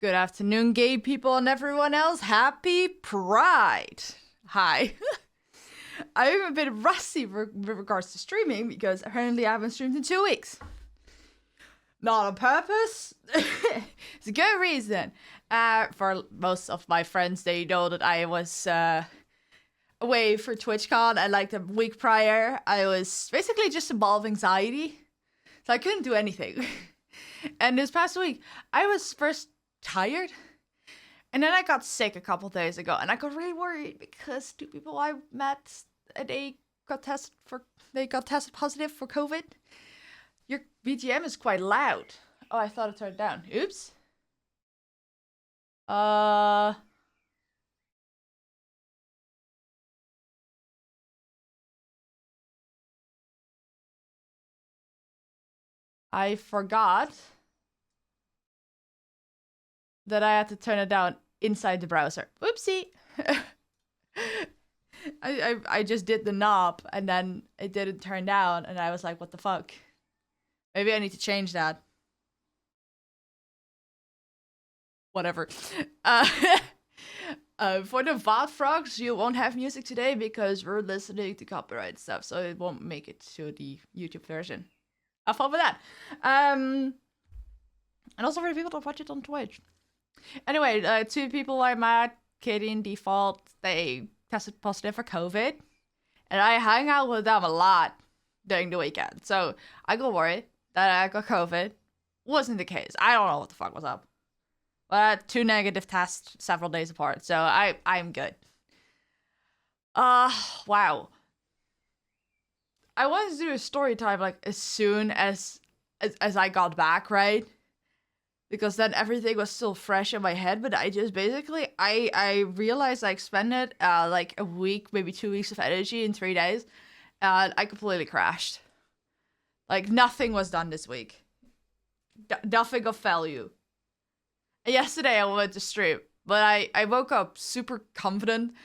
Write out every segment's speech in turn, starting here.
Good afternoon, gay people and everyone else. Happy Pride. Hi. I'm a bit rusty with regards to streaming because apparently I haven't streamed in 2 weeks. Not on purpose. It's a good reason. For most of my friends, they know that I was away for TwitchCon, and like the week prior, I was basically just a ball of anxiety. So I couldn't do anything. And this past week, I was first tired, and then I got sick a couple days ago, and I got really worried because 2 people I met, they got tested positive for COVID. Your BGM is quite loud. Oh, I thought it turned down. Oops. I forgot that I had to turn it down inside the browser. Whoopsie. I just did the knob and then it didn't turn down and I was like, what the fuck? Maybe I need to change that. Whatever. For the VOD frogs, you won't have music today because we're listening to copyright stuff, so it won't make it to the YouTube version. Have fun with that. And also for the people that watch it on Twitch. Anyway, 2 people I met, Katie and Default, they tested positive for COVID. And I hang out with them a lot during the weekend. So I got worried that I got COVID. Wasn't the case. I don't know what the fuck was up. But I had 2 negative tests several days apart. So I'm good. Wow. I wanted to do a story time like as soon as I got back, right? Because then everything was still fresh in my head, but I just basically, I realized I expended like a week, maybe 2 weeks of energy in 3 days, and I completely crashed. Like, nothing was done this week. Nothing of value. And yesterday I went to stream, but I woke up super confident,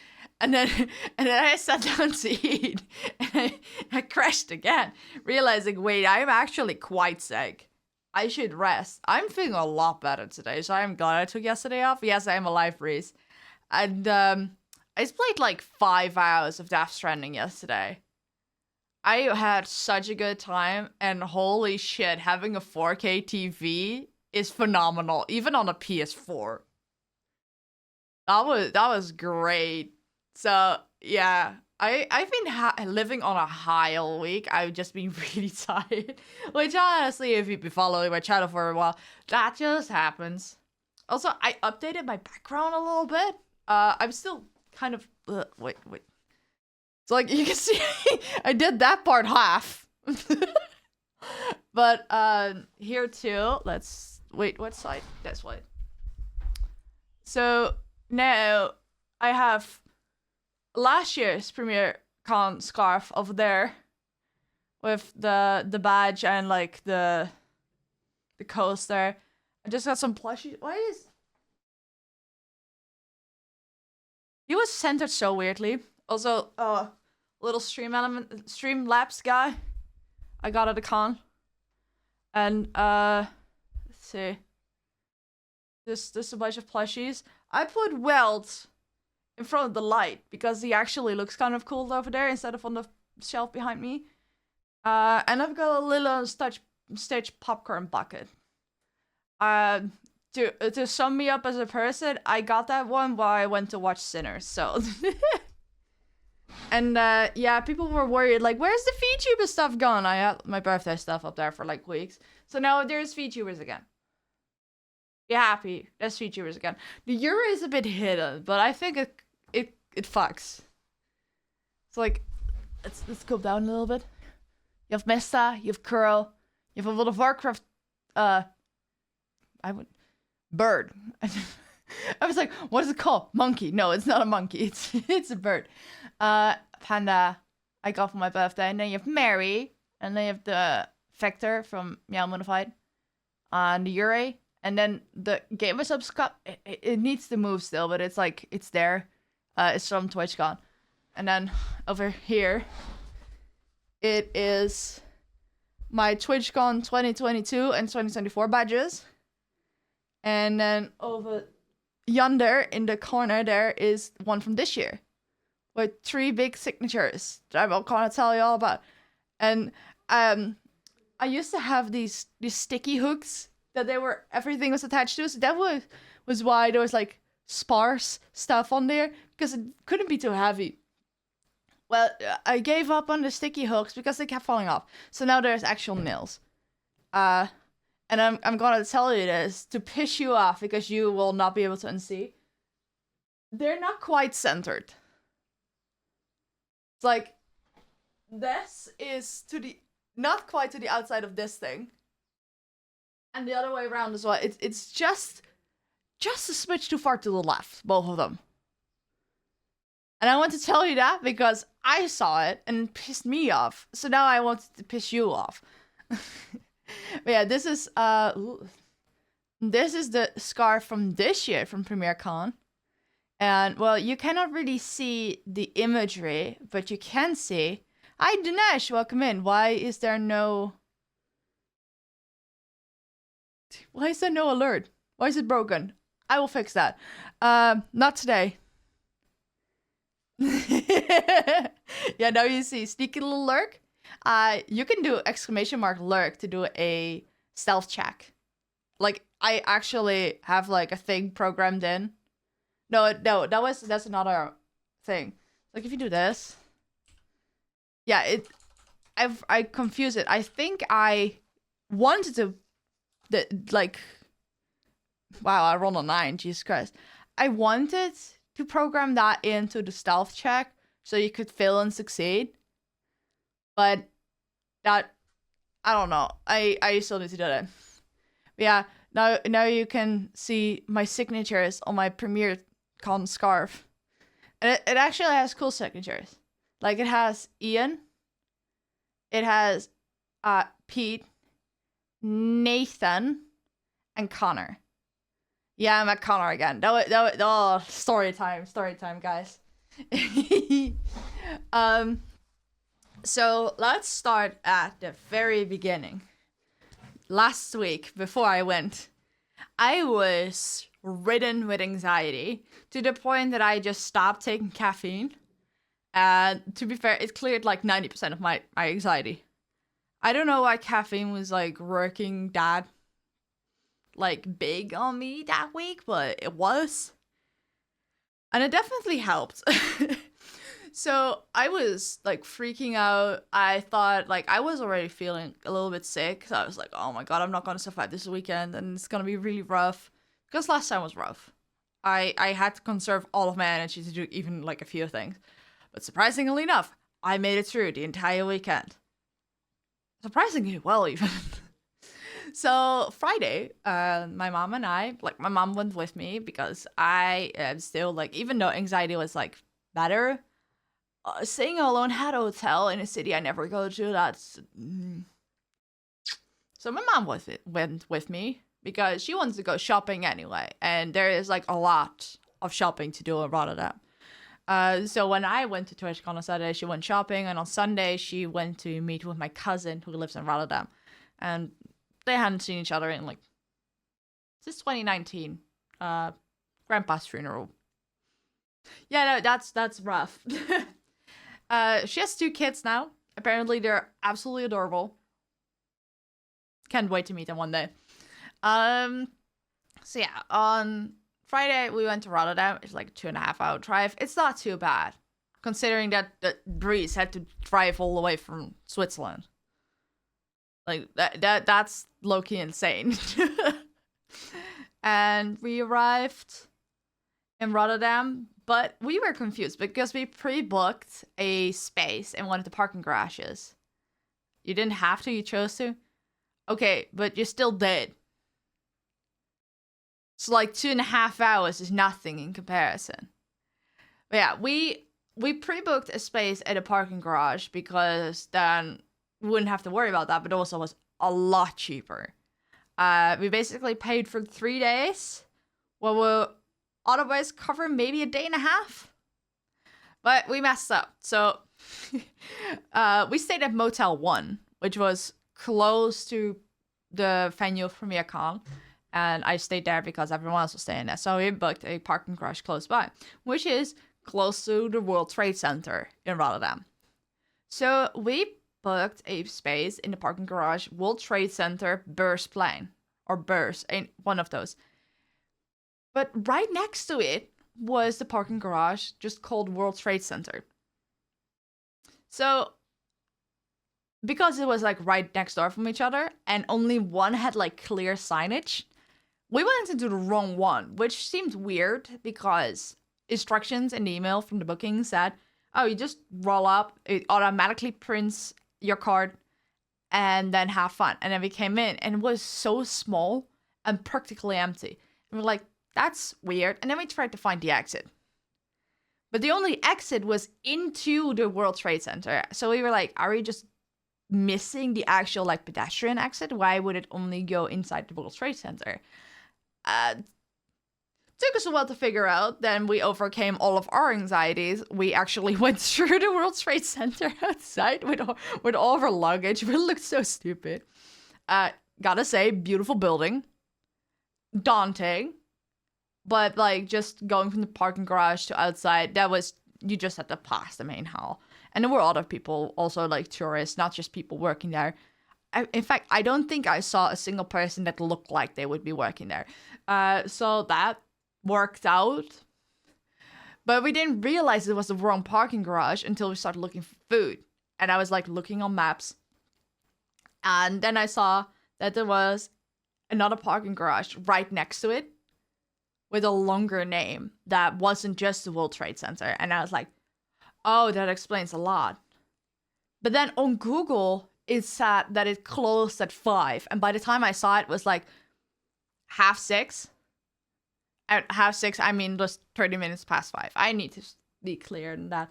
and then I sat down to eat, and I crashed again, realizing, wait, I'm actually quite sick. I should rest. I'm feeling a lot better today, so I'm glad I took yesterday off. Yes, I am alive, Reese. And I played like 5 hours of Death Stranding yesterday. I had such a good time, and holy shit, having a 4K TV is phenomenal, even on a PS4. That was great. So yeah. I've been living on a high all week. I've just been really tired. Which honestly, if you've been following my channel for a while, that just happens. Also, I updated my background a little bit. I'm still kind of... wait. So like, you can see, I did that part half. But here too, let's... Wait, what side? This way. So now I have... last year's PremierCon scarf over there with the badge and like the coaster. I just got some plushies. Why is he was centered so weirdly? Also, little Streamlabs guy I got at the con. And let's see. This a bunch of plushies. I put Welt in front of the light because he actually looks kind of cool over there instead of on the shelf behind me. And I've got a little stage popcorn bucket. To sum me up as a person, I got that one while I went to watch Sinners, so. And yeah, people were worried, like, where's the VTuber stuff gone? I had my birthday stuff up there for like weeks. So now there's VTubers again. Be happy, there's VTubers again. The Euro is a bit hidden, but I think it fucks. So like, let's go down a little bit. You have Mesta, you have Curl, you have a World of Warcraft, bird. I was like, what is it called? Monkey. No, it's not a monkey. It's a bird. Panda, I got for my birthday. And then you have Mary, and then you have the Vector from Meow Modified, and the Yuri. And then the Game of Subs Cup, it needs to move still, but it's like, it's there. It's from TwitchCon. And then over here, it is my TwitchCon 2022 and 2024 badges. And then over yonder in the corner, there is one from this year with 3 big signatures that I'm gonna tell you all about. And I used to have these sticky hooks that everything was attached to. So that was why there was like sparse stuff on there, because it couldn't be too heavy. Well, I gave up on the sticky hooks because they kept falling off. So now there's actual nails. And I'm gonna tell you this to piss you off because you will not be able to unsee. They're not quite centered. It's like this is not quite to the outside of this thing. And the other way around as well. It's just a smidge too far to the left, both of them. And I want to tell you that because I saw it and it pissed me off. So now I want to piss you off. But yeah, this is the scarf from this year from PremierCon. And well, you cannot really see the imagery, but you can see. Hi Dinesh, welcome in. Why is there no alert? Why is it broken? I will fix that. Not today. Yeah, now you see sneaky little lurk. You can do !lurk to do a stealth check. Like I actually have like a thing programmed in. No, that's another thing. Like if you do this, yeah, I confuse it. I think I wanted to, wow, I rolled a 9. Jesus Christ, I wanted to program that into the stealth check so you could fail and succeed. But that, I don't know. I still need to do that. But yeah, now you can see my signatures on my PremierCon scarf. And it actually has cool signatures. Like it has Ian. It has Pete, Nathan, and Connor. Yeah, I'm at Connor again. Story time, guys. So let's start at the very beginning. Last week, before I went, I was ridden with anxiety to the point that I just stopped taking caffeine. And to be fair, it cleared like 90% of my anxiety. I don't know why caffeine was like working that like big on me that week, but it was. And it definitely helped. So I was like freaking out. I thought like I was already feeling a little bit sick. So I was like, oh my God, I'm not going to survive this weekend. And it's going to be really rough. Because last time was rough. I had to conserve all of my energy to do even like a few things. But surprisingly enough, I made it through the entire weekend. Surprisingly well, even. So Friday, my mom and I, like my mom went with me because I am still like, even though anxiety was like better, staying alone at a hotel in a city I never go to, that's... So my mom went with me because she wants to go shopping anyway. And there is like a lot of shopping to do in Rotterdam. So when I went to TwitchCon on Saturday, she went shopping. And on Sunday, she went to meet with my cousin who lives in Rotterdam. And they hadn't seen each other in like, since 2019. Grandpa's funeral. Yeah, no, that's rough. She has 2 kids now. Apparently, they're absolutely adorable. Can't wait to meet them one day. So yeah, on Friday we went to Rotterdam. It's like a 2.5-hour drive. It's not too bad, considering that Breeze had to drive all the way from Switzerland. Like that's low-key insane. And we arrived in Rotterdam, but we were confused because we pre-booked a space in one of the parking garages. You didn't have to, you chose to. Okay, but you still did. So like 2.5 hours is nothing in comparison. But yeah, we pre-booked a space at a parking garage because then we wouldn't have to worry about that, but it also was a lot cheaper. We basically paid for 3 days, where we'll otherwise cover maybe a day and a half. But we messed up. So we stayed at Motel 1, which was close to the venue of PremierCon. And I stayed there because everyone else was staying there. So we booked a parking garage close by, which is close to the World Trade Center in Rotterdam. So we booked a space in the parking garage, World Trade Center, Beursplein. Or Beurs, one of those. But right next to it was the parking garage, just called World Trade Center. So, because it was like right next door from each other, and only one had like clear signage, we went into the wrong one, which seemed weird because instructions in the email from the booking said, oh, you just roll up, it automatically prints your card, and then have fun. And then we came in, and it was so small and practically empty. And we're like, that's weird. And then we tried to find the exit. But the only exit was into the World Trade Center. So we were like, are we just missing the actual like pedestrian exit? Why would it only go inside the World Trade Center? Took us a while to figure out. Then we overcame all of our anxieties. We actually went through the World Trade Center outside with all of our luggage. We looked so stupid. Gotta say, beautiful building. Daunting. But like just going from the parking garage to outside, you just had to pass the main hall. And there were other people, also like tourists, not just people working there. In fact, I don't think I saw a single person that looked like they would be working there. So that worked out. But we didn't realize it was the wrong parking garage until we started looking for food. And I was like looking on maps. And then I saw that there was another parking garage right next to it with a longer name that wasn't just the World Trade Center. And I was like, oh, that explains a lot. But then on Google, it said that it closed at 5. And by the time I saw it, it was like 5:30. At 5:30, I mean just 30 minutes past 5. I need to be clear on that.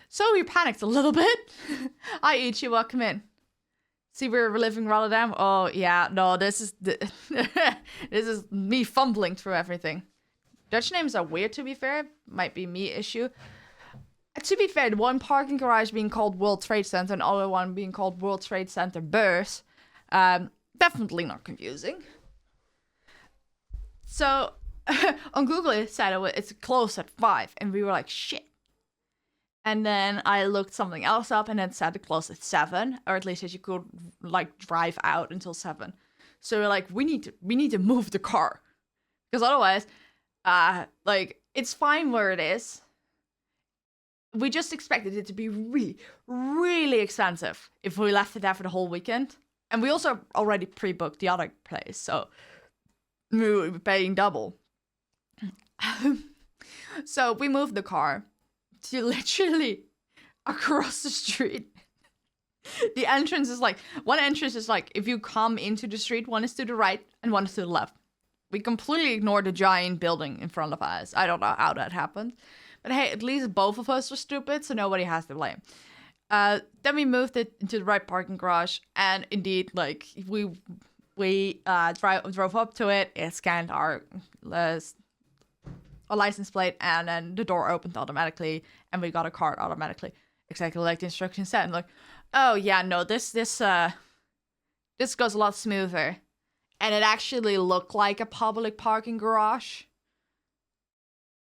So we panicked a little bit. Hi, Ichi, welcome in. See, we're reliving Rotterdam. Oh, yeah, no, this is this is me fumbling through everything. Dutch names are weird, to be fair. Might be me issue. To be fair, the one parking garage being called World Trade Center and the other one being called World Trade Center Beurs. Definitely not confusing. So, on Google, it said it's closed at 5. And we were like, shit. And then I looked something else up and it said it closed at 7. Or at least that you could, like, drive out until 7. So we're like, we need to move the car. Because otherwise, like, it's fine where it is. We just expected it to be really, really expensive if we left it there for the whole weekend. And we also already pre-booked the other place. So we would be paying double. So we moved the car to literally across the street. The entrance is like, one entrance is like, if you come into the street, one is to the right and one is to the left. We completely ignored the giant building in front of us. I don't know how that happened. But hey, at least both of us were stupid, so nobody has to blame. Then we moved it into the right parking garage. And indeed, like, we drove up to it. It scanned our license plate, and then the door opened automatically, and we got a card automatically, exactly like the instructions said. And like, oh yeah, no, this goes a lot smoother, and it actually looked like a public parking garage.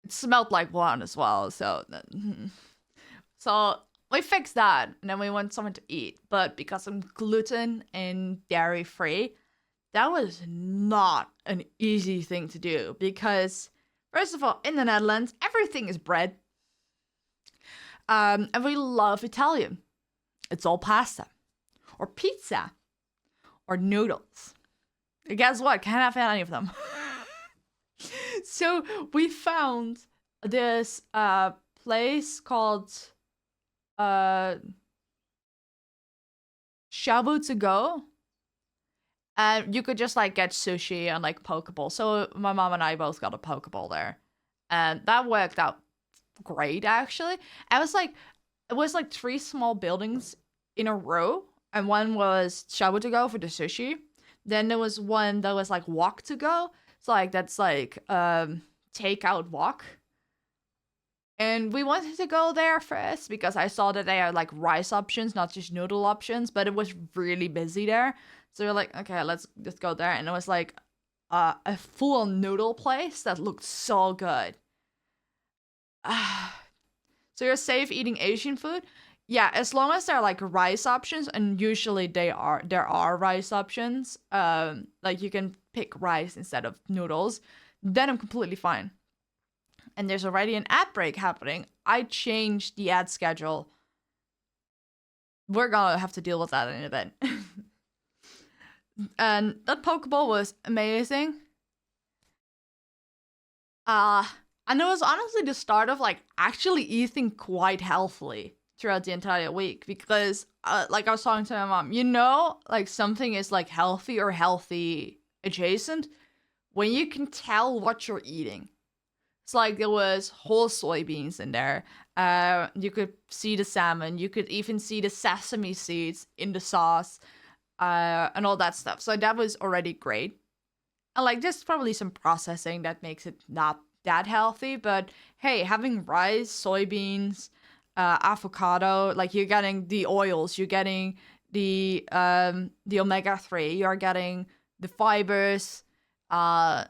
It smelled like one as well, so we fixed that, and then we went somewhere to eat. But because I'm gluten and dairy free, that was not an easy thing to do, because first of all, in the Netherlands, everything is bread. And we love Italian. It's all pasta. Or pizza. Or noodles. And guess what? Can't have any of them. So we found this place called Shabu to go. And you could just like get sushi and like pokeball. So my mom and I both got a pokeball there. And that worked out great, actually. It was like 3 small buildings in a row. And one was Shabu to go for the sushi. Then there was one that was like wok to go. So like that's like takeout wok. And we wanted to go there first because I saw that they had like rice options, not just noodle options. But it was really busy there. So we're like, okay, let's just go there. And it was like a full noodle place that looked so good. So you're safe eating Asian food? Yeah, as long as there are like rice options, and usually there are rice options. Like you can pick rice instead of noodles, then I'm completely fine. And there's already an ad break happening. I changed the ad schedule. We're gonna have to deal with that in a bit. And that Pokeball was amazing. And it was honestly the start of like actually eating quite healthily throughout the entire week, because like I was talking to my mom, you know, like something is like healthy or healthy adjacent when you can tell what you're eating. It's like there was whole soybeans in there. You could see the salmon. You could even see the sesame seeds in the sauce, and all that stuff. So that was already great. And like there's probably some processing that makes it not that healthy, but hey, having rice, soybeans, avocado, like you're getting the oils, you're getting the omega-3, you're getting the fibers, like,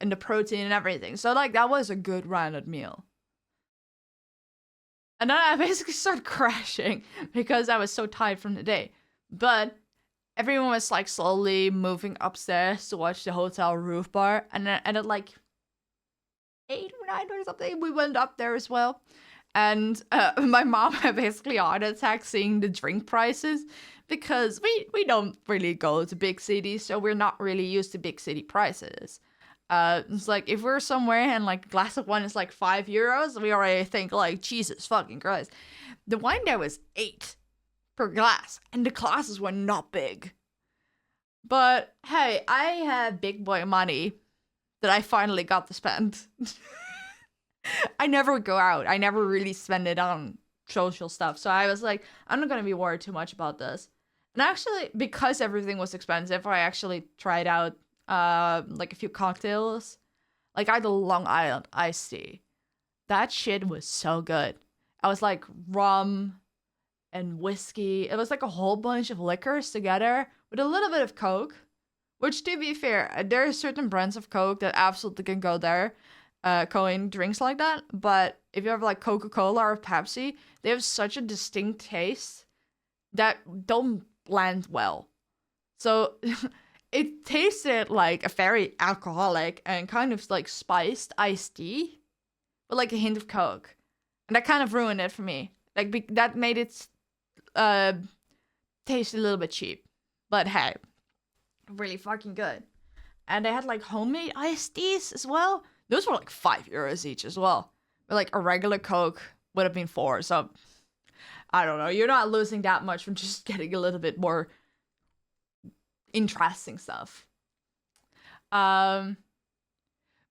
and the protein and everything. So like that was a good rounded meal. And then I basically started crashing because I was so tired from the day. But everyone was like slowly moving upstairs to watch the hotel roof bar, and at like 8 or 9 or something, we went up there as well. And my mom had basically a heart attack seeing the drink prices, because we don't really go to big cities, so we're not really used to big city prices. It's like if we're somewhere and like a glass of wine is like €5, we already think like Jesus fucking Christ. The wine there was 8 per glass, and the glasses were not big. But hey, I have big boy money that I finally got to spend. I never go out. I never really spend it on social stuff. So I was like, I'm not gonna be worried too much about this. And actually, because everything was expensive, I actually tried out like a few cocktails. Like I had a Long Island iced tea. That shit was so good. I was like rum and whiskey. It was like a whole bunch of liquors together with a little bit of Coke. Which, to be fair, there are certain brands of Coke that absolutely can go there, go in drinks like that. But if you have like Coca-Cola or Pepsi, they have such a distinct taste that don't blend well. So it tasted like a very alcoholic and kind of like spiced iced tea, but like a hint of Coke. And that kind of ruined it for me. Like that made it taste a little bit cheap. But hey, really fucking good. And they had like homemade iced teas as well. Those were like €5 each as well. But like a regular Coke would have been 4. So I don't know. You're not losing that much from just getting a little bit more interesting stuff. By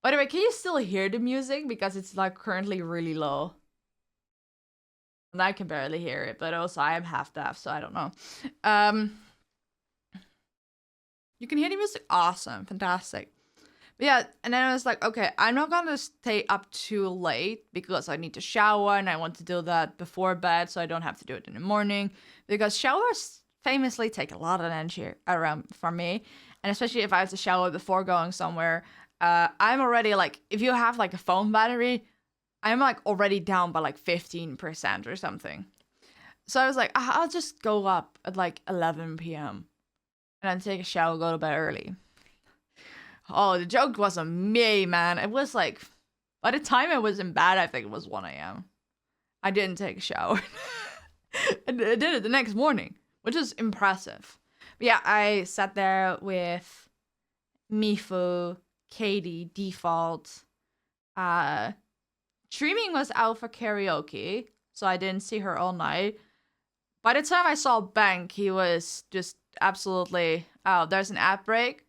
the way, can you still hear the music? Because it's like currently really low. And I can barely hear it, but also I am half deaf, so I don't know. You can hear the music? Awesome. Fantastic. But yeah, and then I was like, okay, I'm not gonna stay up too late because I need to shower and I want to do that before bed so I don't have to do it in the morning. Because showers famously take a lot of energy around from me. And especially if I have to shower before going somewhere, I'm already like, if you have like a phone battery, I'm like already down by like 15% or something. So I was like, I'll just go up at like 11 p.m. and then take a shower, go to bed early. Oh, the joke wasn't me, man. It was like, by the time I was in bed, I think it was 1 a.m. I didn't take a shower. I did it the next morning, which is impressive. But yeah, I sat there with Mifu, Katie, Default. Streaming was out for karaoke, so I didn't see her all night. By the time I saw Bank, he was just absolutely, oh, there's an ad break.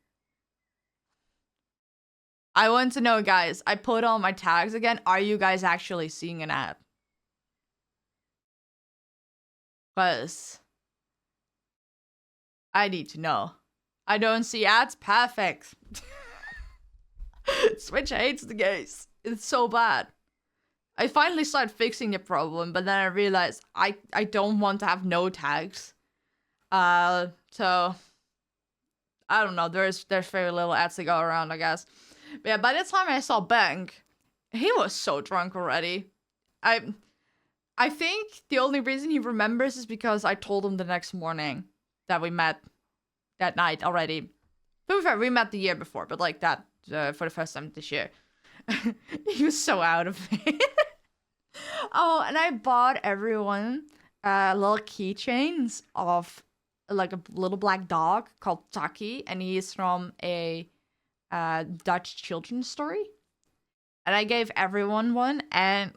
I want to know, guys, I put all my tags again. Are you guys actually seeing an ad? Because I need to know. I don't see ads. Perfect. Switch hates the gays. It's so bad. I finally started fixing the problem, but then I realized I don't want to have no tags. So I don't know. There's very little ads to go around, I guess. But yeah, by the time I saw Bank, he was so drunk already. I think the only reason he remembers is because I told him the next morning that we met that night already. To be fair, we met the year before, but like that for the first time this year. He was so out of it. Oh, and I bought everyone little keychains of like a little black dog called Taki, and he is from a Dutch children's story. And I gave everyone one, and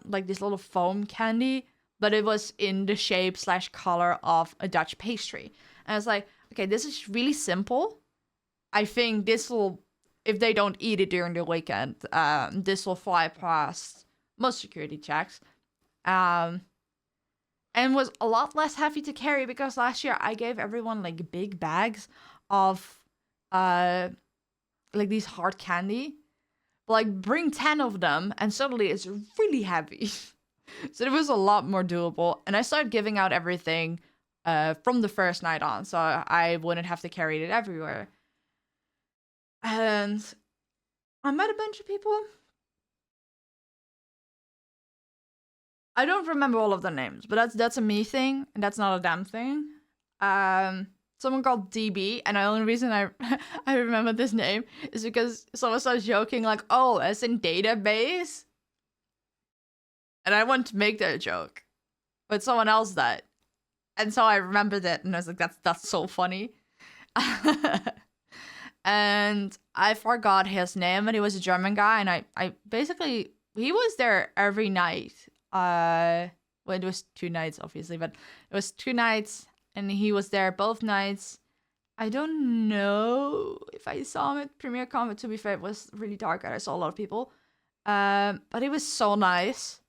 like this little foam candy, but it was in the shape / color of a Dutch pastry. And I was like, okay, this is really simple. I think this will, if they don't eat it during the weekend, this will fly past most security checks. And was a lot less heavy to carry because last year I gave everyone like big bags of like these hard candy. Like, bring 10 of them, and suddenly it's really heavy. So it was a lot more doable. And I started giving out everything from the first night on, so I wouldn't have to carry it everywhere. And I met a bunch of people. I don't remember all of their names, but that's a me thing, and that's not a them thing. Someone called DB, and the only reason I remember this name is because someone started joking like, oh, as in database? And I wanted to make that joke, but someone else did. And so I remembered it, and I was like, that's so funny. And I forgot his name, and he was a German guy, and I basically, he was there every night. Well, it was 2 nights, obviously, but it was 2 nights. And he was there both nights. I don't know if I saw him at PremierCon, but to be fair, it was really dark and I saw a lot of people. But he was so nice.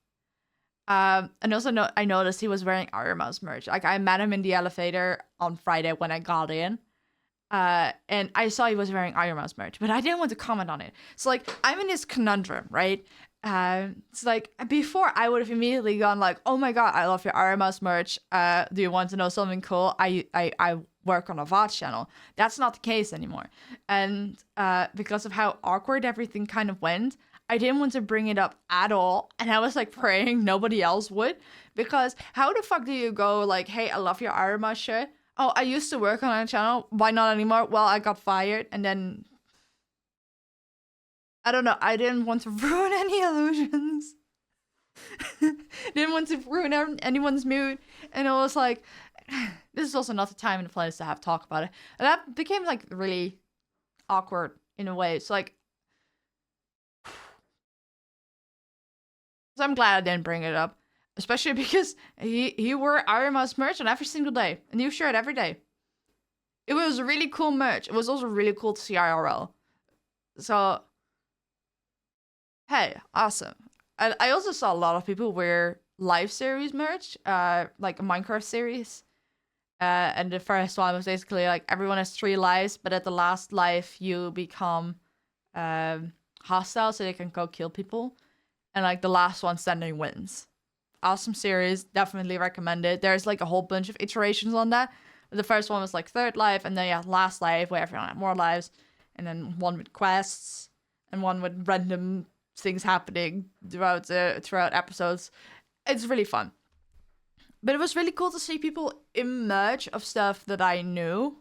And also I noticed he was wearing OrionSound merch. Like, I met him in the elevator on Friday when I got in. And I saw he was wearing OrionSound merch, but I didn't want to comment on it. So, like, I'm in this conundrum, right? It's like, before I would have immediately gone like, oh my god, I love your RMS merch. Do you want to know something cool? I work on a VOD channel. That's not the case anymore. And because of how awkward everything kind of went, I didn't want to bring it up at all. And I was like praying nobody else would. Because how the fuck do you go like, hey, I love your RMS shirt. Oh, I used to work on a channel. Why not anymore? Well, I got fired. And then I don't know. I didn't want to ruin any illusions. Didn't want to ruin anyone's mood. And it was like, this is also not the time and the place to have talk about it. And that became like really awkward in a way. It's like, so I'm glad I didn't bring it up. Especially because he wore RMS merch on every single day. A new shirt every day. It was really cool merch. It was also really cool to see IRL. So, hey, awesome. I also saw a lot of people wear live series merch, like a Minecraft series. And the first one was basically like everyone has 3 lives, but at the last life you become hostile so they can go kill people. And like the last one standing wins. Awesome series, definitely recommend it. There's like a whole bunch of iterations on that. The first one was like 3rd life, and then yeah, last life where everyone had more lives, and then one with quests, and one with random things happening throughout episodes. It's really fun. But it was really cool to see people emerge of stuff that I knew,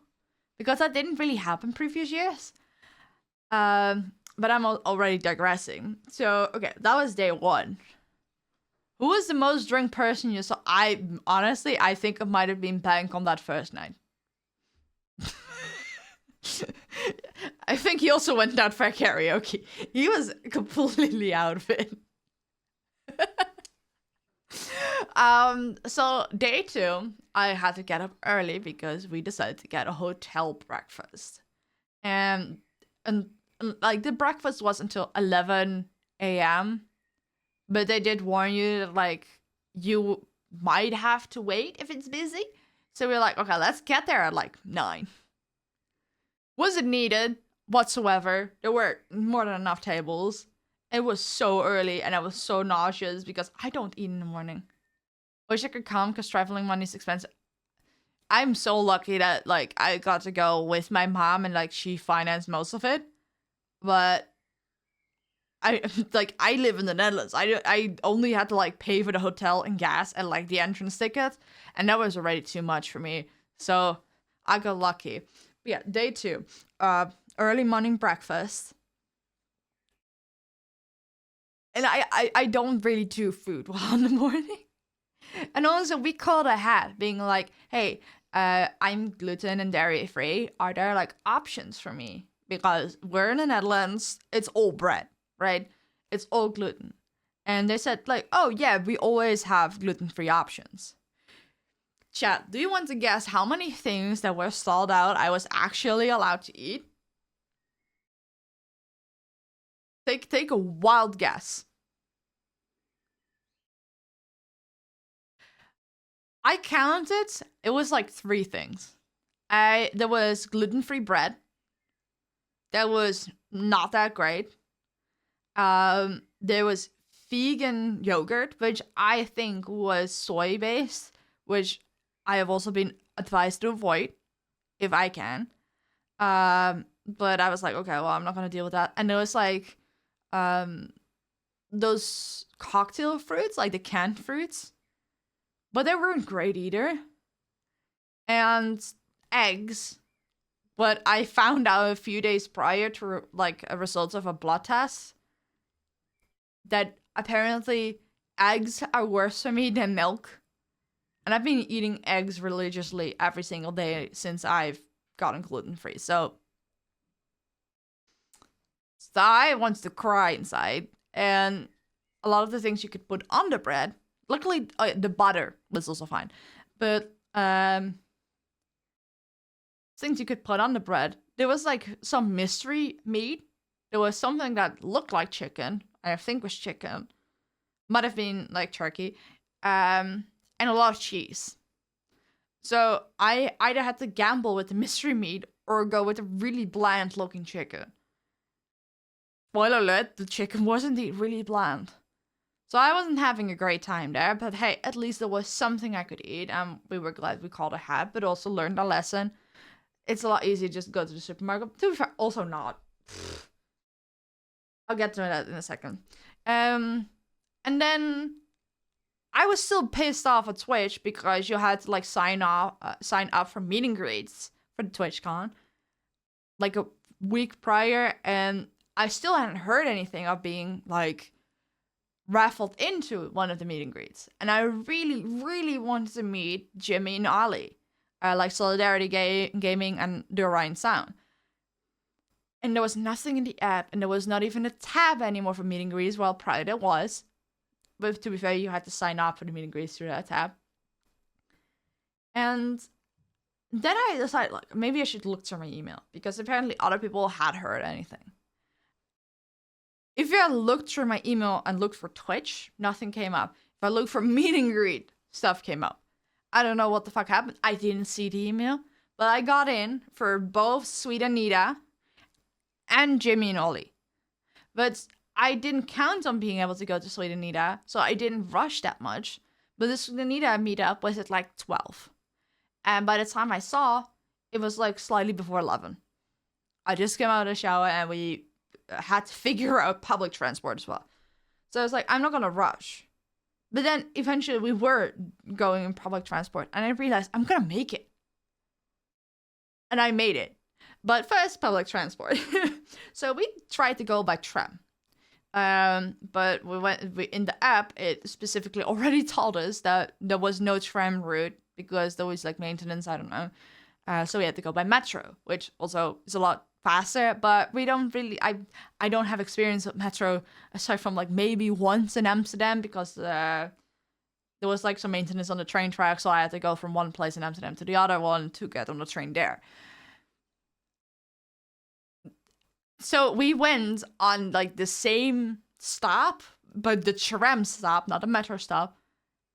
because that didn't really happen previous years. But I'm already digressing. So, okay, that was day 1. Who was the most drunk person you saw? Honestly, I think it might have been Bank on that first night. I think he also went out for karaoke. He was completely out of it. So day 2, I had to get up early because we decided to get a hotel breakfast. And like the breakfast was until 11 a.m. But they did warn you that, like, you might have to wait if it's busy. So we were like, okay, let's get there at, like, 9. Wasn't needed whatsoever. There were more than enough tables. It was so early, and I was so nauseous because I don't eat in the morning. Wish I could come because traveling money is expensive. I'm so lucky that like I got to go with my mom and like she financed most of it. But I like I live in the Netherlands. I only had to like pay for the hotel and gas and like the entrance ticket, and that was already too much for me. So I got lucky. But yeah, day 2. Early morning breakfast. And I don't really do food well in the morning. And also we called ahead, being like, hey, I'm gluten and dairy free. Are there like options for me? Because we're in the Netherlands, it's all bread, right? It's all gluten. And they said like, oh yeah, we always have gluten-free options. Chat, do you want to guess how many things that were stalled out I was actually allowed to eat? Take a wild guess. I counted. It was like 3 things. There was gluten-free bread. That was not that great. There was vegan yogurt, which I think was soy-based, which I have also been advised to avoid if I can. But I was like, okay, well, I'm not gonna deal with that. And there was like, those cocktail fruits, like the canned fruits, but they weren't great either. And eggs, but I found out a few days prior to like a results of a blood test that apparently eggs are worse for me than milk. And I've been eating eggs religiously every single day since I've gotten gluten-free. So I want to cry inside. And a lot of the things you could put on the bread, luckily the butter was also fine. But things you could put on the bread, there was like some mystery meat. There was something that looked like chicken. I think was chicken. Might have been like turkey. And a lot of cheese. So I either had to gamble with the mystery meat or go with a really bland looking chicken. Spoiler alert, the chicken was indeed really bland. So I wasn't having a great time there, but hey, at least there was something I could eat, and we were glad we called ahead, but also learned a lesson. It's a lot easier just to go to the supermarket. To be fair, also not. I'll get to that in a second. And then I was still pissed off at Twitch because you had to like sign up for meet and greets for the TwitchCon like a week prior, and I still hadn't heard anything of being like raffled into one of the meet and greets. And I really, really wanted to meet Jimmy and Ollie, like Solidarity Gaming and the OrionSound. And there was nothing in the app, and there was not even a tab anymore for meet and greets. Well, prior there was. But to be fair, you had to sign up for the meet and greets through that tab. And then I decided, like, maybe I should look through my email, because apparently other people had heard anything. If I looked through my email and looked for Twitch, nothing came up. If I looked for meet and greet, stuff came up. I don't know what the fuck happened. I didn't see the email, but I got in for both Sweet Anita and Jimmy and Ollie. But I didn't count on being able to go to Sweet Anita, so I didn't rush that much. But the Sweet Anita meetup was at like 12. And by the time I saw, it was like slightly before 11. I just came out of the shower and we had to figure out public transport as well. So I was like, I'm not gonna rush. But then eventually we were going in public transport, and I realized I'm gonna make it. And I made it. But first, public transport. So we tried to go by tram. But we in the app, it specifically already told us that there was no tram route because there was like maintenance, I don't know. So we had to go by metro, which also is a lot faster, but we don't really, I don't have experience with metro aside from like maybe once in Amsterdam, because there was like some maintenance on the train track, so I had to go from one place in Amsterdam to the other one to get on the train there. So we went on like the same stop, but the tram stop, not the metro stop.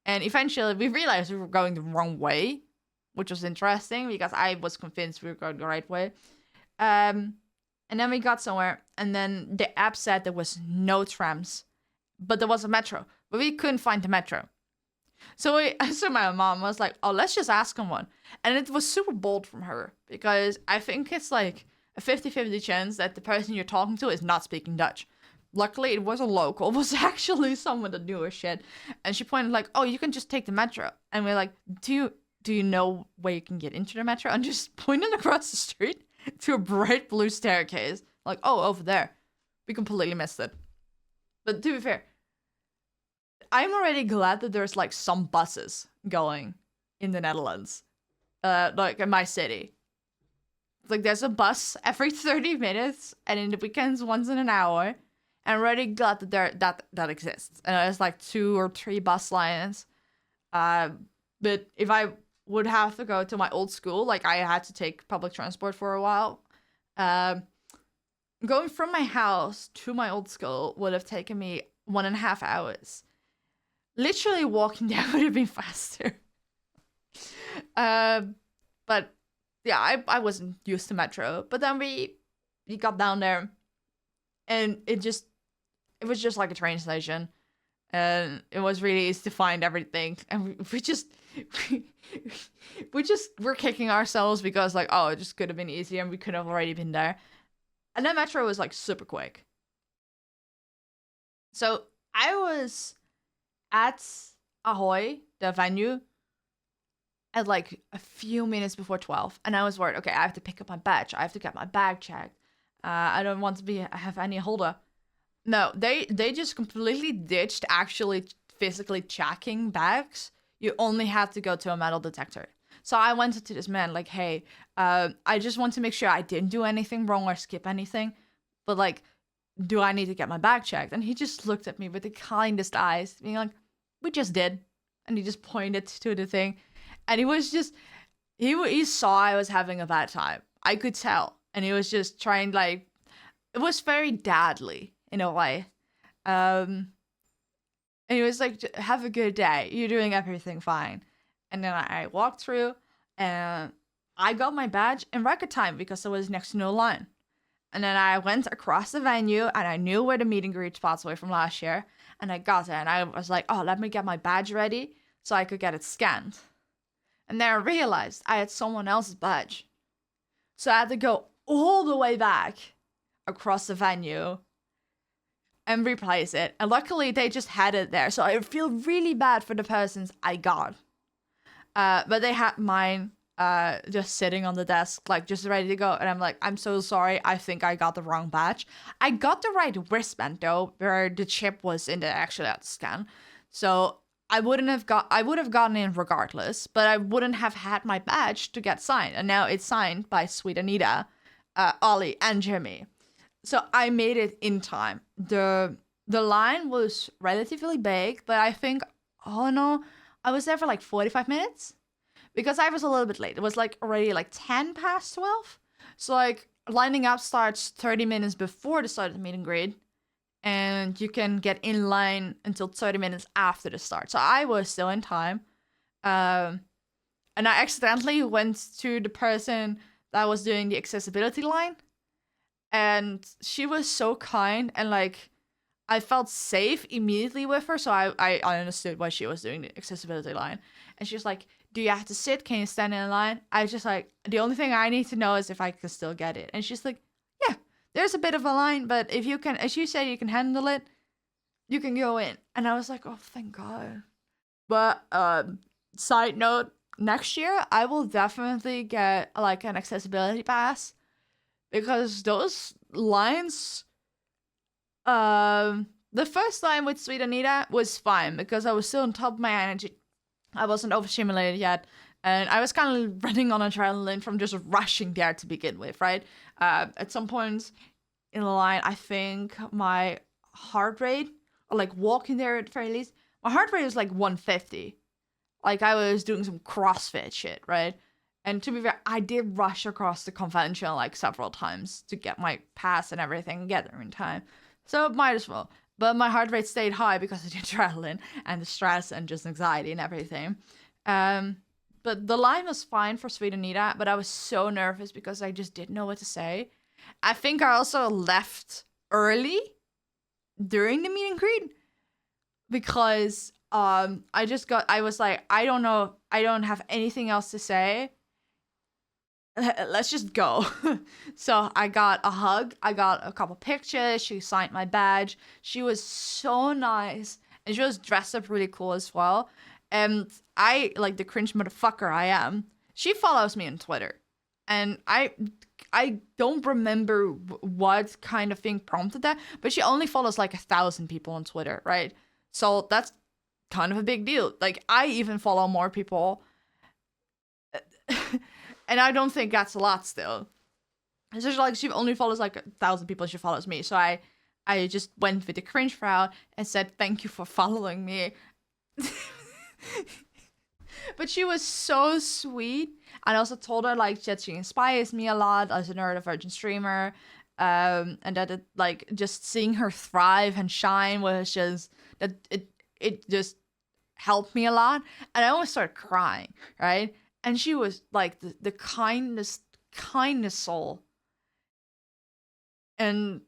And eventually we realized we were going the wrong way, which was interesting because I was convinced we were going the right way. And then we got somewhere, and then the app said there was no trams, but there was a metro, but we couldn't find the metro. So my mom was like, oh, let's just ask him one. And it was super bold from her because I think it's like a 50-50 chance that the person you're talking to is not speaking Dutch. Luckily, it was a local. It was actually someone that knew her shit. And she pointed like, oh, you can just take the metro. And we're like, do you know where you can get into the metro? And just pointed across the street to a bright blue staircase. Like, oh, over there. We completely missed it. But to be fair, I'm already glad that there's like some buses going in the Netherlands. Like in my city. Like there's a bus every 30 minutes and in the weekends once in an hour. And I'm already glad that that exists. And there's like 2 or 3 bus lines. But if I would have to go to my old school, like I had to take public transport for a while. Going from my house to my old school would have taken me 1.5 hours. Literally walking there would have been faster. But yeah, I wasn't used to metro. But then we got down there, and it was just like a train station, and it was really easy to find everything. And we're kicking ourselves because like, oh, it just could have been easier, and we could have already been there. And then metro was like super quick. So I was at Ahoy, the venue, at like a few minutes before 12, and I was worried. Okay, I have to pick up my badge. I have to get my bag checked. I don't want to have any holder. No, they just completely ditched actually physically checking bags. You only have to go to a metal detector. So I went to this man like, hey, I just want to make sure I didn't do anything wrong or skip anything, but like, do I need to get my bag checked? And he just looked at me with the kindest eyes, being like, we just did. And he just pointed to the thing. And he was just, he saw I was having a bad time. I could tell. And he was just trying like, it was very dadly in a way. And he was like, have a good day. You're doing everything fine. And then I walked through and I got my badge in record time because there was next to no line. And then I went across the venue and I knew where the meet and greet spots were from last year. And I got there and I was like, oh, let me get my badge ready so I could get it scanned. And then I realized I had someone else's badge. So I had to go all the way back across the venue and replace it. And luckily they just had it there. So I feel really bad for the persons I got. But they had mine just sitting on the desk, like just ready to go. And I'm like, I'm so sorry. I think I got the wrong badge. I got the right wristband though, where the chip was in the actual scan. So I would have gotten in regardless, but I wouldn't have had my badge to get signed. And now it's signed by Sweet Anita, Ollie, and Jimmy. So I made it in time. The line was relatively big, but I think all in all, I was there for like 45 minutes because I was a little bit late. It was like already like 10 past 12. So like lining up starts 30 minutes before the start of the meet and greet. And you can get in line until 30 minutes after the start. So I was still in time. And I accidentally went to the person that was doing the accessibility line. And she was so kind and like, I felt safe immediately with her. So I understood why she was doing the accessibility line. And she was like, do you have to sit? Can you stand in line? I was just like, the only thing I need to know is if I can still get it. And she's like, yeah. There's a bit of a line, but if you can, as you said, you can handle it, you can go in. And I was like, oh, thank God. But side note, next year, I will definitely get like an accessibility pass because those lines, the first line with Sweet Anita was fine because I was still on top of my energy. I wasn't overstimulated yet. And I was kind of running on adrenaline from just rushing there to begin with, right? At some points in the line, I think my heart rate, or like walking there at the very least, my heart rate was like 150. Like I was doing some CrossFit shit, right? And to be fair, I did rush across the convention like several times to get my pass and everything and get there in time. So might as well. But my heart rate stayed high because of the adrenaline and the stress and just anxiety and everything. But the line was fine for Sweet Anita, but I was so nervous because I just didn't know what to say. I think I also left early during the meet and greet because I was like, I don't know, I don't have anything else to say. Let's just go. So I got a hug. I got a couple pictures. She signed my badge. She was so nice. And she was dressed up really cool as well. And I, like the cringe motherfucker I am, she follows me on Twitter. And I don't remember what kind of thing prompted that, but she only follows like 1,000 people on Twitter, right? So that's kind of a big deal. Like, I even follow more people. And I don't think that's a lot still. It's just like she only follows like 1,000 people and she follows me. So I just went with the cringe crowd and said, thank you for following me. But she was so sweet. And I also told her like that she inspires me a lot as a neurodivergent streamer. And that it, like, just seeing her thrive and shine was just, that it just helped me a lot. And I almost started crying, right? And she was like the kindest soul. And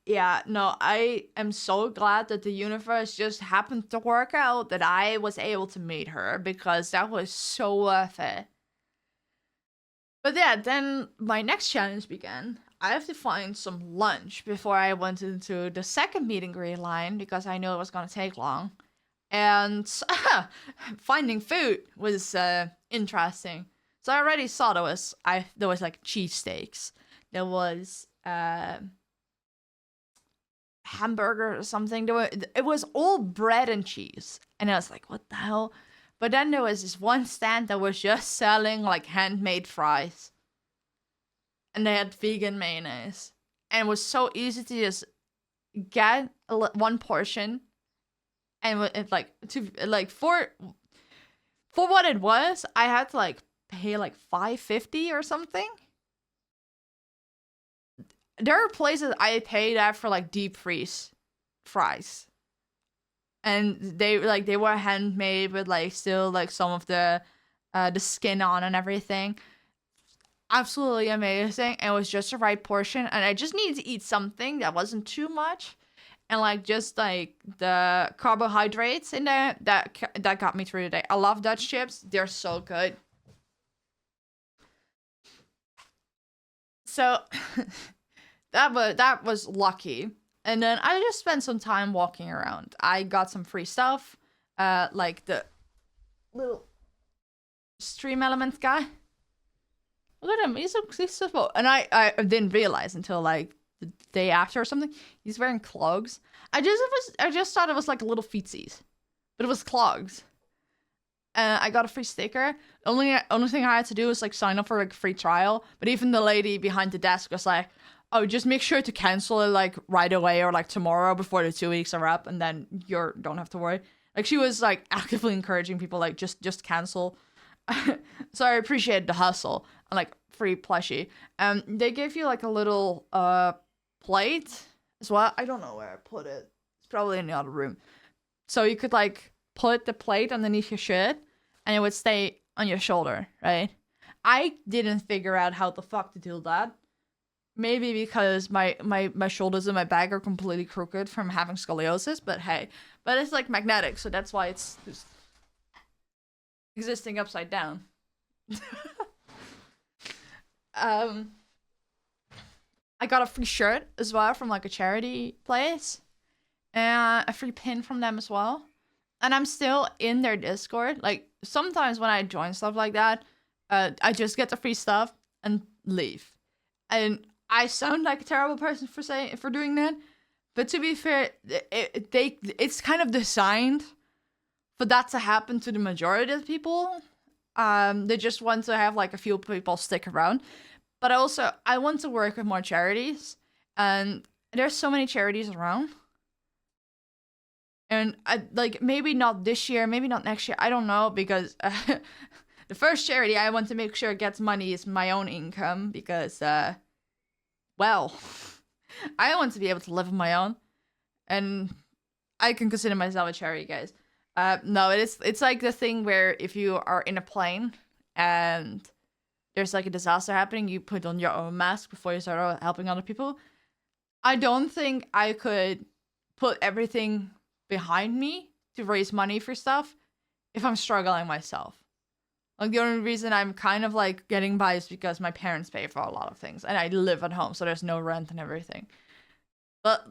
yeah, no, I am so glad that the universe just happened to work out that I was able to meet her, because that was so worth it. But yeah, then my next challenge began. I have to find some lunch before I went into the second meet and greet line, because I knew it was going to take long. And finding food was interesting. So I already saw there was like cheesesteaks. There was hamburger or something. It was all bread and cheese. And I was like, what the hell? But then there was this one stand that was just selling like handmade fries. And they had vegan mayonnaise. And it was so easy to just get one portion. And it for what it was, I had to like pay like $5.50 or something. There are places I paid that for like deep freeze fries, and they were handmade with like still like some of the skin on and everything. Absolutely amazing. And it was just the right portion, and I just needed to eat something that wasn't too much. And like just like the carbohydrates in there, that got me through the day. I love Dutch chips. They're so good. So that was lucky. And then I just spent some time walking around. I got some free stuff. Like the little stream element guy. Look at him. He's so and I didn't realize until like the day after or something, he's wearing clogs. I just thought it was like little feetsies, but it was clogs. I got a free sticker. Only thing I had to do was like sign up for like a free trial. But even the lady behind the desk was like, "Oh, just make sure to cancel it like right away or like tomorrow before the 2 weeks are up, and then you don't have to worry." Like, she was like actively encouraging people like just cancel. So I appreciated the hustle and like free plushie. They gave you like a little plate as well. I don't know where I put it. It's probably in the other room. So you could like put the plate underneath your shirt and it would stay on your shoulder, right? I didn't figure out how the fuck to do that. Maybe because my shoulders and my back are completely crooked from having scoliosis, but hey. But it's like magnetic, so that's why it's just existing upside down. I got a free shirt as well from like a charity place, and a free pin from them as well. And I'm still in their Discord. Like, sometimes when I join stuff like that, I just get the free stuff and leave. And I sound like a terrible person for doing that, but to be fair, it's kind of designed for that to happen to the majority of people. They just want to have like a few people stick around. But I want to work with more charities, and there's so many charities around. And I like, maybe not this year, maybe not next year, I don't know, because the first charity I want to make sure gets money is my own income, because well, I want to be able to live on my own, and I can consider myself a charity, guys. No, it's like the thing where if you are in a plane and there's like a disaster happening, you put on your own mask before you start helping other people. I don't think I could put everything behind me to raise money for stuff if I'm struggling myself. Like, the only reason I'm kind of, like, getting by is because my parents pay for a lot of things. And I live at home, so there's no rent and everything. But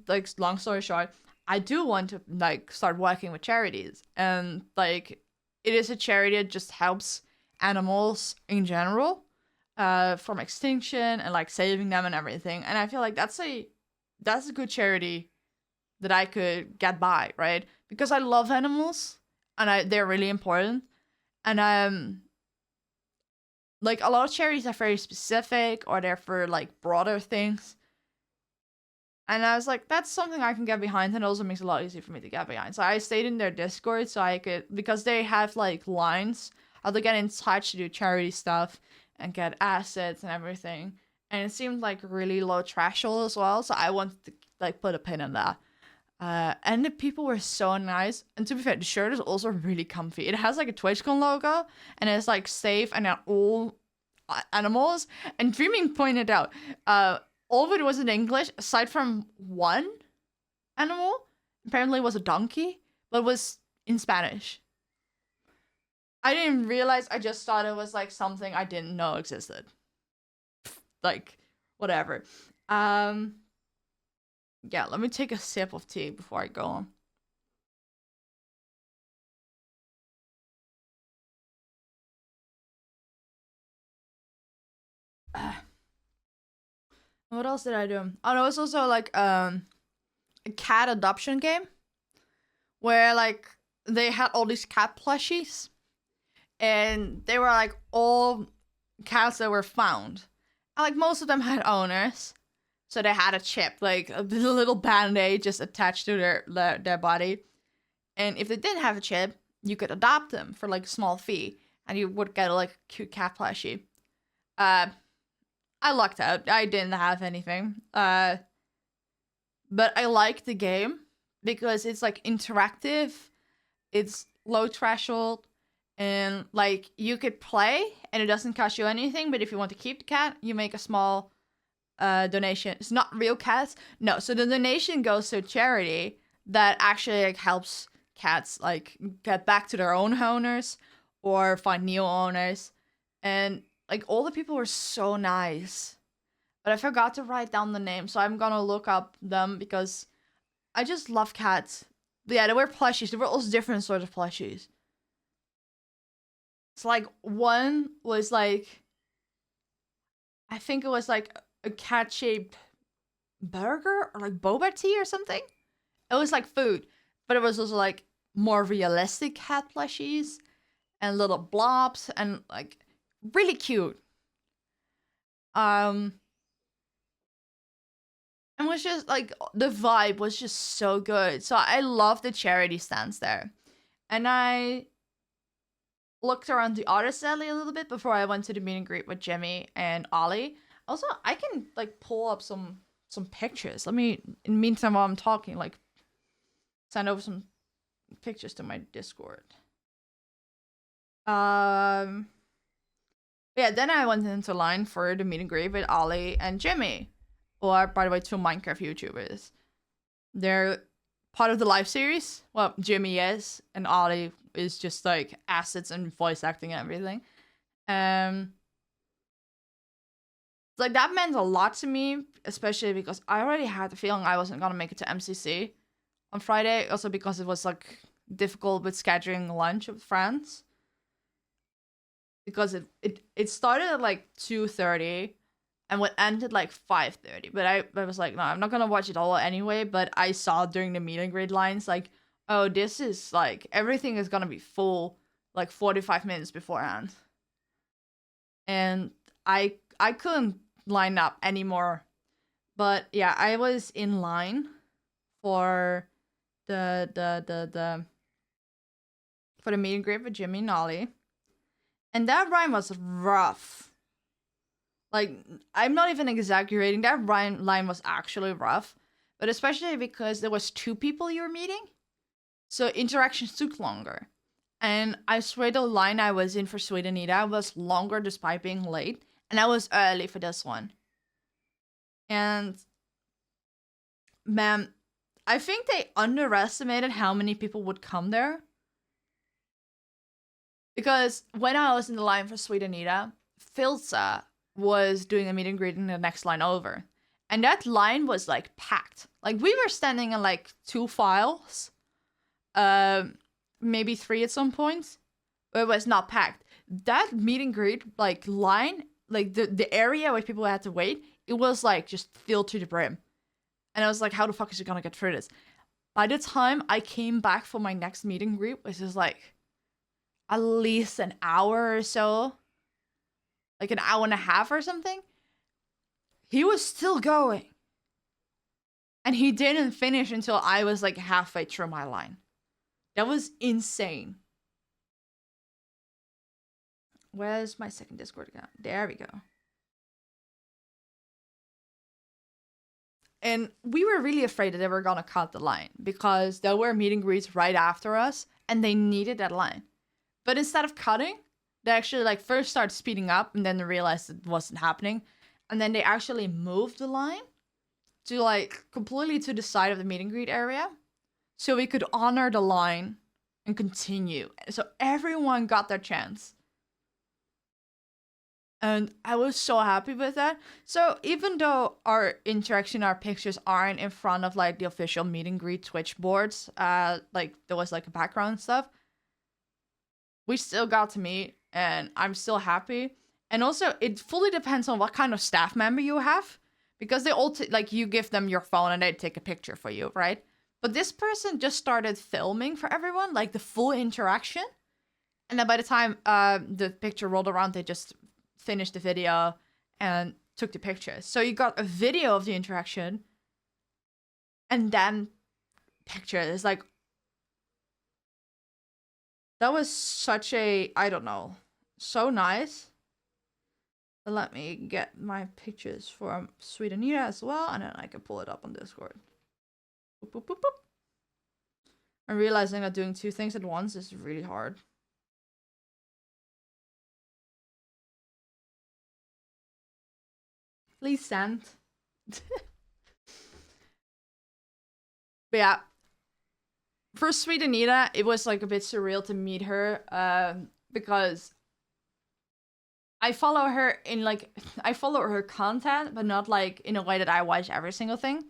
like, long story short, I do want to, like, start working with charities. And, like, it is a charity that just helps animals in general from extinction and, like, saving them and everything. And I feel like that's a good charity that I could get by, right? Because I love animals and they're really important. And like, a lot of charities are very specific, or they're for, like, broader things. And I was like, that's something I can get behind, and it also makes it a lot easier for me to get behind. So I stayed in their Discord so I could, because they have, like, lines how to get in touch to do charity stuff and get assets and everything. And it seemed like really low threshold as well, so I wanted to, like, put a pin in that. And the people were so nice. And to be fair, the shirt is also really comfy. It has, like, a TwitchCon logo, and it's, like, safe, and they're all animals. And Dreaming pointed out, all of it was in English, aside from one animal. Apparently it was a donkey, but it was in Spanish. I didn't realize, I just thought it was, like, something I didn't know existed. Like, whatever. Yeah, let me take a sip of tea before I go on. What else did I do? Oh, no, it's also, like, a cat adoption game where, like, they had all these cat plushies, and they were, like, all cats that were found. And, like, most of them had owners, so they had a chip, like a little band-aid just attached to their body. And if they didn't have a chip, you could adopt them for, like, a small fee, and you would get, like, a cute cat plushie. I lucked out. I didn't have anything. But I like the game because it's, like, interactive. It's low threshold, and, like, you could play and it doesn't cost you anything. But if you want to keep the cat, you make a small donation. It's not real cats. No, so the donation goes to a charity that actually, like, helps cats, like, get back to their own owners or find new owners. And, like, all the people were so nice, but I forgot to write down the name, so I'm gonna look up them because I just love cats. But yeah, they were plushies. There were also different sorts of plushies. It's like, one was, like, I think it was, like, a cat-shaped burger or, like, boba tea or something. It was, like, food, but it was also, like, more realistic cat plushies and little blobs and, like, really cute. And was just, like, the vibe was just so good. So I love the charity stands there. And I looked around the artist alley a little bit before I went to the meet and greet with Jimmy and Ollie. Also, I can, like, pull up some pictures. Let me, in the meantime, while I'm talking, like, send over some pictures to my Discord. Yeah, then I went into line for the meet and greet with Ollie and Jimmy. Who are, by the way, two Minecraft YouTubers. They're part of the live series. Well, Jimmy is, and Ollie is just, like, assets and voice acting and everything. Like, that meant a lot to me, especially because I already had the feeling I wasn't gonna make it to MCC on Friday. Also because it was, like, difficult with scheduling lunch with friends. Because it started at, like, 2:30 and what ended, like, 5:30. But I was like, no, I'm not gonna watch it all anyway. But I saw during the meet and greet lines, like, oh, this is, like, everything is gonna be full, like, 45 minutes beforehand. And I couldn't line up anymore. But yeah, I was in line for the meet and greet with Jimmy and Ollie. And that rhyme was rough. Like, I'm not even exaggerating. That line was actually rough. But especially because there was two people you were meeting. So interactions took longer. And I swear the line I was in for Sweet Anita was longer despite being late. And I was early for this one. And, man, I think they underestimated how many people would come there. Because when I was in the line for Sweet Anita, Filza was doing a meet and greet in the next line over. And that line was like packed. Like we were standing in like 2 files. Maybe 3 at some points. But it was not packed. That meet and greet like line, like the area where people had to wait, it was like just filled to the brim. And I was like, how the fuck is it gonna get through this? By the time I came back for my next meet and greet, which is like at least an hour or so, like an hour and a half or something, he was still going. And he didn't finish until I was like halfway through my line. That was insane. Where's my second Discord account? There we go. And we were really afraid that they were gonna cut the line because there were meet and greets right after us and they needed that line. But instead of cutting, they actually like first started speeding up and then they realized it wasn't happening. And then they actually moved the line to like completely to the side of the meet and greet area. So we could honor the line and continue. So everyone got their chance. And I was so happy with that. So even though our interaction, our pictures aren't in front of like the official meet and greet Twitch boards, like there was like a background and stuff, we still got to meet and I'm still happy. And also it fully depends on what kind of staff member you have, because they all like you give them your phone and they take a picture for you, right? But this person just started filming for everyone, like the full interaction. And then by the time the picture rolled around, they just finished the video and took the pictures. So you got a video of the interaction and then pictures. Like, that was such a, I don't know, so nice. Let me get my pictures from Sweet Anita as well, and then I can pull it up on Discord. Boop, boop, boop, boop. I'm realizing that doing 2 things at once is really hard. Please send. But yeah, for Sweet Anita, it was like a bit surreal to meet her, because I follow her in like, I follow her content, but not like in a way that I watch every single thing.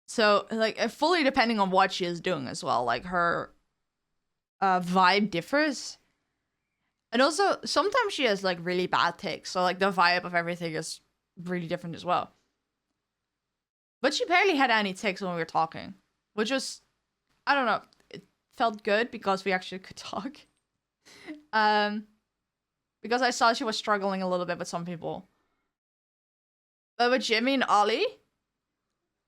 So like fully depending on what she is doing as well, like her vibe differs. And also, sometimes she has, like, really bad takes. So, like, the vibe of everything is really different as well. But she barely had any takes when we were talking. Which was, I don't know, it felt good because we actually could talk. Because I saw she was struggling a little bit with some people. But with Jimmy and Ollie,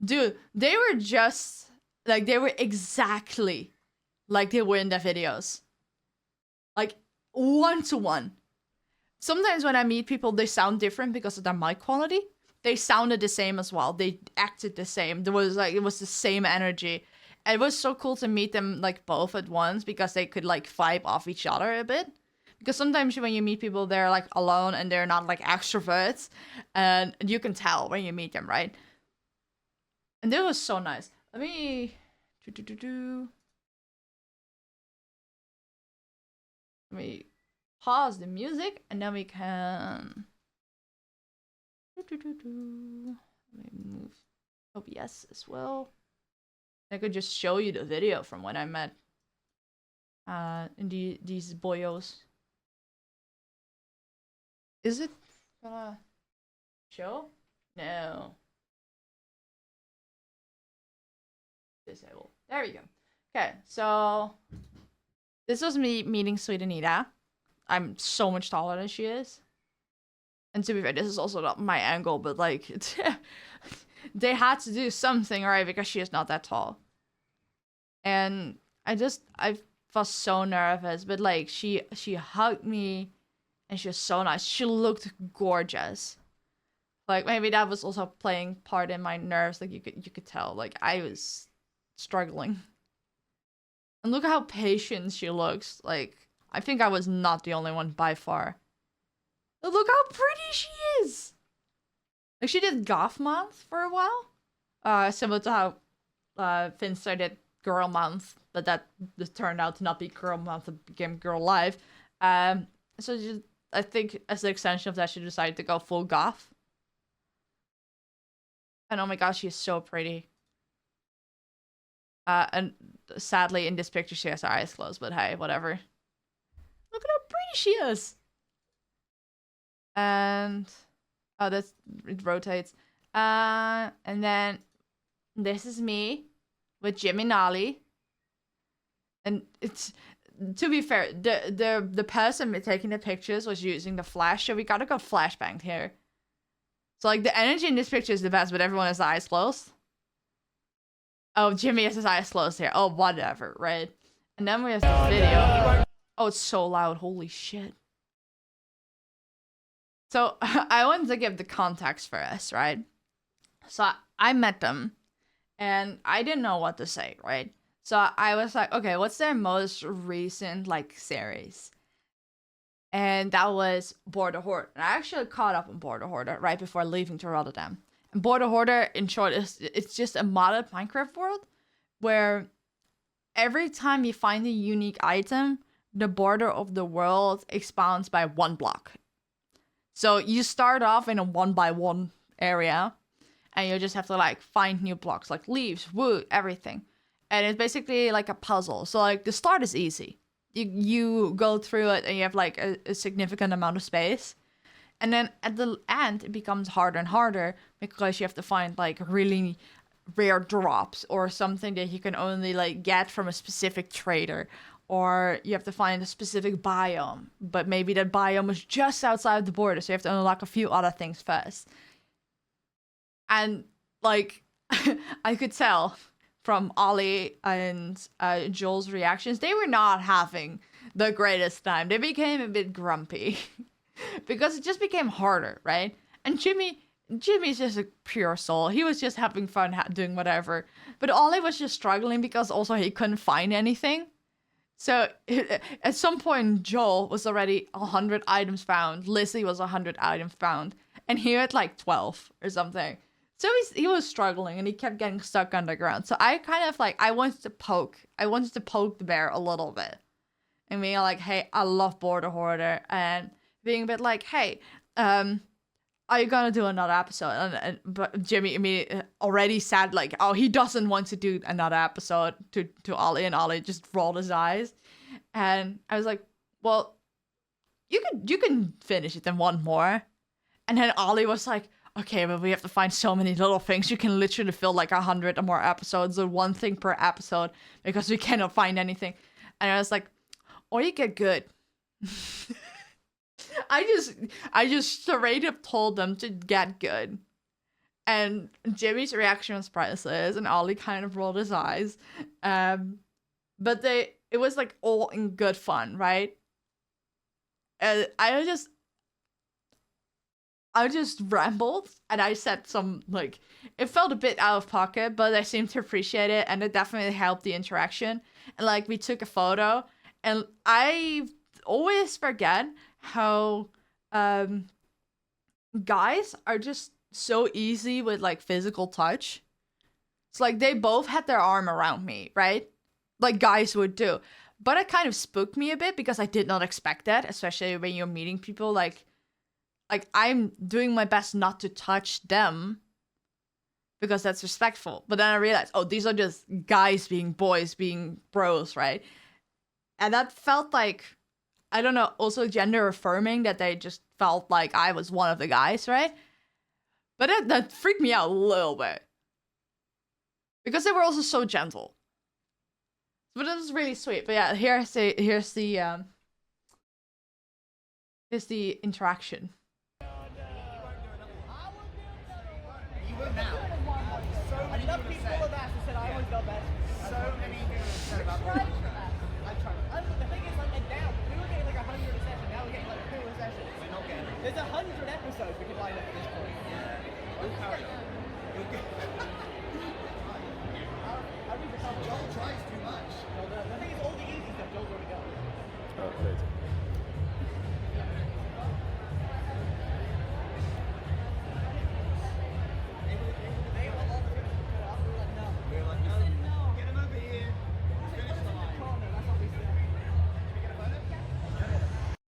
dude, they were just, like, they were exactly like they were in their videos. Like, 1-to-1. Sometimes when I meet people, they sound different because of their mic quality. They sounded the same as well. They acted the same. There was like, it was the same energy. And it was so cool to meet them like both at once because they could like vibe off each other a bit. Because sometimes when you meet people, they're like alone and they're not like extroverts. And you can tell when you meet them, right? And that was so nice. Let me... Let me pause the music and then we can... Let me move OBS as well. I could just show you the video from when I met these boyos. Is it gonna show? No. Disable. There we go. Okay, so this was me meeting Sweet Anita. I'm so much taller than she is. And to be fair, this is also not my angle, but like, they had to do something, right? Because she is not that tall. And I was so nervous, but like, she hugged me and she was so nice. She looked gorgeous. Like, maybe that was also playing part in my nerves. Like, you could tell, like, I was struggling. And look how patient she looks. Like, I think I was not the only one by far. But look how pretty she is! Like, she did Goth Month for a while. Similar to how Finster did Girl Month, but that just turned out to not be Girl Month, it became Girl Life. So I think as an extension of that, she decided to go full goth. And oh my gosh, she's so pretty. And sadly, in this picture, she has her eyes closed, but hey, whatever. Look at how pretty she is. And oh, it rotates. And then this is me with Jimmy Nolly. And it's, to be fair, the person taking the pictures was using the flash, so we gotta go flashbang here. So like the energy in this picture is the best, but everyone has their eyes closed. Oh, Jimmy has his eyes closed here. Oh, whatever, right? And then we have the video. Oh, it's so loud. Holy shit. So I wanted to give the context for us, right? So I met them and I didn't know what to say, right? So I was like, okay, what's their most recent like series? And that was Border Horde. And I actually caught up on Border Horde right before leaving to Rotterdam. And Border Horde, in short, it's just a modded Minecraft world where every time you find a unique item, the border of the world expands by 1 block. So you start off in a 1x1 area, and you just have to like find new blocks like leaves, wood, everything. And it's basically like a puzzle. So like the start is easy. You go through it and you have like a significant amount of space. And then at the end, it becomes harder and harder because you have to find like really rare drops or something that you can only like get from a specific trader. Or you have to find a specific biome, but maybe that biome is just outside the border, so you have to unlock a few other things first. And like, I could tell from Ollie and Joel's reactions, they were not having the greatest time. They became a bit grumpy because it just became harder, right? And Jimmy's just a pure soul. He was just having fun doing whatever. But Ollie was just struggling because also he couldn't find anything. So at some point, Joel was already 100 items found. Lizzie was 100 items found. And he had like 12 or something. So he was struggling and he kept getting stuck underground. So I kind of like, I wanted to poke the bear a little bit. And being like, hey, I love Border Horde. And being a bit like, hey, are you gonna do another episode? But Jimmy immediately already said like, oh, he doesn't want to do another episode to Ollie, and Ollie just rolled his eyes. And I was like, well, you can finish it in one more. And then Ollie was like, okay, but we have to find so many little things. You can literally fill like 100 or more episodes or one thing per episode because we cannot find anything. And I was like, or you get good. I just straight up told them to get good. And Jimmy's reaction was priceless, and Ollie kind of rolled his eyes. But it was like all in good fun, right? I just rambled, and I said some, like, it felt a bit out of pocket, but I seemed to appreciate it, and it definitely helped the interaction. And like, we took a photo, and I always forget how guys are just so easy with like physical touch. It's like they both had their arm around me, right? Like guys would do. But it kind of spooked me a bit because I did not expect that, especially when you're meeting people. Like I'm doing my best not to touch them because that's respectful. But then I realized, oh, these are just guys being boys, being bros, right? And that felt like, I don't know, also gender affirming, that they just felt like I was one of the guys, right? But that freaked me out a little bit. Because they were also so gentle. But it was really sweet. But yeah, here's the interaction. You will now. Enough people have asked and said I always go best. So many people said about that. I tried. The thing is, like, and now we were getting like 100 a session. Now we're getting like 2 a session. We're not getting it. There's 100 episodes we can line up at this point. Yeah. We'll carry on. You'll get. Joel tries too much. No, the thing is, all the easy stuff, Joel's already got. Oh, good.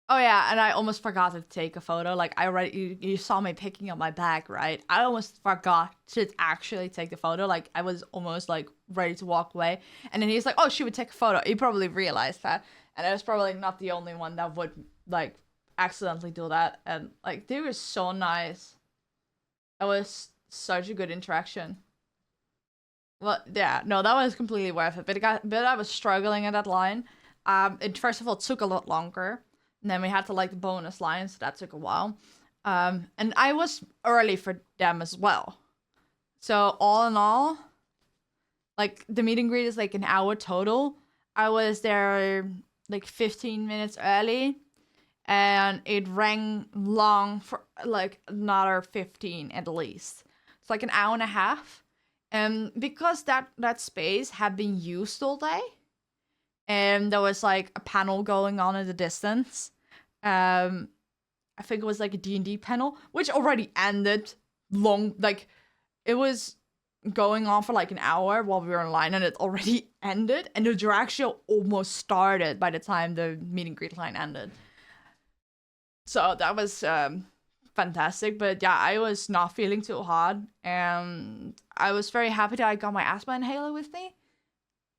Oh yeah, and I almost forgot to take a photo. Like I already, you saw me picking up my bag, right? I almost forgot to actually take the photo. Like I was almost like ready to walk away, and then he's like, "Oh, she would take a photo." He probably realized that, and I was probably not the only one that would like accidentally do that. And like they were so nice. It was such a good interaction. Well, yeah, no, that was completely worth it. But I was struggling at that line. It first of all took a lot longer. And then we had to like the bonus line, so that took a while. And I was early for them as well. So all in all, like the meet and greet is like an hour total. I was there like 15 minutes early, and it rang long for like another 15 at least. It's like an hour and a half. And because that space had been used all day, and there was like a panel going on in the distance. I think it was like a D&D panel, which already ended long. Like it was going on for like an hour while we were in line, and it already ended. And the drag show almost started by the time the meet and greet line ended. So that was fantastic. But yeah, I was not feeling too hot, and I was very happy that I got my asthma inhaler with me.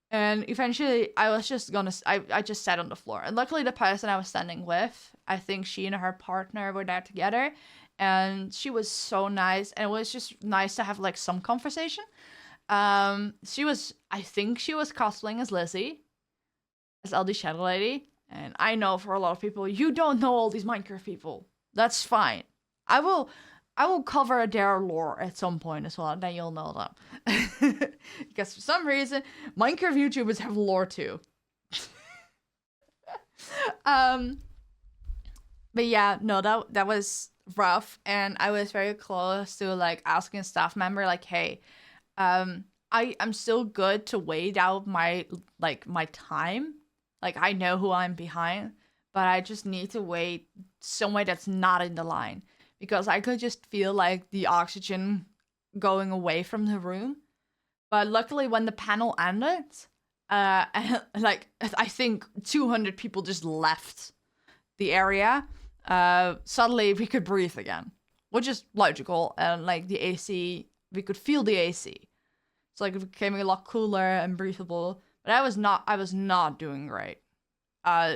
And eventually, I was just gonna. I just sat on the floor, and luckily, the person I was standing with, I think she and her partner were there together, and she was so nice, and it was just nice to have like some conversation. She was. I think she was cosplaying as Lizzie, as LD Shadow Lady, and I know for a lot of people, you don't know all these Minecraft people. That's fine. I will cover their lore at some point as well, and then you'll know them. Because for some reason, Minecraft YouTubers have lore too. But yeah, no, that was rough, and I was very close to like asking a staff member, like, hey, I'm still good to wait out my time. Like I know who I'm behind, but I just need to wait somewhere that's not in the line. Because I could just feel like the oxygen going away from the room. But luckily when the panel ended, and, like I think 200 people just left the area, suddenly we could breathe again. Which is logical, and like the AC, we could feel the AC. So like it became a lot cooler and breathable. But I was not doing great.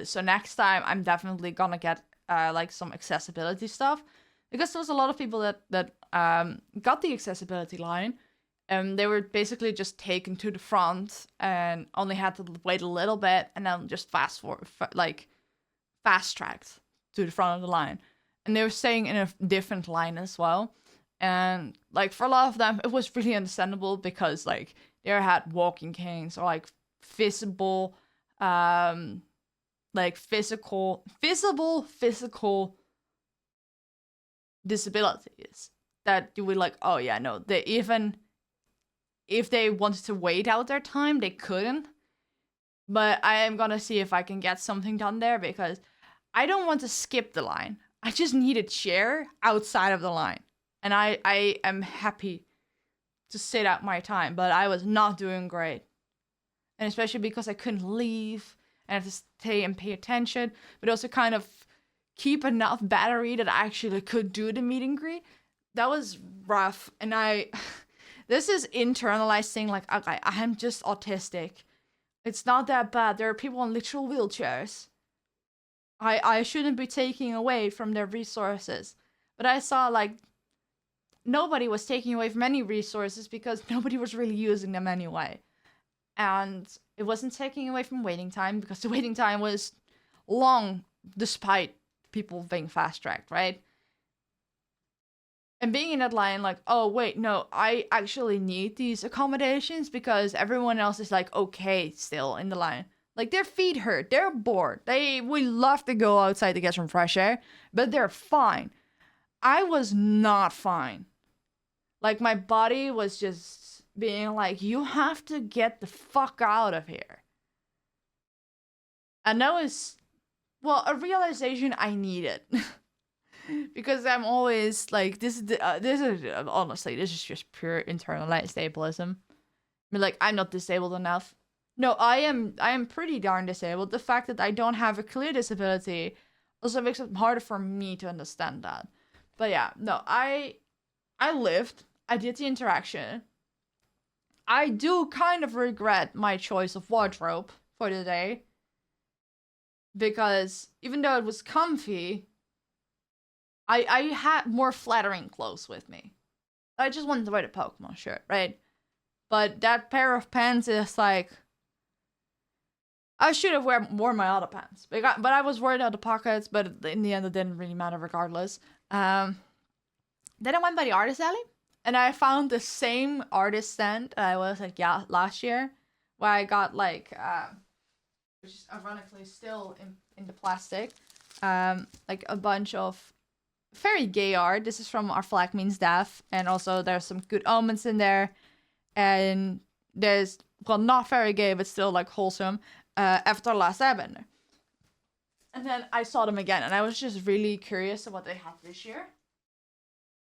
So next time I'm definitely gonna get like some accessibility stuff. Because there was a lot of people that got the accessibility line, and they were basically just taken to the front and only had to wait a little bit, and then just fast tracked to the front of the line. And they were staying in a different line as well. And like for a lot of them, it was really understandable because like they had walking canes or like visible, like physical disabilities that you would like, oh yeah, no, they even if they wanted to wait out their time, they couldn't. But I am gonna see if I can get something done there, because I don't want to skip the line. I just need a chair outside of the line, and I am happy to sit out my time, but I was not doing great, and especially because I couldn't leave and I had to stay and pay attention, but also kind of keep enough battery that I actually could do the meet and greet. That was rough, and this is internalized thing, like, okay, I'm just autistic. It's not that bad. There are people on literal wheelchairs. I shouldn't be taking away from their resources. But I saw, like, nobody was taking away from any resources because nobody was really using them anyway. And it wasn't taking away from waiting time because the waiting time was long despite people being fast-tracked, right? And being in that line, like, oh, wait, no, I actually need these accommodations because everyone else is, like, okay still in the line. Like, their feet hurt. They're bored. They would love to go outside to get some fresh air, but they're fine. I was not fine. Like, my body was just being like, you have to get the fuck out of here. And that was, well, a realization I needed. Because I'm always like, this is honestly, this is just pure internalized ableism. I mean, like, I'm not disabled enough. No, I am pretty darn disabled. The fact that I don't have a clear disability Also, it makes it harder for me to understand that. But yeah, no, I lived. I did the interaction. I do kind of regret my choice of wardrobe for the day. Because even though it was comfy, I had more flattering clothes with me. I just wanted to wear the Pokemon shirt, right? But that pair of pants is like... I should have worn my other pants. But I was worried about the pockets, but in the end it didn't really matter regardless. Then I went by the artist alley. And I found the same artist stand I was at last year. Where I got like... which is ironically still in the plastic. Like a bunch of very gay art. This is from Our Flag Means Death. And also there's some good omens in there. And there's, well, not very gay, but still like wholesome. After Last Airbender. And then I saw them again. And I was just really curious of what they have this year.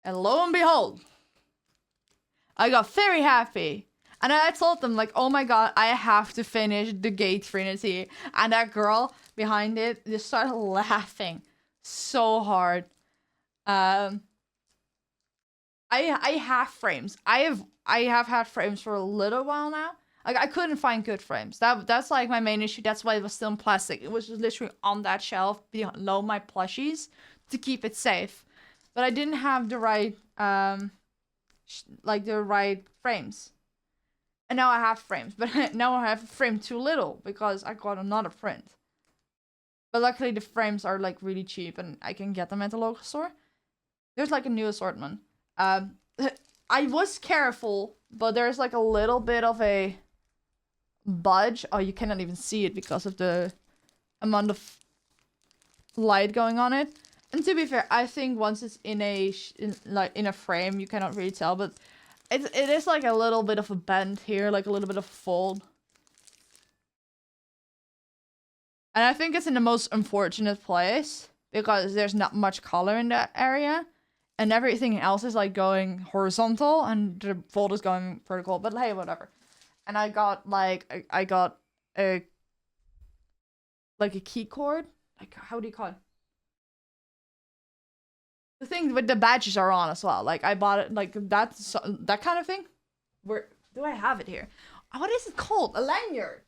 And lo and behold. I got very happy. And I told them, like, oh my god, I have to finish the Gay Trinity. And that girl behind it just started laughing so hard. I have frames. I have had frames for a little while now. Like, I couldn't find good frames. That's like my main issue. That's why it was still in plastic. It was just literally on that shelf below my plushies to keep it safe. But I didn't have the right, like the right frames. And now I have frames, but now I have a frame too little because I got another print. But luckily the frames are like really cheap and I can get them at the local store. There's like a new assortment. I was careful, but there's like a little bit of a budge. Oh, you cannot even see it because of the amount of light going on it. And to be fair, I think once it's in a frame, you cannot really tell, but it is like a little bit of a bend here, like a little bit of a fold. And I think it's in the most unfortunate place because there's not much color in that area. And everything else is like going horizontal and the fold is going vertical. But hey, whatever. And I got like, I got a key cord. Like, how do you call it? The thing with the badges are on as well. Like, I bought it, like, that kind of thing. Where do I have it here? What is it called? A lanyard.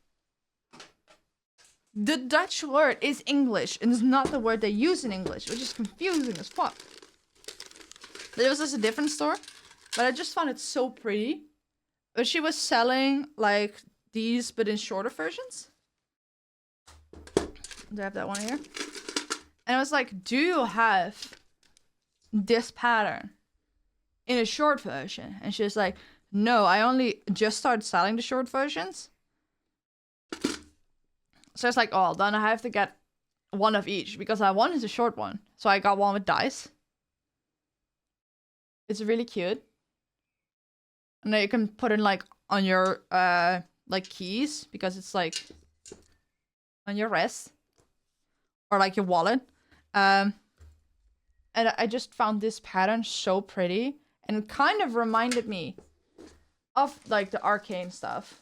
The Dutch word is English, and it's not the word they use in English, which is confusing as fuck. There was just a different store, but I just found it so pretty. But she was selling, like, these, but in shorter versions. Do I have that one here? And I was like, do you have this pattern in a short version? And she was like, no, I only just started selling the short versions. So it's like, oh, then I have to get one of each because one is a short one. So I got one with dice. It's really cute. And then you can put it like on your like keys because it's like on your wrist or like your wallet. And I just found this pattern so pretty. And it kind of reminded me of, like, the arcane stuff.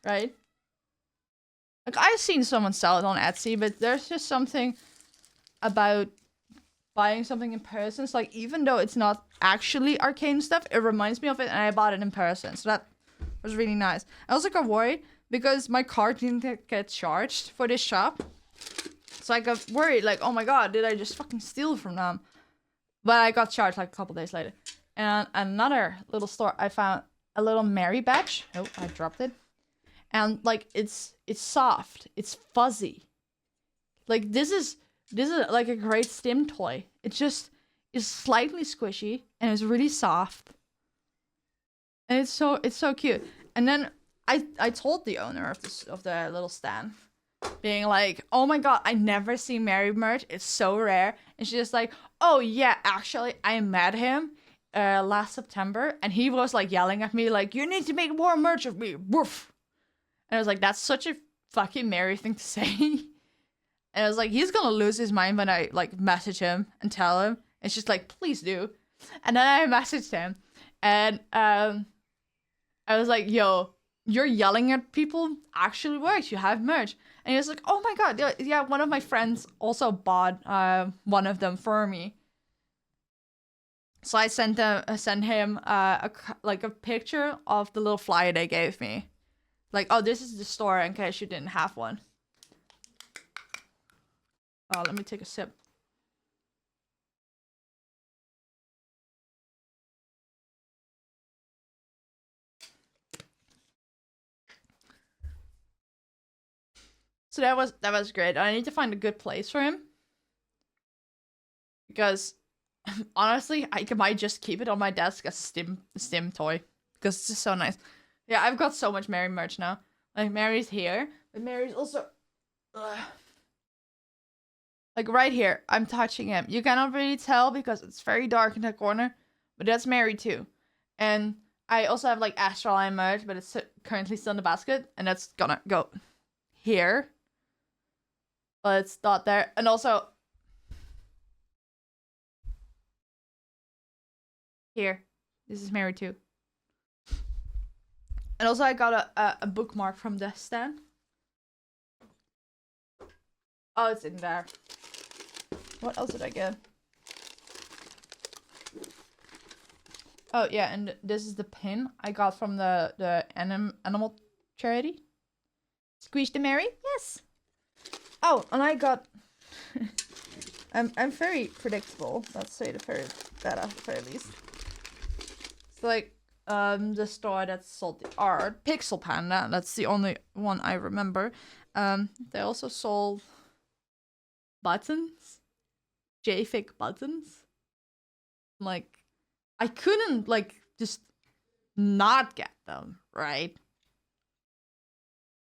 Right? Like, I've seen someone sell it on Etsy, but there's just something about buying something in person. So, like, even though it's not actually arcane stuff, it reminds me of it, and I bought it in person. So that was really nice. I also got worried because my card didn't get charged for this shop. So I got worried, like, oh my god, did I just fucking steal from them? But I got charged like a couple days later. And another little store, I found a little Mary badge. Oh, I dropped it. And like, it's soft, it's fuzzy. Like, this is like a great stim toy. It just is slightly squishy and it's really soft. And it's so cute. And then I told the owner of the little stand, being like, oh my god, I never see Mary merch. It's so rare. And she's just like, oh yeah, actually, I met him last September. And he was like yelling at me like, you need to make more merch of me. Woof. And I was like, that's such a fucking Mary thing to say. And I was like, he's gonna lose his mind when I like message him and tell him. And she's like, please do. And then I messaged him. And I was like, yo, you're yelling at people actually works. You have merch. And he was like, oh my god, yeah, one of my friends also bought one of them for me. So I sent him a picture of the little flyer they gave me. Like, oh, this is the store in case you didn't have one. Oh, let me take a sip. So that was great. I need to find a good place for him. Because honestly, I might just keep it on my desk as a stim toy. Because it's just so nice. Yeah, I've got so much Mary merch now. Like, Mary's here. But Mary's also... Like, right here. I'm touching him. You cannot really tell because it's very dark in that corner. But that's Mary too. And I also have, like, Astral Line merch. But it's currently still in the basket. And that's gonna go here. But it's not there. And also... Here. This is Mary too. And also I got a bookmark from the stand. Oh, it's in there. What else did I get? Oh, yeah, and this is the pin I got from the animal charity. Squeeze the Mary? Yes. Oh, and I got... I'm very predictable. Let's say that at the very least. It's like the store that sold the art, Pixel Panda. That's the only one I remember. They also sold buttons, JFig buttons. Like, I couldn't like just not get them, right?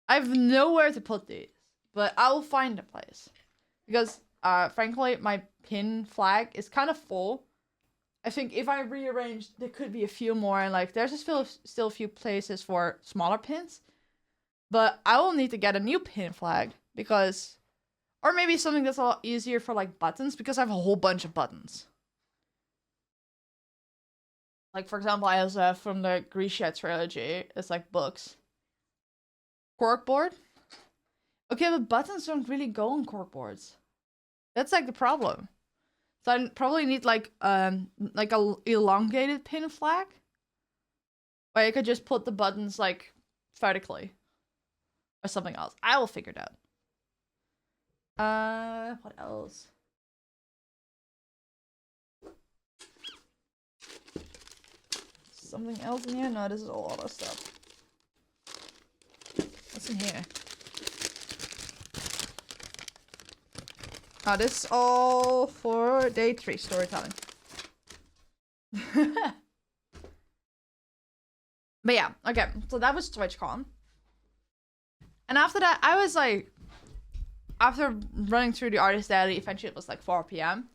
I have nowhere to put these, but I will find a place because, frankly, my pin flag is kind of full. I think if I rearrange, there could be a few more, and like there's still a few places for smaller pins. But I will need to get a new pin flag because, or maybe something that's a lot easier for like buttons because I have a whole bunch of buttons. Like, for example, I also have from the Grisha trilogy, it's like books. Corkboard. Okay, but buttons don't really go on corkboards. That's like the problem. So I probably need like a elongated pin flag. Where I could just put the buttons like vertically. Or something else. I will figure it out. What else? Something else in here? No, this is all other stuff. What's in here? Oh, this is all for day 3 storytelling. But yeah, okay. So that was TwitchCon. And after that, I was like... After running through the artist daily, eventually it was like 4 p.m.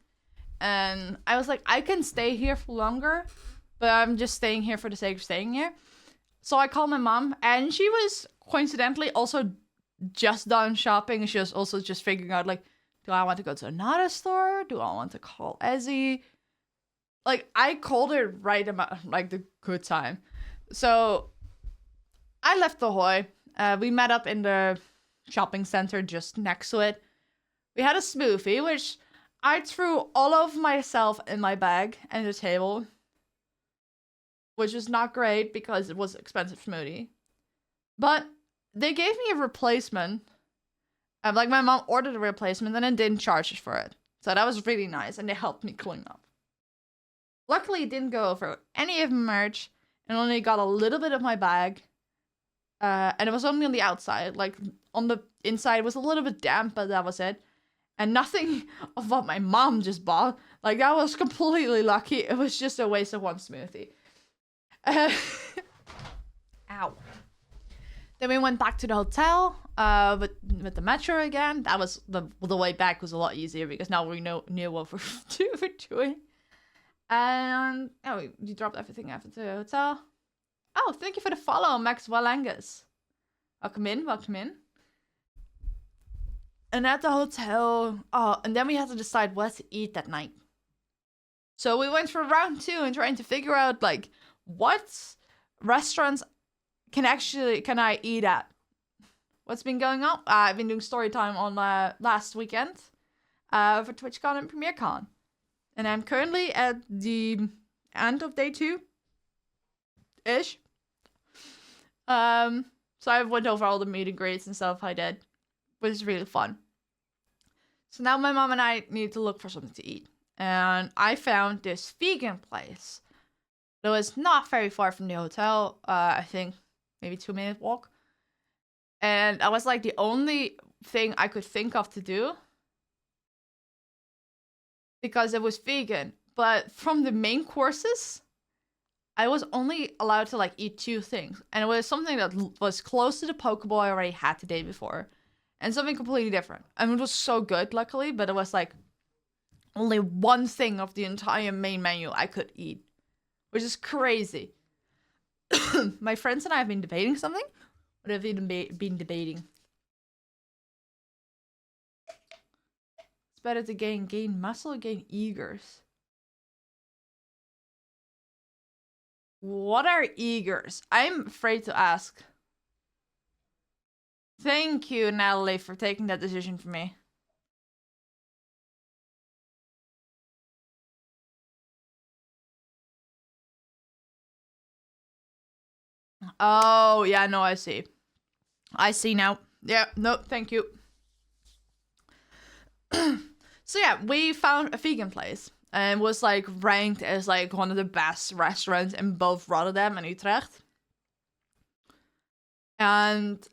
And I was like, I can stay here for longer. But I'm just staying here for the sake of staying here. So I called my mom. And she was coincidentally also just done shopping. She was also just figuring out like... Do I want to go to another store? Do I want to call Ezzy? Like, I called her right about, like, the good time. So, I left the Hoy. We met up in the shopping center just next to it. We had a smoothie, which I threw all of myself in my bag and the table. Which was not great because it was an expensive smoothie. But they gave me a replacement. Like, my mom ordered a replacement and then didn't charge us for it. So that was really nice, and they helped me clean up. Luckily, it didn't go over any of my merch, and only got a little bit of my bag. And it was only on the outside. Like, on the inside, it was a little bit damp, but that was it. And nothing of what my mom just bought. Like, that was completely lucky. It was just a waste of one smoothie. Ow. Then we went back to the hotel with the metro again. That was the way back was a lot easier because now we knew what we're doing. And oh, you dropped everything after the hotel. Oh, thank you for the follow, Max Walangas. Welcome in. And at the hotel, oh, and then we had to decide what to eat that night. So we went for round 2 and trying to figure out like what restaurants can I eat at? What's been going on? I've been doing story time on last weekend for TwitchCon and PremierCon. And I'm currently at the end of day 2-ish. So I went over all the meet and greets and stuff I did, which is really fun. So now my mom and I need to look for something to eat. And I found this vegan place. It was not very far from the hotel. I think maybe 2-minute walk. And that was like the only thing I could think of to do. Because it was vegan. But from the main courses, I was only allowed to like eat 2 things. And it was something that was close to the Pokeball I already had the day before. And something completely different. And it was so good, luckily. But it was like only 1 thing of the entire main menu I could eat. Which is crazy. My friends and I have been debating something. What have you been debating? It's better to gain muscle or gain eagers? What are eagers? I'm afraid to ask. Thank you, Natalie, for taking that decision for me. Oh, yeah, no, I see. I see now. Yeah, no, thank you. So yeah, we found a vegan place. And was like ranked as like one of the best restaurants in both Rotterdam and Utrecht. And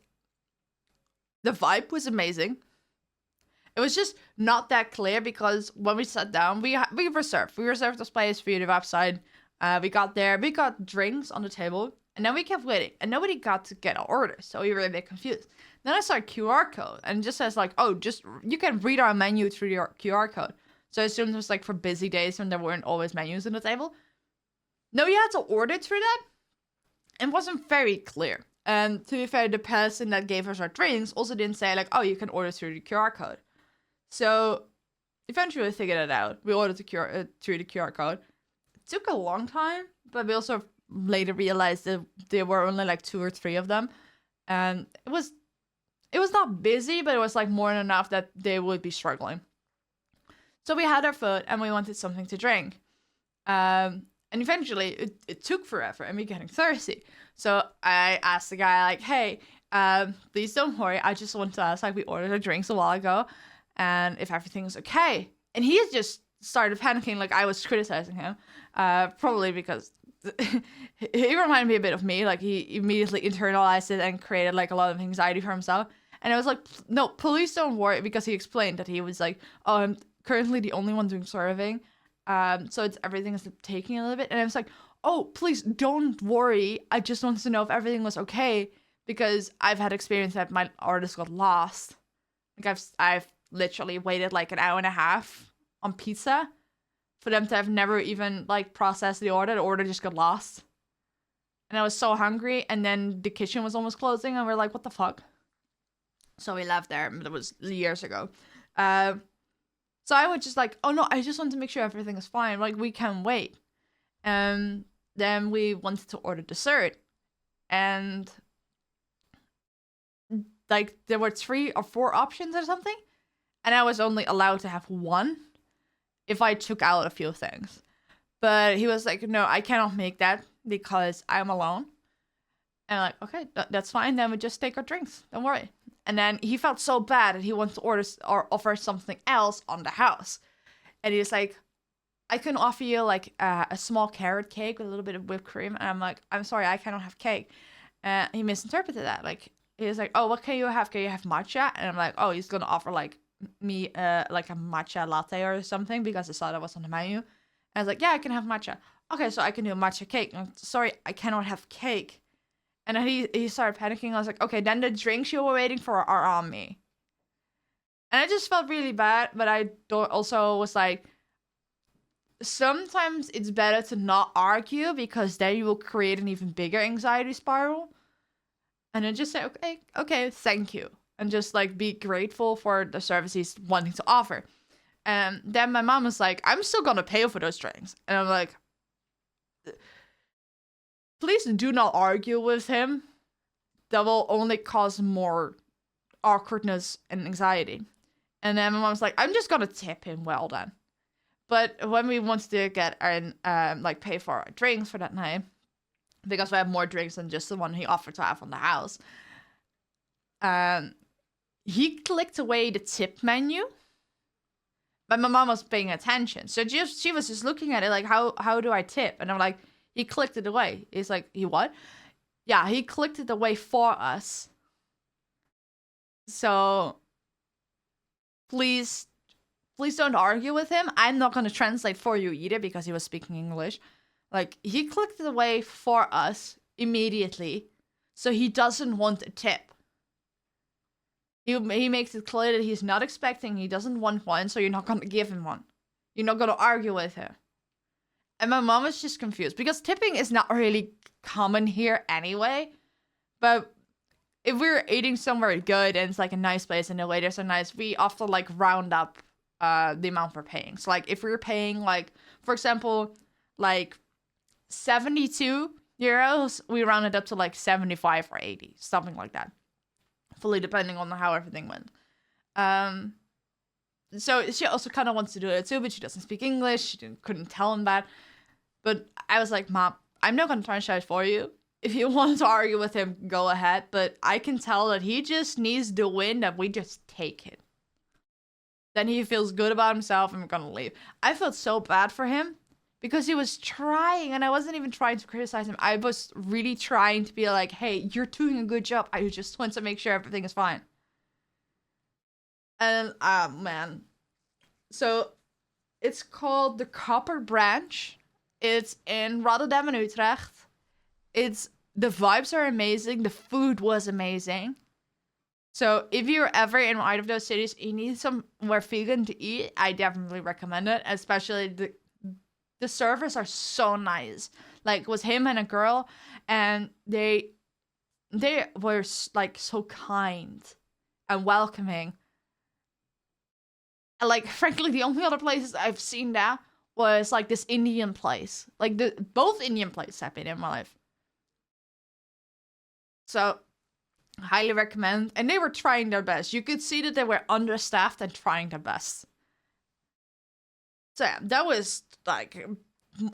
the vibe was amazing. It was just not that clear because when we sat down, we reserved this place via the website. We got there, we got drinks on the table, and then we kept waiting, and nobody got to get our orders, so we were a bit confused. Then I saw a QR code, and it just says like, oh, you can read our menu through your QR code. So I assumed it was like for busy days when there weren't always menus on the table. No, you had to order through that. It wasn't very clear. And to be fair, the person that gave us our drinks also didn't say like, oh, you can order through the QR code. So eventually we figured it out. We ordered through the QR code. It took a long time, but we also later realized that there were only like 2 or 3 of them. And it was not busy, but it was like more than enough that they would be struggling. So we had our food and we wanted something to drink. And eventually it took forever and we were getting thirsty. So I asked the guy like, hey, please don't worry. I just want to ask, like, we ordered our drinks a while ago and if everything's okay. And he just started panicking like I was criticizing him. Probably because he reminded me a bit of me. Like he immediately internalized it and created like a lot of anxiety for himself. And I was like, no, please don't worry, because he explained that he was like, oh, I'm currently the only one doing serving. So everything is taking a little bit. And I was like, oh, please don't worry. I just wanted to know if everything was okay, because I've had experience that my orders got lost. Like I've literally waited like an hour and a half on pizza for them to have never even like processed the order. The order just got lost. And I was so hungry, and then the kitchen was almost closing, and we're like, what the fuck? So we left there, but it was years ago. So I was just like, oh no, I just want to make sure everything is fine. Like, we can wait. And then we wanted to order dessert. And like, there were 3 or 4 options or something. And I was only allowed to have 1 if I took out a few things. But he was like, no, I cannot make that because I'm alone. And I'm like, okay, that's fine. Then we just take our drinks. Don't worry. And then he felt so bad that he wanted to order or offer something else on the house. And he was like, I can offer you like a small carrot cake with a little bit of whipped cream. And I'm like, I'm sorry, I cannot have cake. He misinterpreted that. Like, he was like, oh, what can you have? Can you have matcha? And I'm like, oh, he's going to offer like me like a matcha latte or something, because I saw that was on the menu. And I was like, yeah, I can have matcha. Okay, so I can do a matcha cake. I'm sorry, I cannot have cake. And then he started panicking. I was like, okay, then the drinks you were waiting for are on me. And I just felt really bad, but I also was like, sometimes it's better to not argue, because then you will create an even bigger anxiety spiral. And then just say, okay, thank you. And just like be grateful for the service he's wanting to offer. And then my mom was like, I'm still gonna pay for those drinks. And I'm like, please do not argue with him, that will only cause more awkwardness and anxiety. And then my mom's like, I'm just gonna tip him well then. But when we wanted to get and like pay for our drinks for that night, because we had more drinks than just the one he offered to have on the house, he clicked away the tip menu. But my mom was paying attention. So she was just looking at it like, how do I tip? And I'm like, he clicked it away. He's like, he what? Yeah, he clicked it away for us. So please don't argue with him. I'm not going to translate for you either because he was speaking English. Like, he clicked it away for us immediately. So he doesn't want a tip. He makes it clear that he's not expecting, he doesn't want one, so you're not going to give him one. You're not going to argue with him. And my mom was just confused because tipping is not really common here anyway. But if we're eating somewhere good and it's like a nice place and the waiters are nice, we often like round up the amount we're paying. So like if we're paying like, for example, like 72 euros, we round it up to like 75 or 80, something like that. Fully depending on how everything went. So she also kind of wants to do it too, but she doesn't speak English. She couldn't tell him that. But I was like, Mom, I'm not going to translate for you. If you want to argue with him, go ahead. But I can tell that he just needs the win, that we just take it. Then he feels good about himself and we're going to leave. I felt so bad for him because he was trying, and I wasn't even trying to criticize him. I was really trying to be like, hey, you're doing a good job. I just want to make sure everything is fine. And, man. So, it's called the Copper Branch. It's in Rotterdam and Utrecht. The vibes are amazing. The food was amazing. So, if you're ever in either of those cities, you need somewhere vegan to eat, I definitely recommend it. Especially the servers are so nice. Like, it was him and a girl, and they were like so kind and welcoming. And like, frankly, the only other places I've seen that was like this Indian place. Like both Indian places I've been in my life. So, highly recommend. And they were trying their best. You could see that they were understaffed and trying their best. So yeah, that was like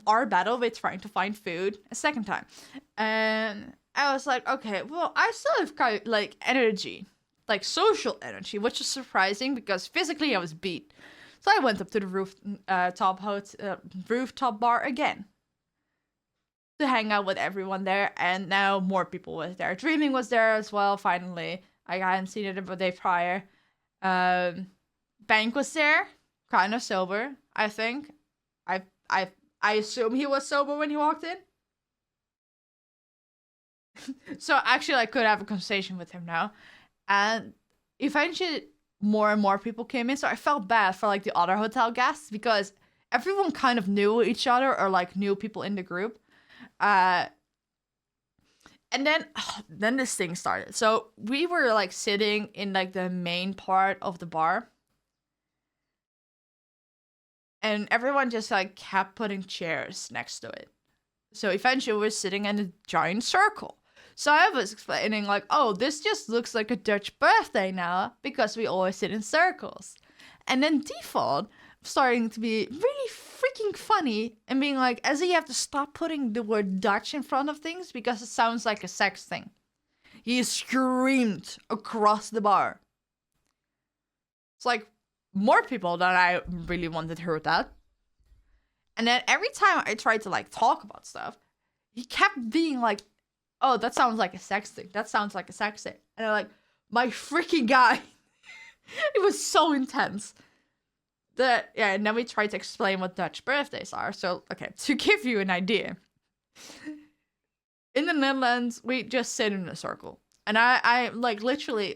our battle with trying to find food a second time. And I was like, okay, well, I still have kind of like energy, like social energy, which is surprising because physically I was beat. So I went up to the rooftop bar again to hang out with everyone there. And now more people was there. Dreaming was there as well, finally. I hadn't seen it the day prior. Bank was there, kind of sober, I think. I assume he was sober when he walked in. So actually I could have a conversation with him now. And eventually more and more people came in. So I felt bad for like the other hotel guests because everyone kind of knew each other or like knew people in the group. And then this thing started. So we were like sitting in like the main part of the bar. And everyone just like kept putting chairs next to it. So eventually we're sitting in a giant circle. So I was explaining like, oh, this just looks like a Dutch birthday now because we always sit in circles. And then Default starting to be really freaking funny and being like, Ezzy, you have to stop putting the word Dutch in front of things because it sounds like a sex thing. He screamed across the bar. It's like, more people than I really wanted heard that. And then every time I tried to like talk about stuff, he kept being like, oh, that sounds like a sex thing. That sounds like a sex thing. And I'm like, my freaking guy. It was so intense. And then we tried to explain what Dutch birthdays are. So, okay, to give you an idea. In the Netherlands, we just sit in a circle. And I like literally,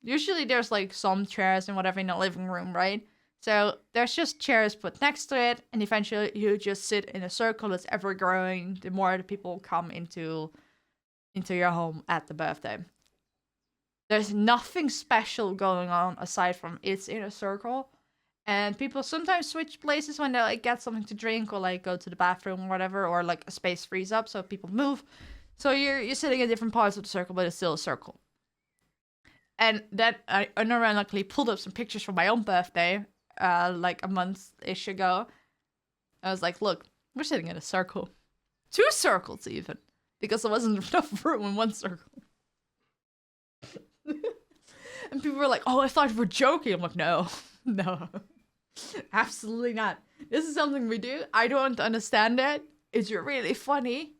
usually there's like some chairs and whatever in the living room, right? So there's just chairs put next to it, and eventually you just sit in a circle that's ever growing the more the people come into your home at the birthday. There's nothing special going on aside from it's in a circle. And people sometimes switch places when they like get something to drink or like go to the bathroom or whatever, or like a space frees up so people move. So you're sitting in different parts of the circle, but it's still a circle. And then I unironically pulled up some pictures from my own birthday, like a month-ish ago. I was like, look, we're sitting in a circle. 2 circles even. Because there wasn't enough room in 1 circle. And people were like, oh, I thought you were joking. I'm like, no. No. Absolutely not. This is something we do. I don't understand it. It's really funny.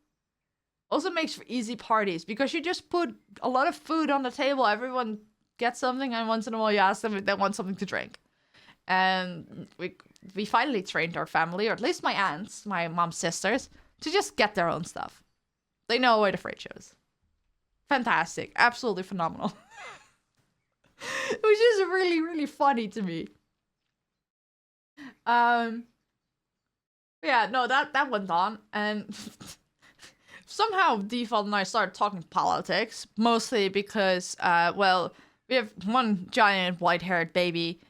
Also makes for easy parties because you just put a lot of food on the table. Everyone gets something, and once in a while you ask them if they want something to drink. And we finally trained our family, or at least my aunts, my mom's sisters, to just get their own stuff. They know where the fridge is. Fantastic. Absolutely phenomenal. Which is really, really funny to me. Yeah, no, that went on, and somehow Default and I started talking politics, mostly because, well, we have one giant white-haired baby,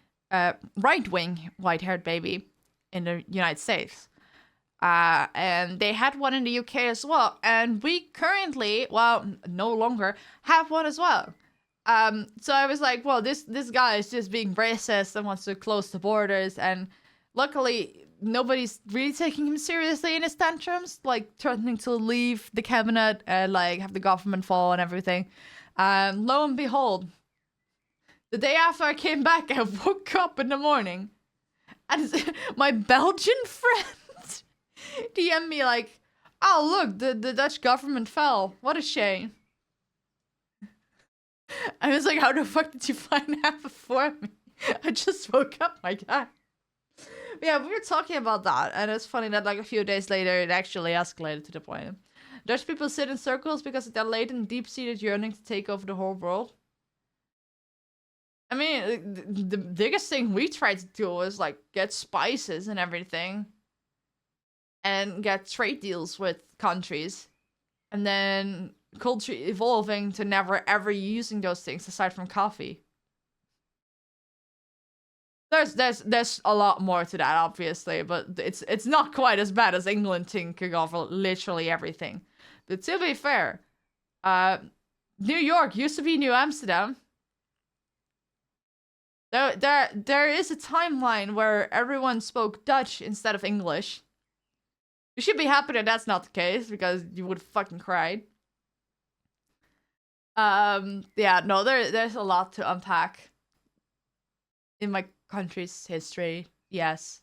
right-wing white-haired baby in the United States. And they had one in the UK as well, and we currently, well, no longer, have one as well. So I was like, well, this guy is just being racist and wants to close the borders, and luckily nobody's really taking him seriously in his tantrums, like threatening to leave the cabinet and like have the government fall and everything. Lo and behold, the day after I came back, I woke up in the morning and my Belgian friend DM'd me like, oh look, the Dutch government fell. What a shame. I was like, how the fuck did you find that before me? I just woke up, my guy. Yeah, we were talking about that, and it's funny that like a few days later, it actually escalated to the point. Dutch people sit in circles because of their latent, deep-seated yearning to take over the whole world. I mean, the biggest thing we tried to do was like get spices and everything, and get trade deals with countries, and then culture evolving to never ever using those things aside from coffee. There's a lot more to that, obviously, but it's not quite as bad as England taking over literally everything. But to be fair, New York used to be New Amsterdam. There is a timeline where everyone spoke Dutch instead of English. You should be happy that that's not the case, because you would have fucking cried. Yeah, no, there's a lot to unpack in my country's history, yes.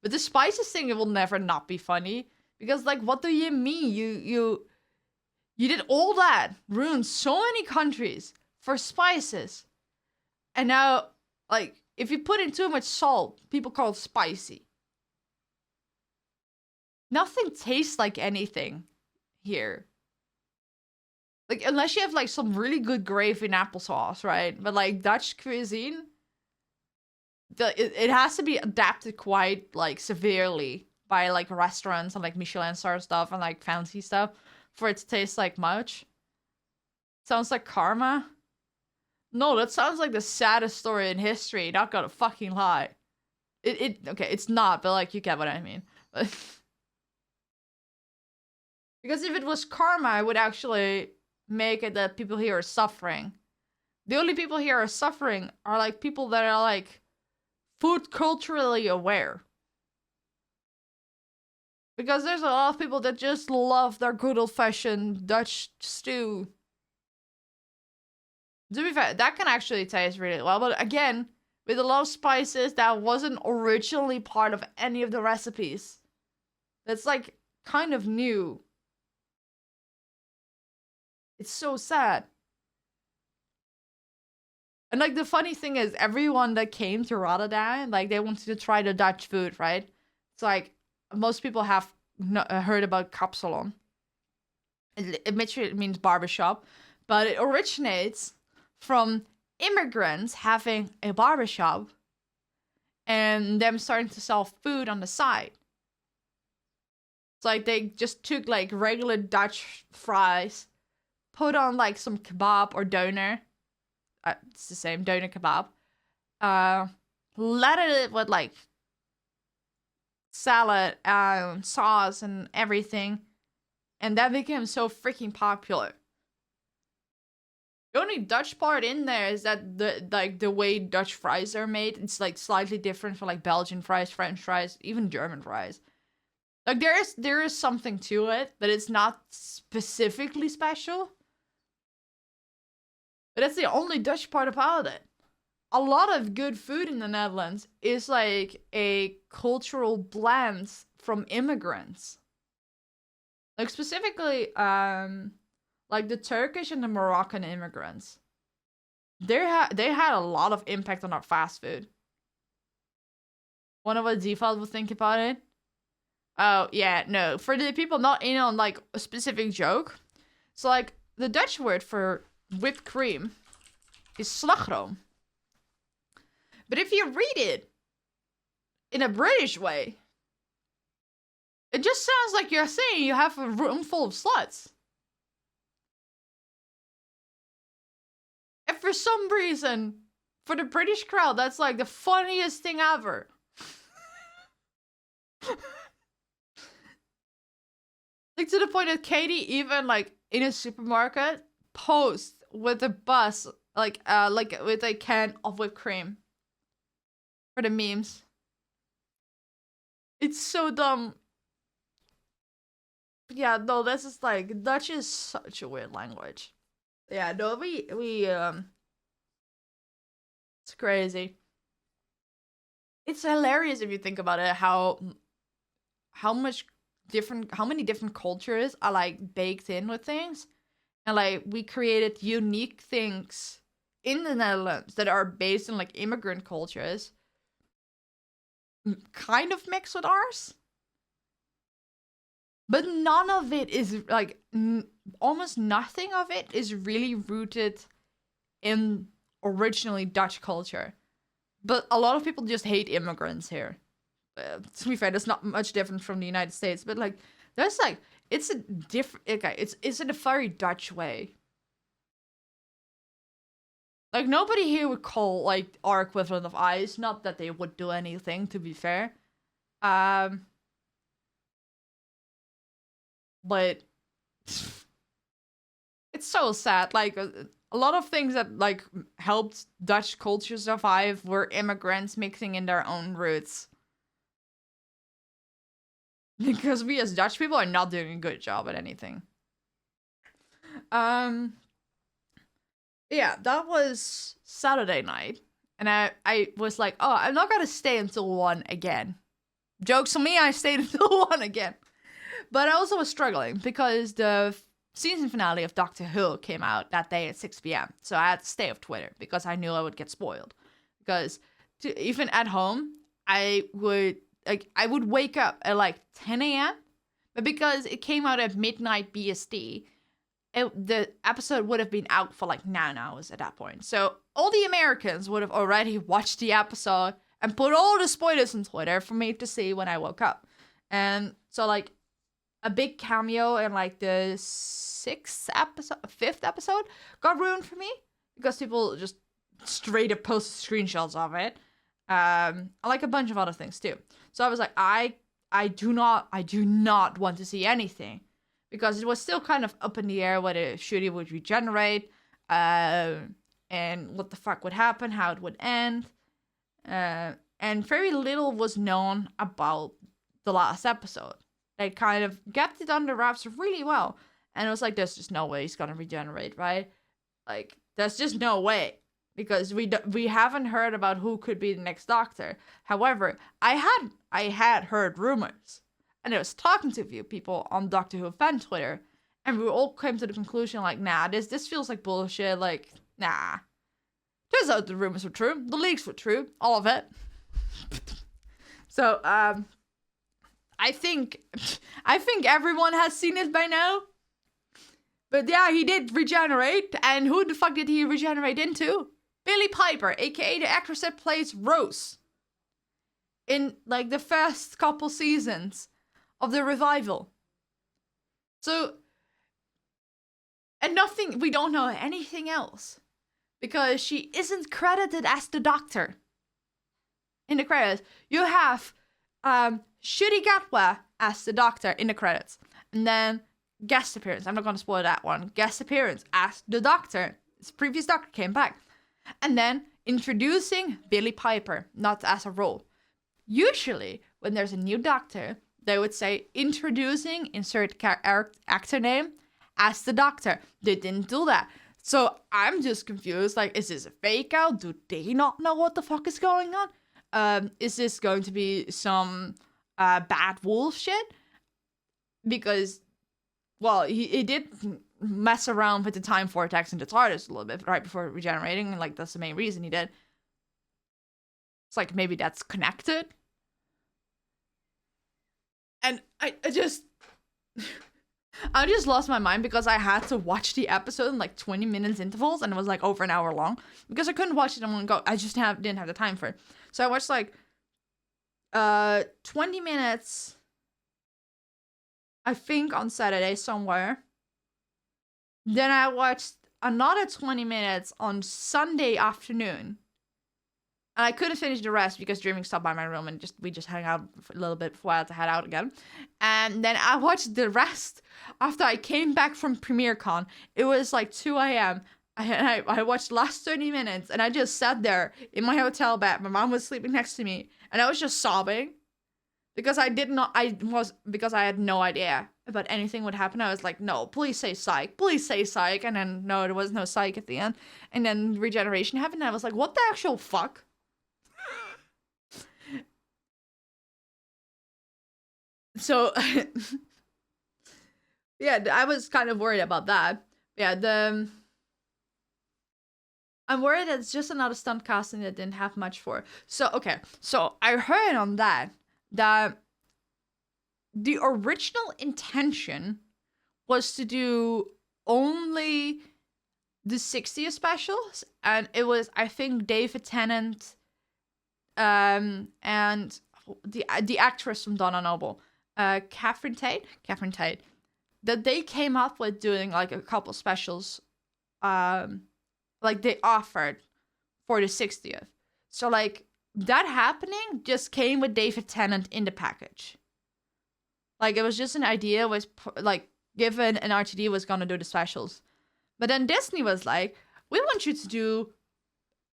But the spices thing, it will never not be funny. Because, like, what do you mean? You did all that, ruined so many countries for spices. And now, like, if you put in too much salt, people call it spicy. Nothing tastes like anything here. Like, unless you have, like, some really good gravy and applesauce, right? But, like, Dutch cuisine, it has to be adapted quite, like, severely by, like, restaurants and, like, Michelin star stuff and, like, fancy stuff for it to taste like much. Sounds like karma. No, that sounds like the saddest story in history, not gonna fucking lie. Okay, it's not, but, like, you get what I mean. Because if it was karma, it would actually make it that people here are suffering. The only people here are suffering are, like, people that are, like, food culturally aware. Because there's a lot of people that just love their good old-fashioned Dutch stew. To be fair, that can actually taste really well. But again, with a lot of spices, that wasn't originally part of any of the recipes. That's, like, kind of new. It's so sad. And, like, the funny thing is, everyone that came to Rotterdam, like, they wanted to try the Dutch food, right? It's like, most people have heard about kapsalon. It literally means barbershop. But it originates from immigrants having a barbershop and them starting to sell food on the side. It's like they just took, like, regular Dutch fries, put on, like, some kebab or doner. It's the same, doner kebab. Laddered it with, like, salad and sauce and everything. And that became so freaking popular. The only Dutch part in there is that the way Dutch fries are made, it's like slightly different from like Belgian fries, French fries, even German fries. Like there is something to it, but it's not specifically special. But that's the only Dutch part about it. A lot of good food in the Netherlands is like a cultural blend from immigrants. Like specifically, like the Turkish and the Moroccan immigrants. They had a lot of impact on our fast food. Wonder what Default would think about it? Oh, yeah, no. For the people not in on like a specific joke. So like the Dutch word for whipped cream is slagroom. But if you read it in a British way, it just sounds like you're saying you have a room full of sluts. And for some reason, for the British crowd, that's like the funniest thing ever. Like to the point that Katie even like in a supermarket posts with a bus like with a can of whipped cream for the memes. It's so dumb. Yeah, no, this is like Dutch is such a weird language. Yeah, no, we it's crazy. It's hilarious if you think about it, how many different cultures are like baked in with things. And like we created unique things in the Netherlands that are based on like immigrant cultures, kind of mixed with ours. But none of it is like, almost nothing of it is really rooted in originally Dutch culture. But a lot of people just hate immigrants here. To be fair, that's not much different from the United States. But like, there's like, it's a different, okay, it's in a very Dutch way. Like, nobody here would call like our equivalent of ice. Not that they would do anything, to be fair. But it's so sad. Like a lot of things that like helped Dutch culture survive were immigrants mixing in their own roots. Because we as Dutch people are not doing a good job at anything. Yeah, that was Saturday night. And I was like, oh, I'm not gonna stay until 1 again. Jokes on me, I stayed until 1 again. But I also was struggling because the season finale of Doctor Who came out that day at 6 p.m. So I had to stay off Twitter because I knew I would get spoiled. Because even at home, I would wake up at like 10 a.m. But because it came out at midnight BST, the episode would have been out for like 9 hours at that point. So all the Americans would have already watched the episode and put all the spoilers on Twitter for me to see when I woke up. And so like a big cameo in like the 5th episode got ruined for me because people just straight up posted screenshots of it. Like a bunch of other things too. So I was like, I do not want to see anything because it was still kind of up in the air whether Shuri would regenerate, and what the fuck would happen, how it would end, and very little was known about the last episode. They kind of kept it under wraps really well, and it was like, there's just no way he's gonna regenerate, right? Like, there's just no way. Because we haven't heard about who could be the next Doctor. However, I had heard rumors, and I was talking to a few people on Doctor Who fan Twitter, and we all came to the conclusion like, nah, this feels like bullshit. Like, nah. Turns out the rumors were true, the leaks were true, all of it. So I think everyone has seen it by now. But yeah, he did regenerate, and who the fuck did he regenerate into? Billie Piper, aka the actress that plays Rose in like the first couple seasons of the revival. So, and we don't know anything else because she isn't credited as the Doctor. In the credits, you have Shuri Gatwa as the Doctor in the credits, and then guest appearance. I'm not gonna spoil that one. Guest appearance as the Doctor. His previous Doctor came back. And then introducing Billie Piper, not as a role. Usually, when there's a new Doctor, they would say introducing insert actor name as the Doctor. They didn't do that. So I'm just confused. Like, is this a fake out? Do they not know what the fuck is going on? Is this going to be some bad wolf shit? Because, well, he did mess around with the time vortex and the TARDIS a little bit right before regenerating, and like that's the main reason he did. It's like maybe that's connected. And I just lost my mind because I had to watch the episode in like 20 minutes intervals, and it was like over an hour long because I couldn't watch it in one go. I just didn't have the time for it. So I watched like 20 minutes, I think, on Saturday somewhere. Then I watched another 20 minutes on Sunday afternoon. And I couldn't finish the rest because Dreaming stopped by my room and we just hung out for a little bit before I had to head out again. And then I watched the rest after I came back from PremierCon. It was like 2 a.m. I watched the last 30 minutes and I just sat there in my hotel bed. My mom was sleeping next to me and I was just sobbing because I had no idea about anything would happen. I was like, no, please say psych, please say psych. And then no, there was no psych at the end. And then regeneration happened and I was like, what the actual fuck? So, yeah, I was kind of worried about that. Yeah, I'm worried that it's just another stunt casting that didn't have much for. So, okay, so I heard on that the original intention was to do only the 60th specials, and it was, I think, David Tennant, and the actress from Donna Noble, Catherine Tate, that they came up with doing like a couple specials, like they offered for the 60th. So like that happening just came with David Tennant in the package. Like it was just an idea, was like given, and RTD was gonna do the specials. But then Disney was like, we want you to do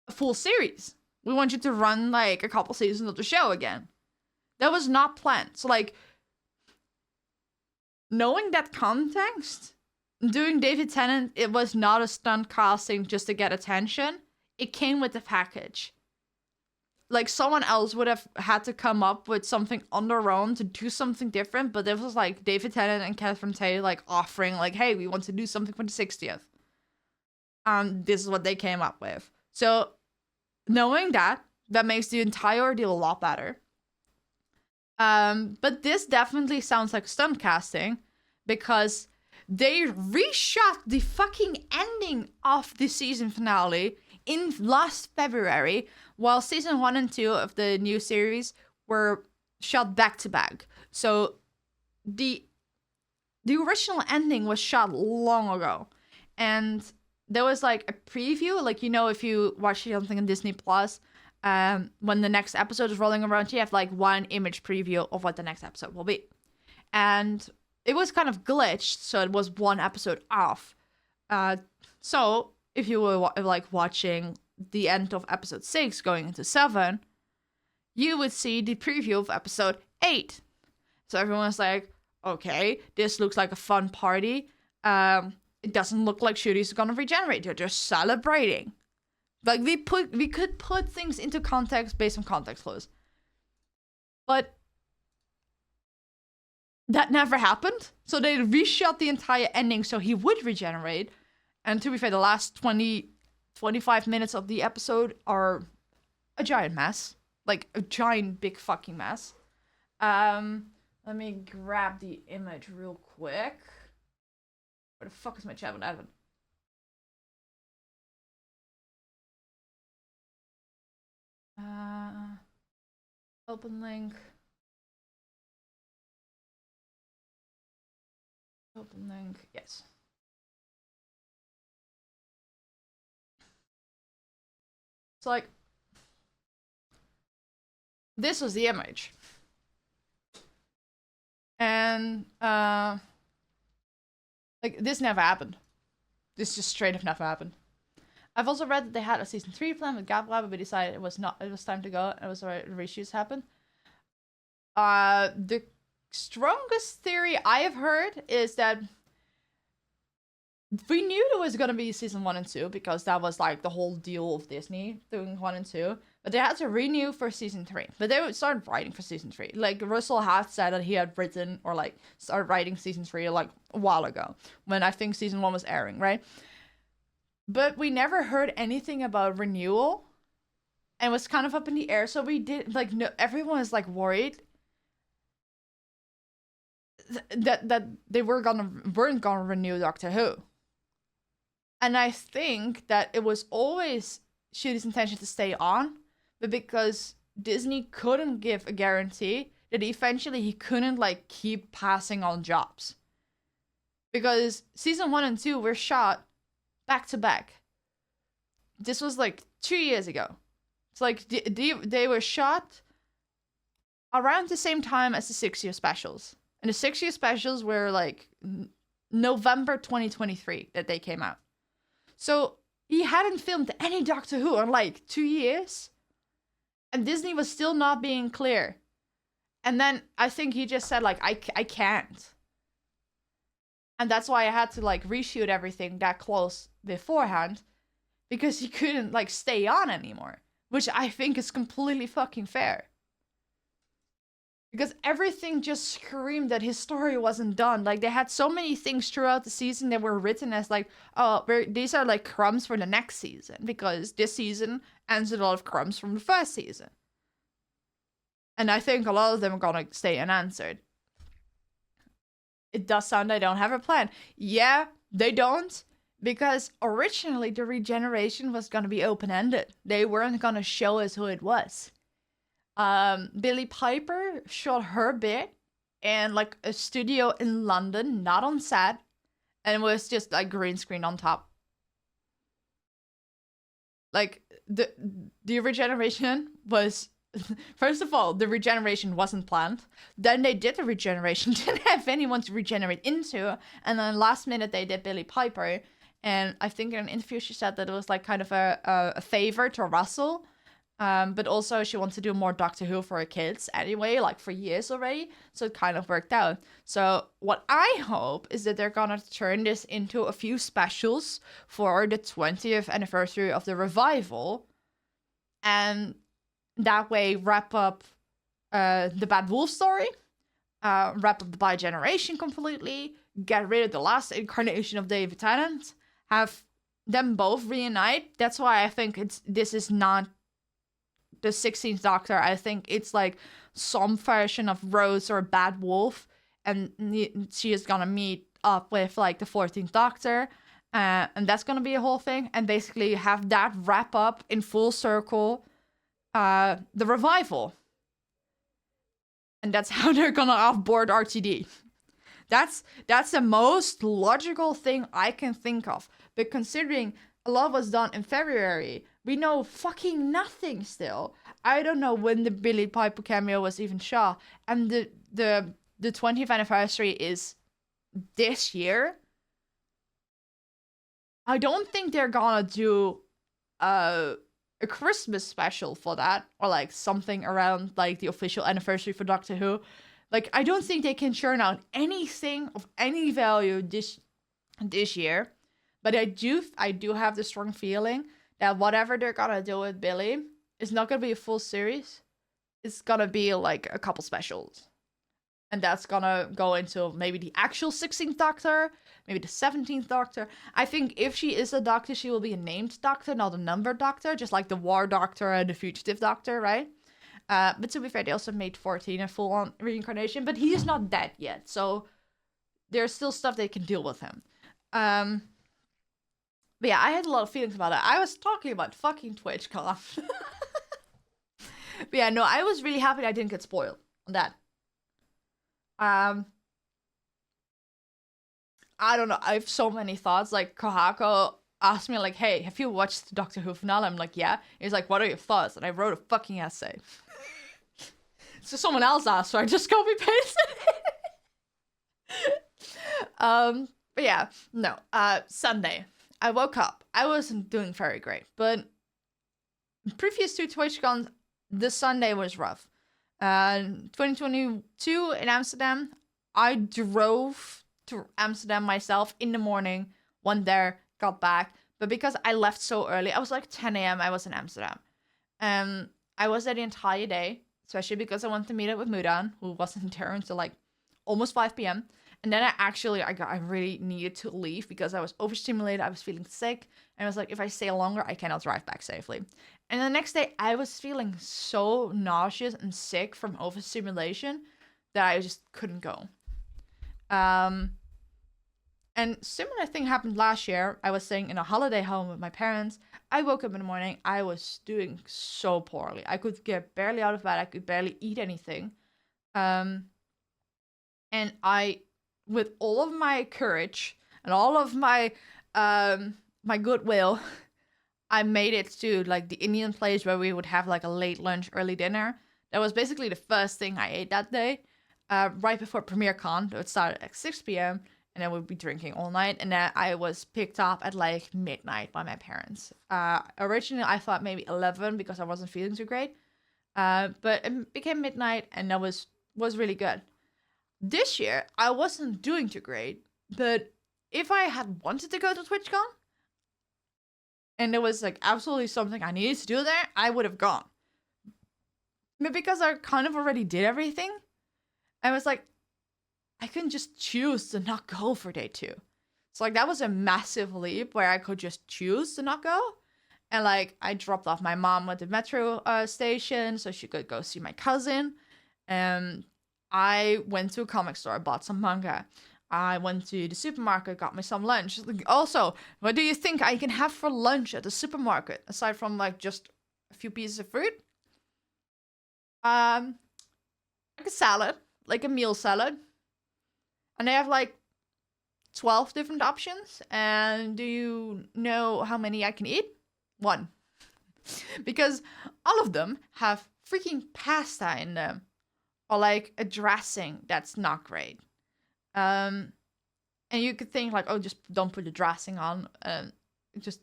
a full series. We want you to run like a couple seasons of the show again. That was not planned. So like, knowing that context, doing David Tennant, it was not a stunt casting just to get attention. It came with the package. Like someone else would have had to come up with something on their own to do something different, but it was like David Tennant and Catherine Tate like offering like, hey, we want to do something for the 60th. This is what they came up with. So knowing that makes the entire ordeal a lot better. But this definitely sounds like stunt casting because they reshot the fucking ending of the season finale in last February, while season 1 and 2 of the new series were shot back to back. So the original ending was shot long ago, and there was like a preview, like, you know, if you watch something on Disney Plus, when the next episode is rolling around, you have like one image preview of what the next episode will be. And it was kind of glitched, so it was one episode off. So if you were like watching the end of episode 6 going into 7, you would see the preview of episode 8. So everyone was like, okay, this looks like a fun party. It doesn't look like Shuri's gonna regenerate. They're just celebrating. Like, we could put things into context based on context clues. But that never happened. So they reshot the entire ending so he would regenerate. And to be fair, the last 25 minutes of the episode are a giant mess. Like, a giant big fucking mess. Let me grab the image real quick. Where the fuck is my chat with Evan? Open link. Open link. Yes. So like, this was the image. And Like, this never happened. This just straight up never happened. I've also read that they had a season 3 plan with Gap Lab, but we decided it was time to go, and it was alright, reshoots happened. The strongest theory I have heard is that we knew there was gonna be season 1 and 2, because that was like the whole deal of Disney doing 1 and 2. But they had to renew for season 3. But they would start writing for season 3. Like, Russell had said that he had written or like started writing season 3 like a while ago, when I think season 1 was airing, right? But we never heard anything about renewal, and it was kind of up in the air. So we did like, no, everyone was like worried that they weren't gonna renew Doctor Who. And I think that it was always Shooty's intention to stay on, but because Disney couldn't give a guarantee, that eventually he couldn't like keep passing on jobs. Because season 1 and 2 were shot back to back. This was like 2 years ago. It's like they were shot around the same time as the 6-year specials. And the 6-year specials were like November 2023 that they came out. So he hadn't filmed any Doctor Who in like 2 years. And Disney was still not being clear. And then I think he just said like, I can't. And that's why I had to like reshoot everything that close beforehand. Because he couldn't like stay on anymore. Which I think is completely fucking fair. Because everything just screamed that his story wasn't done. Like, they had so many things throughout the season that were written as like, oh, these are like crumbs for the next season. Because this season ends with a lot of crumbs from the first season. And I think a lot of them are gonna stay unanswered. It does sound like they don't have a plan. Yeah, they don't. Because originally the regeneration was gonna be open-ended. They weren't gonna show us who it was. Billie Piper shot her bit in like a studio in London, not on set, and it was just like green screen on top. Like the regeneration was, first of all, the regeneration wasn't planned. Then they did the regeneration, didn't have anyone to regenerate into, and then last minute they did Billie Piper, and I think in an interview she said that it was like kind of a favor to Russell. But also she wants to do more Doctor Who for her kids anyway, like for years already. So it kind of worked out. So what I hope is that they're gonna turn this into a few specials for the 20th anniversary of the revival. And that way wrap up the Bad Wolf story. Wrap up the Bi-Generation completely. Get rid of the last incarnation of David Tennant. Have them both reunite. That's why I think this is not the 16th Doctor. I think it's like some version of Rose or Bad Wolf, and she is gonna meet up with like the 14th Doctor, and that's gonna be a whole thing, and basically have that wrap up in full circle the revival. And that's how they're gonna offboard RTD. That's the most logical thing I can think of. But considering a lot was done in February, we know fucking nothing still. I don't know when the Billie Piper cameo was even shot. And the 20th anniversary is this year. I don't think they're gonna do a Christmas special for that. Or like something around like the official anniversary for Doctor Who. Like, I don't think they can churn out anything of any value this year. But I do have the strong feeling that whatever they're gonna do with Billie is not gonna be a full series. It's gonna be like a couple specials. And that's gonna go into maybe the actual 16th Doctor, maybe the 17th Doctor. I think if she is a Doctor, she will be a named Doctor, not a numbered Doctor, just like the War Doctor and the Fugitive Doctor, right? But to be fair, they also made 14 a full-on reincarnation, but he is not dead yet, so there's still stuff they can deal with him. But yeah, I had a lot of feelings about that. I was talking about fucking TwitchCon. But yeah, no, I was really happy I didn't get spoiled on that. I don't know. I have so many thoughts. Like, Kohako asked me, like, hey, have you watched the Doctor Who finale? I'm like, yeah. He's like, what are your thoughts? And I wrote a fucking essay. So someone else asked, so I just copy-pasted it. But yeah, no. Sunday, I woke up. I wasn't doing very great, but previous to TwitchCon, this Sunday was rough. 2022 in Amsterdam, I drove to Amsterdam myself in the morning, went there, got back. But because I left so early, I was like 10 a.m. I was in Amsterdam. I was there the entire day, especially because I wanted to meet up with Mudan, who wasn't there until like almost 5 p.m. And then I really needed to leave because I was overstimulated. I was feeling sick. And I was like, if I stay longer, I cannot drive back safely. And the next day, I was feeling so nauseous and sick from overstimulation that I just couldn't go. And similar thing happened last year. I was staying in a holiday home with my parents. I woke up in the morning. I was doing so poorly. I could get barely out of bed. I could barely eat anything. And I, with all of my courage and all of my my goodwill, I made it to like the Indian place where we would have like a late lunch, early dinner. That was basically the first thing I ate that day, right before PremierCon. It started at 6 p.m. and then we'd be drinking all night. And then I was picked up at like midnight by my parents. Originally, I thought maybe 11 because I wasn't feeling too great. But it became midnight and that was really good. This year, I wasn't doing too great, but if I had wanted to go to TwitchCon, and there was like absolutely something I needed to do there, I would have gone. But because I kind of already did everything, I was like, I couldn't just choose to not go for day 2. So like that was a massive leap where I could just choose to not go. And like I dropped off my mom at the metro station so she could go see my cousin. I went to a comic store, bought some manga. I went to the supermarket, got me some lunch. Also, what do you think I can have for lunch at the supermarket, aside from like just a few pieces of fruit? Like a salad, like a meal salad. And they have like 12 different options. And do you know how many I can eat? 1. Because all of them have freaking pasta in them. Or like a dressing that's not great. And you could think like, oh, just don't put the dressing on. Just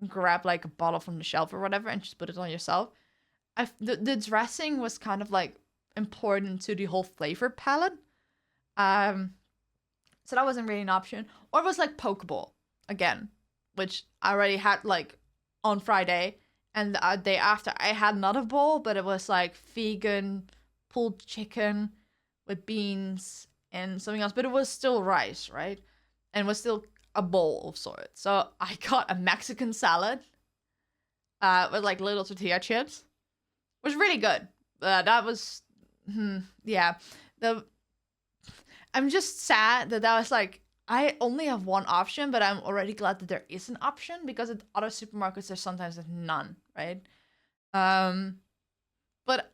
grab like a bottle from the shelf or whatever and just put it on yourself. The dressing was kind of like important to the whole flavor palette. So that wasn't really an option. Or it was like Pokeball again, which I already had like on Friday. And the day after I had another bowl, but it was like vegan pulled chicken with beans and something else, but it was still rice, right? And it was still a bowl of sorts. So I got a Mexican salad with like little tortilla chips. It was really good. That was, yeah. I'm just sad that was like, I only have one option, but I'm already glad that there is an option because at other supermarkets there's sometimes none, right? But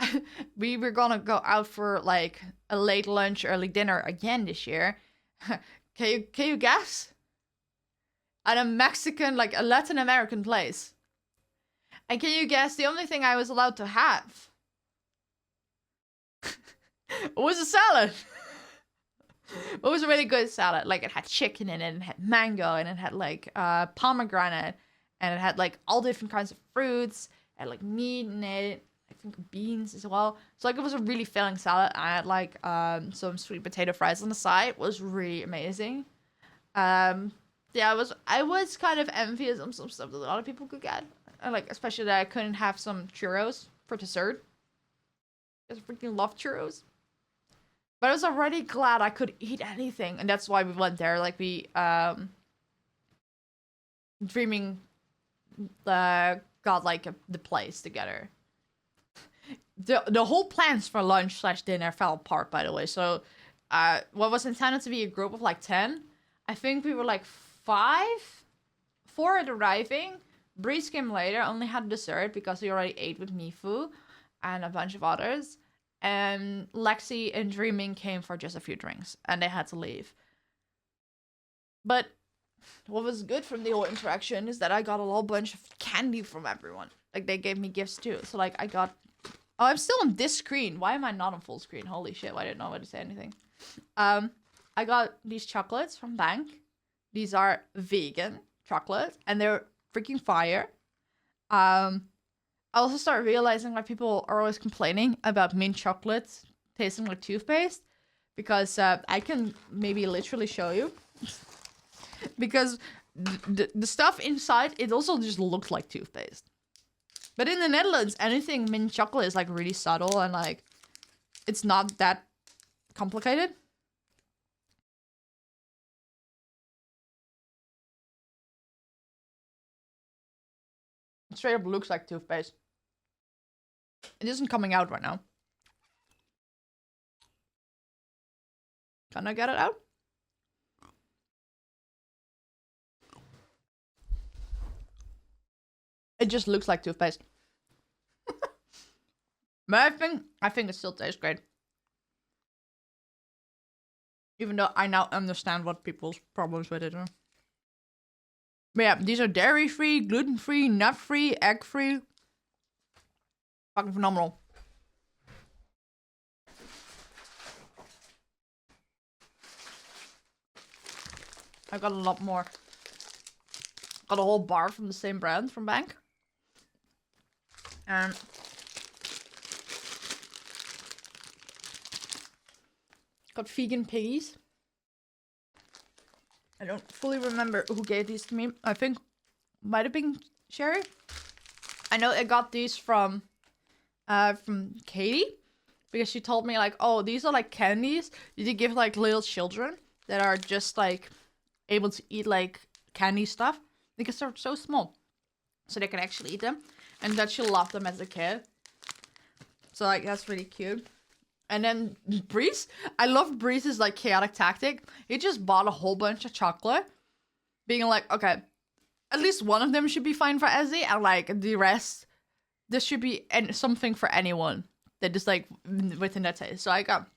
we were gonna go out for like a late lunch, early dinner again this year. Can you guess? At a Mexican, like a Latin American place. And can you guess the only thing I was allowed to have? It was a salad. It was a really good salad. Like it had chicken in it, and it had mango, and it had like pomegranate, and it had like all different kinds of fruits, and like meat in it. I think beans as well. So like it was a really filling salad. I had like some sweet potato fries on the side. It was really amazing. Yeah, I was kind of envious of some stuff that a lot of people could get. Like especially that I couldn't have some churros for dessert. I freaking love churros. But I was already glad I could eat anything, and that's why we went there. Like we dreaming got like the place together. The whole plans for lunch / dinner fell apart, by the way. So what was intended to be a group of like 10, I think we were like 4 at arriving. Breeze came later, only had dessert because he already ate with Mifu and a bunch of others. And Lexi and Dreaming came for just a few drinks, and they had to leave. But what was good from the whole interaction is that I got a whole bunch of candy from everyone. Like, they gave me gifts too. So, like, I got... Oh, I'm still on this screen. Why am I not on full screen? Holy shit, I didn't know how to say anything. I got these chocolates from Bank. These are vegan chocolate, and they're freaking fire. I also started realizing why people are always complaining about mint chocolate tasting like toothpaste, because I can maybe literally show you. Because the stuff inside, it also just looks like toothpaste. But in the Netherlands, anything mint chocolate is like really subtle and like it's not that complicated. It straight up looks like toothpaste. It isn't coming out right now. Can I get it out? It just looks like toothpaste. But I think it still tastes great. Even though I now understand what people's problems with it are. But yeah, these are dairy-free, gluten-free, nut-free, egg-free. Fucking phenomenal. I got a lot more. Got a whole bar from the same brand from Bank. And got vegan piggies. I don't fully remember who gave these to me. I think might have been Sherry. I know I got these from Katie, because she told me like, oh, these are like candies you give like little children that are just like able to eat like candy stuff, because they're so small, so they can actually eat them, and that she loved them as a kid. So like that's really cute. And then Breeze, I love Breeze's like chaotic tactic. He just bought a whole bunch of chocolate, being like, okay, at least one of them should be fine for Ezzy, and like the rest, this should be something for anyone that is like within that taste. So I got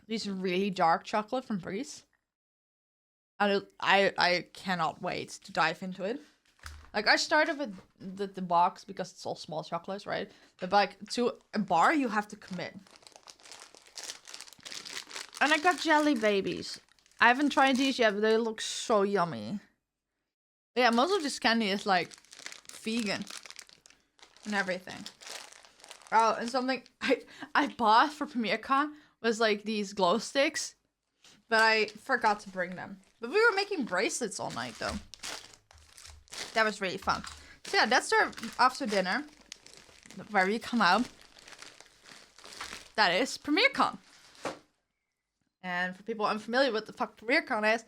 these really dark chocolate from Breeze, and I cannot wait to dive into it. Like I started with the box because it's all small chocolates, right? But like to a bar, you have to commit. And I got jelly babies. I haven't tried these yet, but they look so yummy. Yeah, most of this candy is like vegan and everything. Oh, and something I bought for PremierCon was like these glow sticks, but I forgot to bring them. But we were making bracelets all night though. That was really fun. So yeah, that's our after dinner, where we come out. That is PremierCon. And for people unfamiliar with the fuck PremierCon is,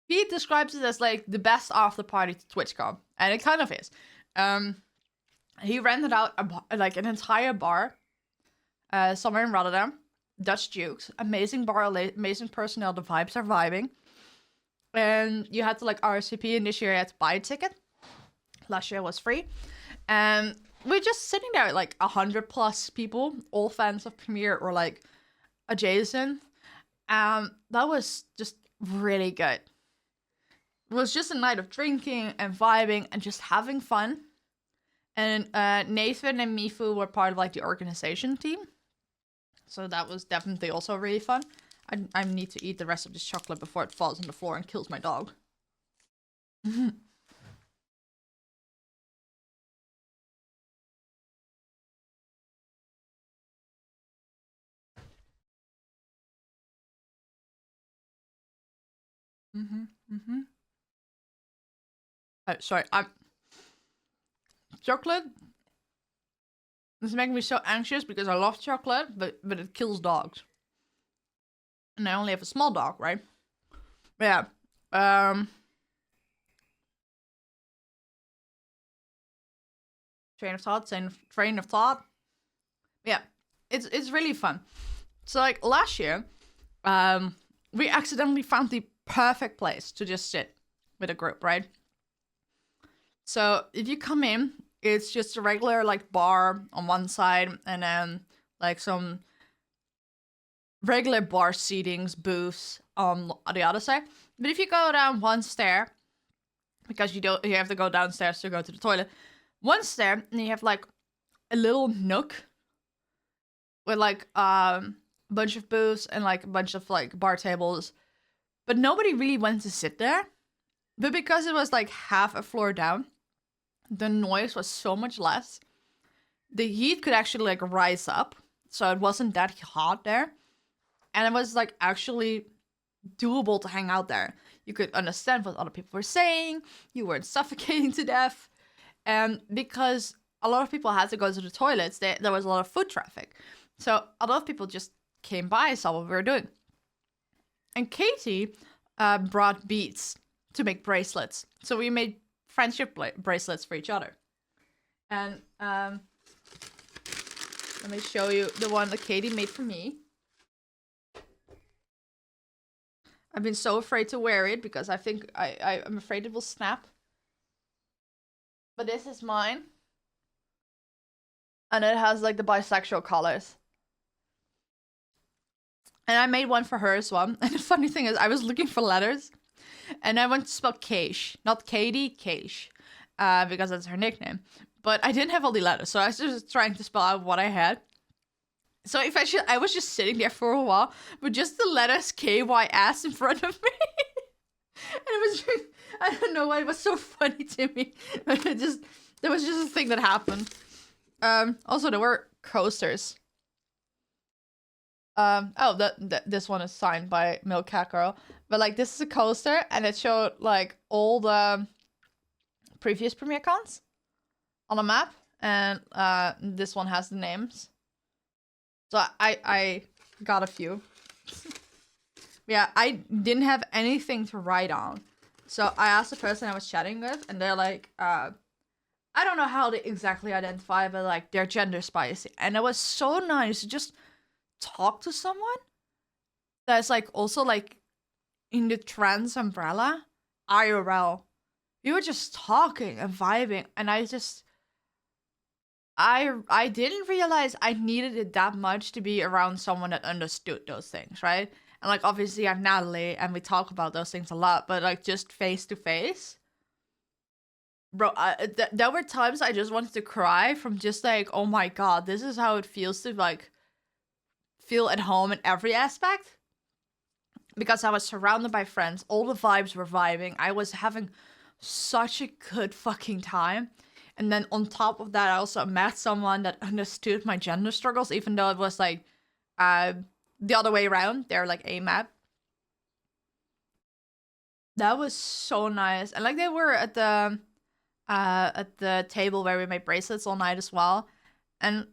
Pete describes it as like the best after party to TwitchCon, and it kind of is. He rented out like an entire bar, somewhere in Rotterdam, Dutch Dukes, amazing bar, amazing personnel. The vibes are vibing, and you had to like RSVP, and this year you had to buy a ticket. Last year was free, and we're just sitting there like 100+ people, all fans of Premiere or like adjacent. That was just really good. It was just a night of drinking and vibing and just having fun. And Nathan and Mifu were part of like the organization team, so that was definitely also really fun. I need to eat the rest of this chocolate before it falls on the floor and kills my dog. Mhm. Oh, sorry, chocolate is making me so anxious because I love chocolate, but it kills dogs. And I only have a small dog, right? But yeah. Train of thought. Yeah, it's really fun. So like last year, we accidentally found the perfect place to just sit with a group, right? So if you come in, it's just a regular like bar on one side, and then like some regular bar seatings, booths on the other side. But if you go down one stair, because you have to go downstairs to go to the toilet, one stair, and you have like a little nook with like a bunch of booths and like a bunch of like bar tables, but nobody really went to sit there. But because it was like half a floor down, the noise was so much less. The heat could actually like rise up, so it wasn't that hot there. And it was like actually doable to hang out there. You could understand what other people were saying. You weren't suffocating to death. And because a lot of people had to go to the toilets, there was a lot of foot traffic. So a lot of people just came by, saw what we were doing. And Katie brought beads to make bracelets. So we made friendship bracelets for each other. And let me show you the one that Katie made for me. I've been so afraid to wear it because I think I'm afraid it will snap. But this is mine. And it has like the bisexual colors. And I made one for her as well. And the funny thing is I was looking for letters. And I went to spell Keish. Not Katie, Keish. Because that's her nickname. But I didn't have all the letters. So I was just trying to spell out what I had. So eventually I was just sitting there for a while with just the letters KYS in front of me. And it was just, I don't know why it was so funny to me. But there was just a thing that happened. Also there were coasters. This one is signed by Milk Cat Girl. But like this is a coaster and it showed like all the previous PremierCons on a map. And this one has the names. So I got a few. Yeah, I didn't have anything to write on. So I asked the person I was chatting with, and they're like, I don't know how to exactly identify, but like they're gender spicy. And it was so nice to just talk to someone that's like also like in the trans umbrella, IRL. We were just talking and vibing, and I didn't realize I needed it that much to be around someone that understood those things, right? And like obviously I'm Natalie and we talk about those things a lot, but like just face to face, bro, there were times I just wanted to cry from just like, oh my god, this is how it feels to like feel at home in every aspect. Because I was surrounded by friends, all the vibes were vibing, I was having such a good fucking time. And then on top of that, I also met someone that understood my gender struggles, even though it was like the other way around. They're like AMAP. That was so nice. And like they were at the table where we made bracelets all night as well. And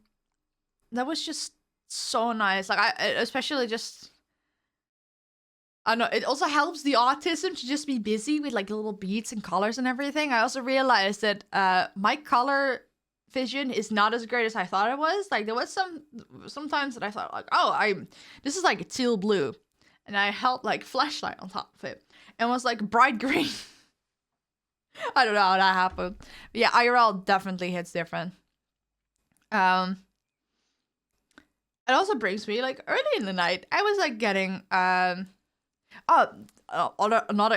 that was just so nice. Like I especially just, I don't know, it also helps the autism to just be busy with like little beads and colors and everything. I also realized that my color vision is not as great as I thought it was. Like there was sometimes that I thought like, oh, this is like a teal blue. And I held like flashlight on top of it. And it was like bright green. I don't know how that happened. But yeah, IRL definitely hits different. It also brings me like early in the night, I was like getting another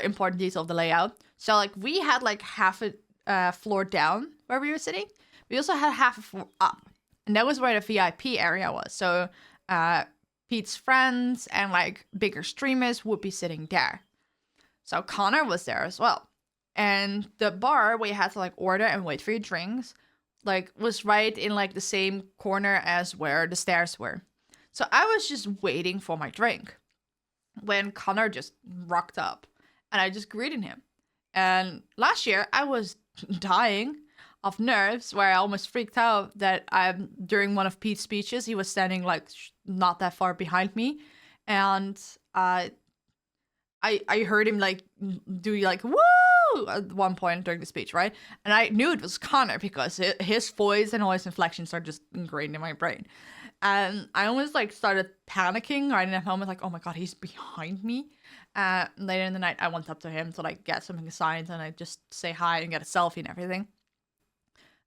important detail of the layout. So like we had like half a floor down where we were sitting. We also had half a floor up, and that was where the VIP area was. So Pete's friends and like bigger streamers would be sitting there. So Connor was there as well, and the bar where you had to like order and wait for your drinks like was right in like the same corner as where the stairs were. So I was just waiting for my drink when Connor just rocked up, and I just greeted him. And last year I was dying of nerves where I almost freaked out that during one of Pete's speeches, he was standing like not that far behind me. And I heard him like do like, woo, at one point during the speech, right? And I knew it was Connor because his voice and all his inflections are just ingrained in my brain. And I almost like started panicking right in that moment, like, oh my god, he's behind me. Later in the night, I went up to him to like get something signed, and I just say hi and get a selfie and everything.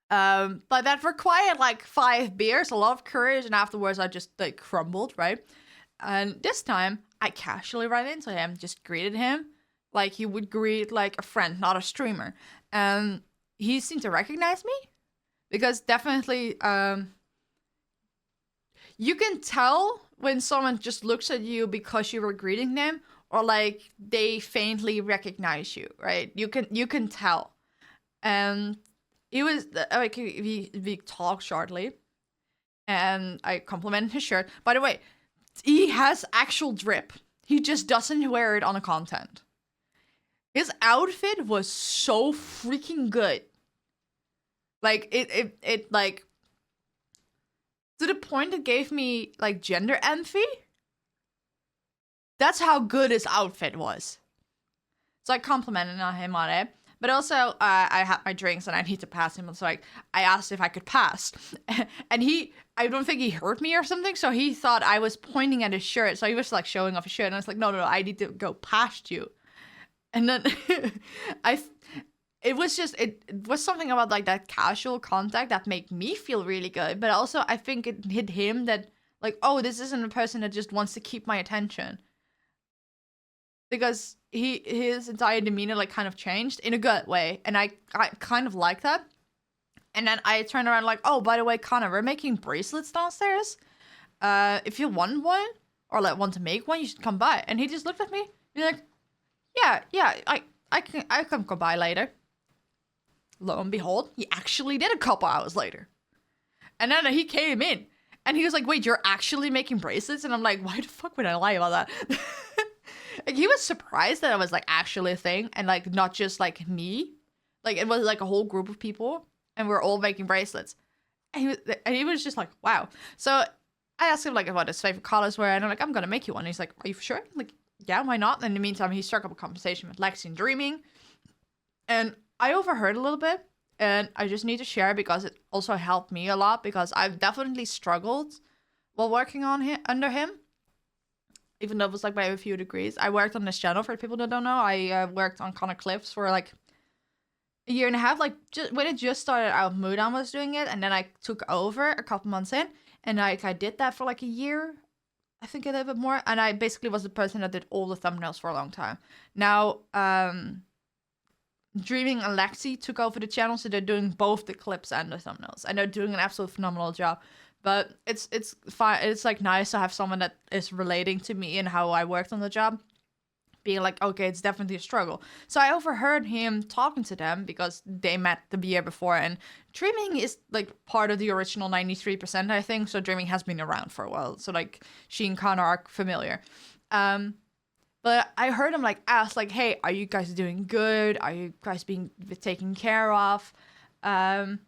But that required like 5 beers, a lot of courage, and afterwards I just like crumbled, right? And this time I casually ran into him, just greeted him like you would greet like a friend, not a streamer. And he seemed to recognize me because definitely you can tell when someone just looks at you because you were greeting them, or like they faintly recognize you, right? You can tell. And he was like we talked shortly, and I complimented his shirt. By the way, he has actual drip. He just doesn't wear it on the content. His outfit was so freaking good. Like it like to the point it gave me like gender envy. That's how good his outfit was. So I complimented him on it. But also, I had my drinks and I need to pass him. So I asked if I could pass. And I don't think he heard me or something. So he thought I was pointing at his shirt. So he was like showing off his shirt. And I was like, no, I need to go past you. And then it was something about like that casual contact that made me feel really good. But also I think it hit him that like, oh, this isn't a person that just wants to keep my attention. Because his entire demeanor like kind of changed in a good way, and I kind of like that. And then I turned around like, oh, by the way, Connor, we're making bracelets downstairs. If you want one or like want to make one, you should come by. And he just looked at me. He's like, yeah, I can come by later. Lo and behold, he actually did a couple hours later. And then he came in, and he was like, wait, you're actually making bracelets? And I'm like, why the fuck would I lie about that? Like, he was surprised that it was, like, actually a thing, and, like, not just, like, me. Like, it was, like, a whole group of people, and we're all making bracelets. And he was just like, wow. So I asked him, like, what his favorite colors were, and I'm like, I'm gonna make you one. And he's like, are you sure? I'm like, yeah, why not? And in the meantime, he struck up a conversation with Lexi and Dreaming, and I overheard a little bit, and I just need to share because it also helped me a lot, because I've definitely struggled while working under him. Even though it was like by a few degrees. I worked on this channel, for people that don't know. I worked on Connor Clips for like a year and a half. Like just when it just started out, Mudan was doing it, and then I took over a couple months in, and I did that for like a year. I think a little bit more. And I basically was the person that did all the thumbnails for a long time. Now, Dreaming and Lexi took over the channel, so they're doing both the clips and the thumbnails, and they're doing an absolute phenomenal job. But it's fine. It's like nice to have someone that is relating to me and how I worked on the job, being like, okay, it's definitely a struggle. So I overheard him talking to them because they met the year before, and Dreaming is like part of the original 93%, I think. So Dreaming has been around for a while. So like she and Connor are familiar. But I heard him like ask like, hey, are you guys doing good? Are you guys being taken care of? Are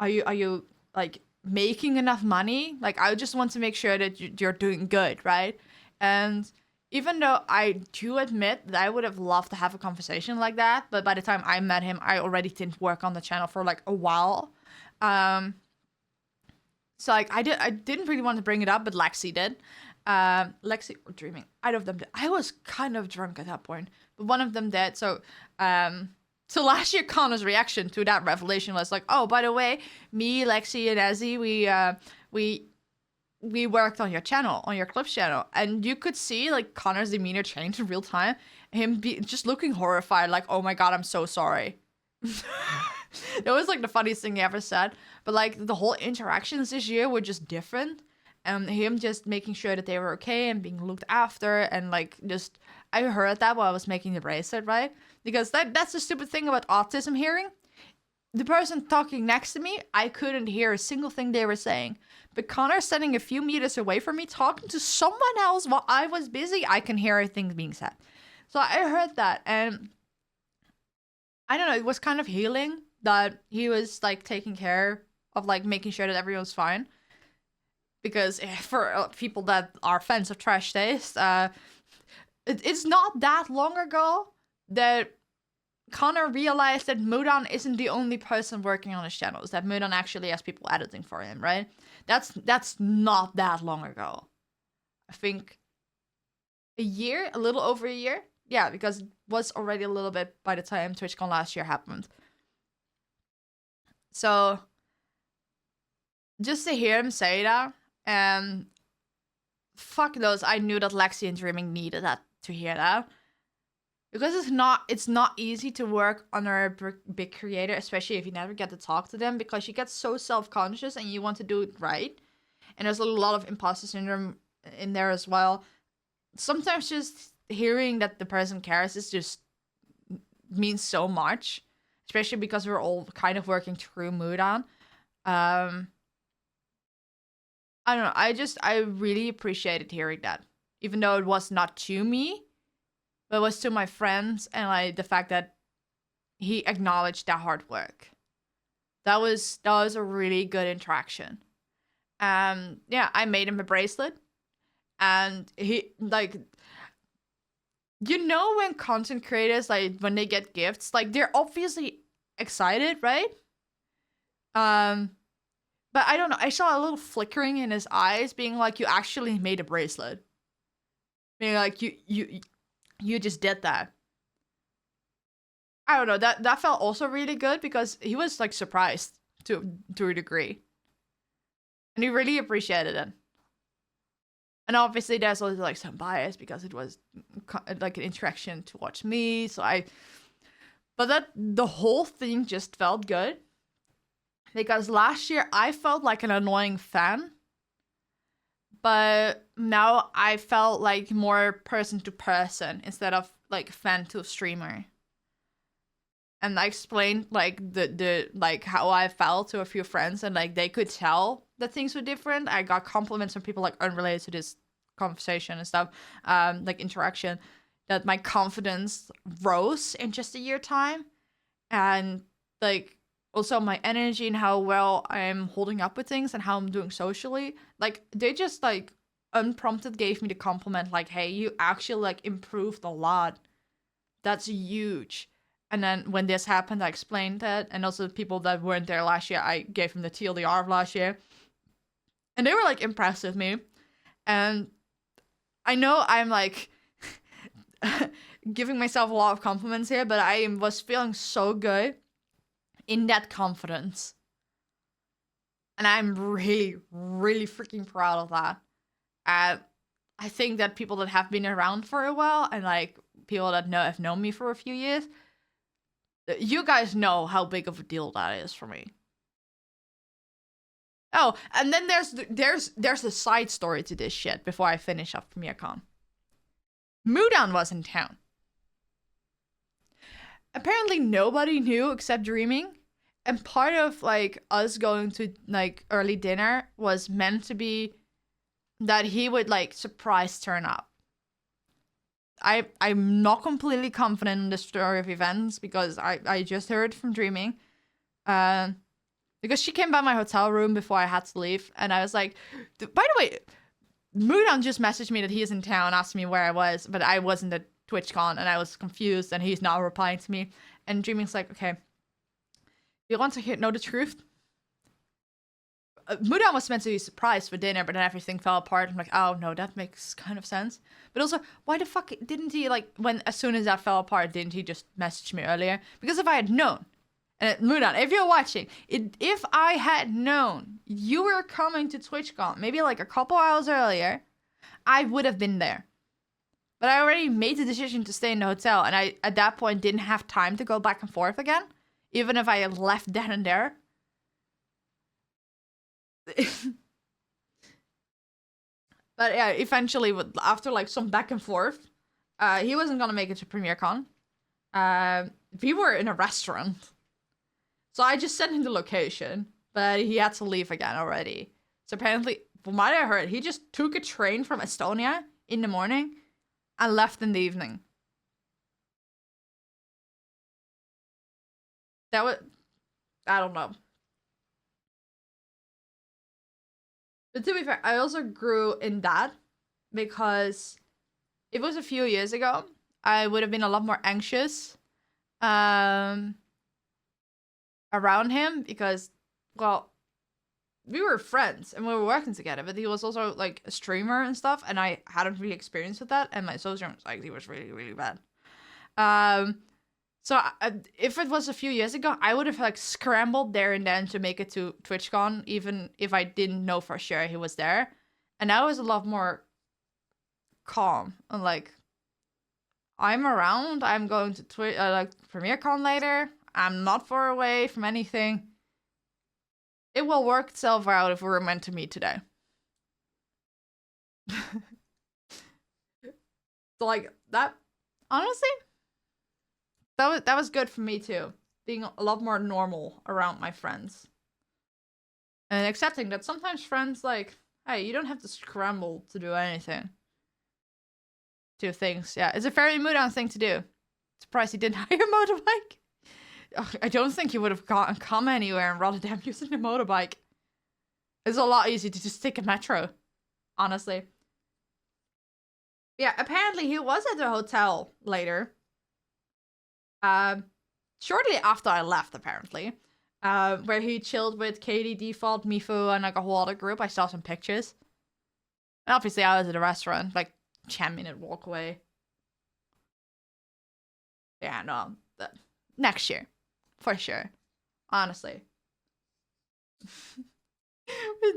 you like making enough money? Like, I just want to make sure that you're doing good, right? And even though I do admit that I would have loved to have a conversation like that, but by the time I met him, I already didn't work on the channel for like a while. So like I didn't really want to bring it up, but Lexi did. Lexi or Dreaming, either of them did. I was kind of drunk at that point, but one of them did. So so last year, Connor's reaction to that revelation was like, oh, by the way, me, Lexi, and Ezzy, we worked on your channel, on your Clips channel. And you could see, like, Connor's demeanor change in real time. Him just looking horrified, like, oh my god, I'm so sorry. It was, like, the funniest thing he ever said. But, like, the whole interactions this year were just different. And him just making sure that they were okay and being looked after. And, like, just... I heard that while I was making the bracelet, right? Because that's the stupid thing about autism hearing. The person talking next to me, I couldn't hear a single thing they were saying. But Connor standing a few meters away from me talking to someone else while I was busy, I can hear things being said. So I heard that, and I don't know, it was kind of healing that he was like taking care of like making sure that everyone's fine. Because for people that are fans of trash taste, it's not that long ago that Connor realized that Mudan isn't the only person working on his channels, that Mudan actually has people editing for him, right? That's not that long ago. I think a year, a little over a year. Yeah, because it was already a little bit by the time TwitchCon last year happened. So just to hear him say that, and fuck those, I knew that Lexi and Dreaming needed that to hear that. Because it's not easy to work under a big creator, especially if you never get to talk to them, because you get so self-conscious and you want to do it right. And there's a lot of imposter syndrome in there as well. Sometimes just hearing that the person cares is just means so much, especially because we're all kind of working through Mudan. I don't know. I really appreciated hearing that, even though it was not to me, but it was to my friends, and like the fact that he acknowledged that hard work. That was a really good interaction. Yeah, I made him a bracelet, and he like, you know, when content creators, like when they get gifts, like they're obviously excited, right? But I don't know. I saw a little flickering in his eyes, being like, "You actually made a bracelet." Being like, "You just did that." I don't know. That felt also really good because he was like surprised to a degree, and he really appreciated it. And obviously, there's also like some bias because it was like an interaction towards me. But the whole thing just felt good. Because last year I felt like an annoying fan, but now I felt like more person to person instead of like fan to streamer. And I explained like the like how I felt to a few friends, and like they could tell that things were different. I got compliments from people like unrelated to this conversation and stuff, like interaction, that my confidence rose in just a year time, and like also my energy and how well I'm holding up with things and how I'm doing socially. Like they just like unprompted gave me the compliment like, hey, you actually like improved a lot. That's huge. And then when this happened, I explained that. And also the people that weren't there last year, I gave them the TLDR of last year. And they were like impressed with me. And I know I'm like giving myself a lot of compliments here, but I was feeling so good in that confidence. And I'm really, really freaking proud of that. I think that people that have been around for a while and like people that have known me for a few years, you guys know how big of a deal that is for me. Oh, and then there's a side story to this shit before I finish up PremierCon. Mudan was in town. Apparently nobody knew except Dreaming. And part of like us going to like early dinner was meant to be that he would like surprise turn up. I'm not completely confident in the story of events because I just heard from Dreaming. Because she came by my hotel room before I had to leave, and I was like, by the way, Mudan just messaged me that he's in town, asked me where I was, but I wasn't at TwitchCon, and I was confused, and he's now replying to me. And Dreaming's like, okay, you want to know the truth? Mudan was meant to be surprised for dinner, but then everything fell apart. I'm like, oh no, that makes kind of sense. But also, why the fuck didn't he, like, as soon as that fell apart, didn't he just message me earlier? Because if I had known, and Mudan, if you're watching, if I had known you were coming to TwitchCon, maybe like a couple hours earlier, I would have been there. But I already made the decision to stay in the hotel, and I, at that point, didn't have time to go back and forth again, even if I had left then and there. But yeah, eventually, after like some back and forth, he wasn't gonna make it to PremierCon. We were in a restaurant. So I just sent him the location, but he had to leave again already. So apparently, from what I heard, he just took a train from Estonia in the morning and left in the evening. That was, I don't know. But to be fair, I also grew in that because if it was a few years ago, I would have been a lot more anxious around him because, well, we were friends and we were working together, but he was also like a streamer and stuff, and I hadn't really experienced with that, and my social anxiety was really, really bad. So if it was a few years ago, I would have like scrambled there and then to make it to TwitchCon, even if I didn't know for sure he was there. And I was a lot more calm and like, I'm around. I'm going to like PremierCon later. I'm not far away from anything. It will work itself out if we were meant to meet today. So like that, honestly, that was good for me too. Being a lot more normal around my friends. And accepting that sometimes friends like, hey, you don't have to scramble to do anything. Do things. Yeah, it's a very Mudan thing to do. Surprised he didn't hire a motorbike. Ugh, I don't think he would have come anywhere in Rotterdam using a motorbike. It's a lot easier to just take a metro, honestly. Yeah, apparently he was at the hotel later. Shortly after I left, apparently. Where he chilled with Katie, Default, Mifu, and like a whole other group. I saw some pictures. And obviously I was at a restaurant, like 10-minute walk away. Yeah, no. Next year. For sure. Honestly.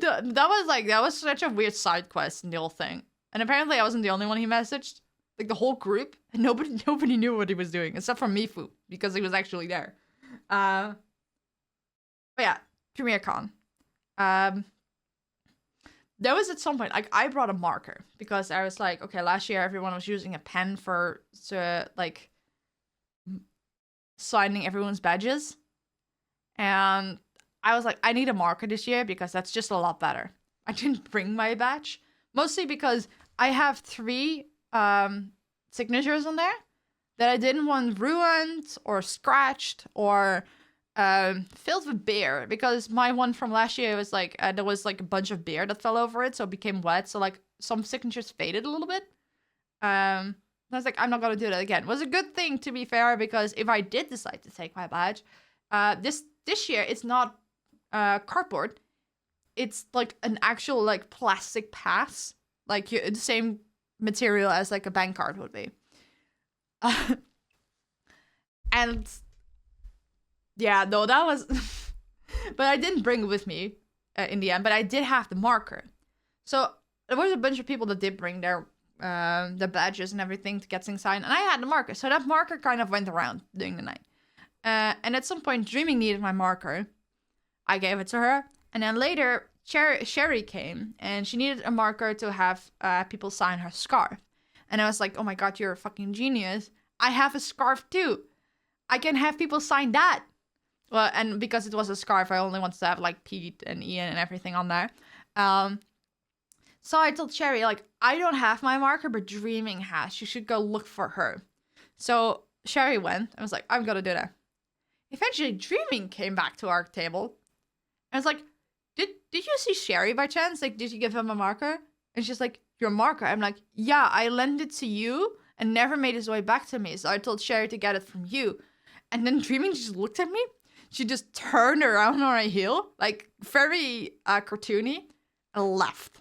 that was such a weird side quest in the whole thing. And apparently I wasn't the only one he messaged. Like the whole group. And nobody knew what he was doing. Except for Mifu. Because he was actually there. But yeah. PremierCon. There was at some point, like, I brought a marker. Because I was like, okay, last year everyone was using a pen for, like, signing everyone's badges. And I was like, I need a marker this year because that's just a lot better. I didn't bring my badge. Mostly because I have 3 signatures on there that I didn't want ruined or scratched or filled with beer. Because my one from last year was like, there was like a bunch of beer that fell over it. So it became wet. So like some signatures faded a little bit. I was like, I'm not going to do that again. It was a good thing, to be fair, because if I did decide to take my badge, this year it's not cardboard. It's like an actual like plastic pass, like the same material as like a bank card would be. And yeah, no, that was. But I didn't bring it with me in the end. But I did have the marker. So there was a bunch of people that did bring their badges and everything to get things signed, and I had the marker. So that marker kind of went around during the night. And at some point, Dreaming needed my marker. I gave it to her. And then later, Sherry came. And she needed a marker to have people sign her scarf. And I was like, oh my god, you're a fucking genius. I have a scarf too. I can have people sign that. Well, and because it was a scarf, I only wanted to have like Pete and Ian and everything on there. So I told Sherry, like, I don't have my marker, but Dreaming has. You should go look for her. So Sherry went. I was like, I'm gonna do that. Eventually, Dreaming came back to our table. I was like, did you see Sherry by chance? Like, did you give him a marker? And she's like, your marker? I'm like, yeah, I lent it to you and never made his way back to me. So I told Sherry to get it from you. And then Dreaming just looked at me. She just turned around on her heel, like very cartoony, and left.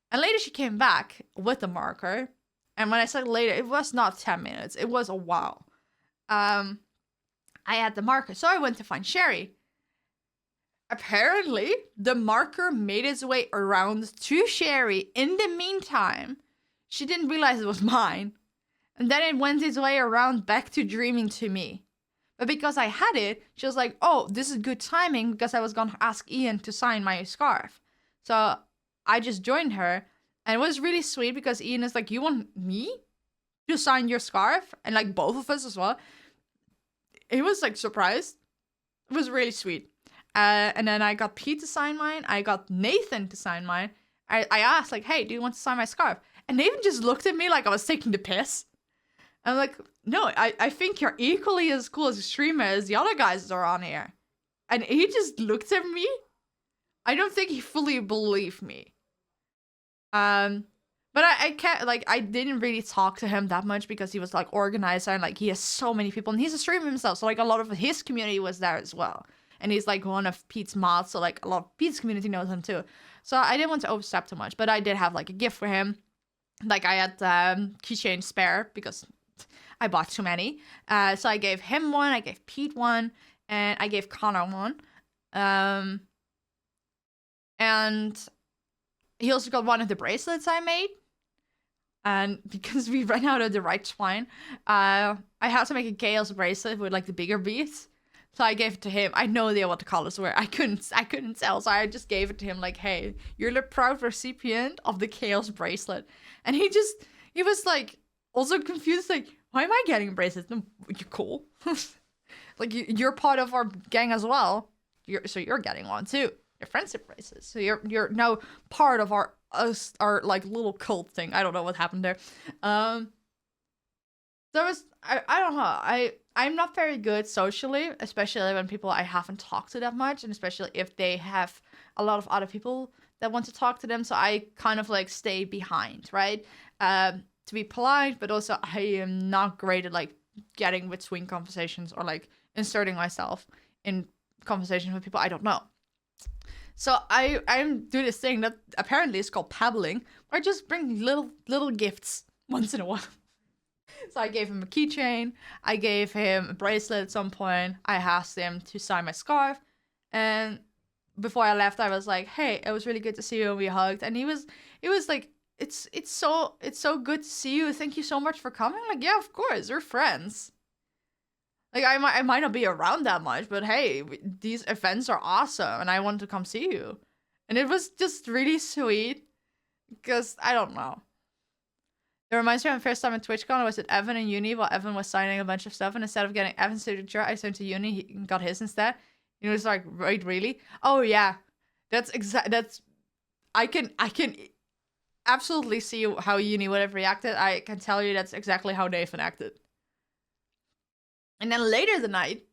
And later she came back with the marker. And when I said later, it was not 10 minutes. It was a while. I had the marker. So I went to find Sherry. Apparently, the marker made its way around to Sherry. In the meantime, she didn't realize it was mine. And then it went its way around back to Dreaming to me. But because I had it, she was like, oh, this is good timing because I was going to ask Ian to sign my scarf. So I just joined her. And it was really sweet because Ian is like, you want me to sign your scarf? And like both of us as well. He was like surprised. It was really sweet. And then I got Pete to sign mine. I got Nathan to sign mine. I asked like, hey, do you want to sign my scarf? And Nathan just looked at me like I was taking the piss. I'm like, no, I think you're equally as cool as a streamer as the other guys that are on here. And he just looked at me. I don't think he fully believed me. But I can't, like, I didn't really talk to him that much because he was like organizer and like he has so many people and he's a streamer himself. So like a lot of his community was there as well. And he's like one of Pete's mods. So like a lot of Pete's community knows him too. So I didn't want to overstep too much, but I did have like a gift for him. Like I had keychain spare because I bought too many. So I gave him one, I gave Pete one, and I gave Connor one. And he also got one of the bracelets I made. And because we ran out of the right twine, I had to make a chaos bracelet with like the bigger beads. So I gave it to him. I had no idea what the colors were. I couldn't tell. So I just gave it to him like, hey, you're the proud recipient of the chaos bracelet. And he was like, also confused, like, why am I getting bracelets? No, you're cool. Like, you're part of our gang as well. So you're getting one too. Your friendship bracelets. So you're now part of our like little cult thing. I don't know what happened there. There was I don't know. I'm not very good socially, especially when people I haven't talked to that much, and especially if they have a lot of other people that want to talk to them. So I kind of like stay behind, right? To be polite, but also I am not great at like getting between conversations or like inserting myself in conversations with people I don't know. So I'm doing this thing that apparently is called pabbling, where I just bring little gifts once in a while. So I gave him a keychain, I gave him a bracelet at some point, I asked him to sign my scarf, and before I left I was like, hey, it was really good to see you, and we hugged, and he was like, it's so good to see you, thank you so much for coming. I'm like, yeah, of course, we're friends. Like, I might not be around that much, but hey, these events are awesome, and I want to come see you. And it was just really sweet, because, I don't know. It reminds me of the first time at TwitchCon, I was at Evan in uni while Evan was signing a bunch of stuff, and instead of getting Evan's signature, I sent to uni, he got his instead. He was like, wait, really? Oh, yeah. I can absolutely see how uni would have reacted. I can tell you that's exactly how Nathan acted. And then later the night,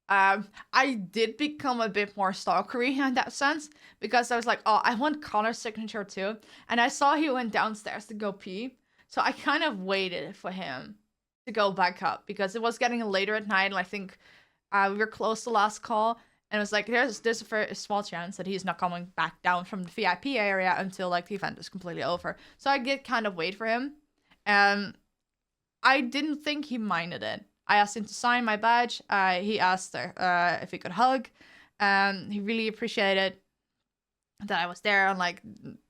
I did become a bit more stalkery in that sense, because I was like, oh, I want Connor's signature too. And I saw he went downstairs to go pee. So I kind of waited for him to go back up, because it was getting later at night, and I think we were close to last call. And it was like, there's a very small chance that he's not coming back down from the VIP area until like the event is completely over. So I did kind of wait for him. And I didn't think he minded it. I asked him to sign my badge. He asked if he could hug. He really appreciated that I was there, and like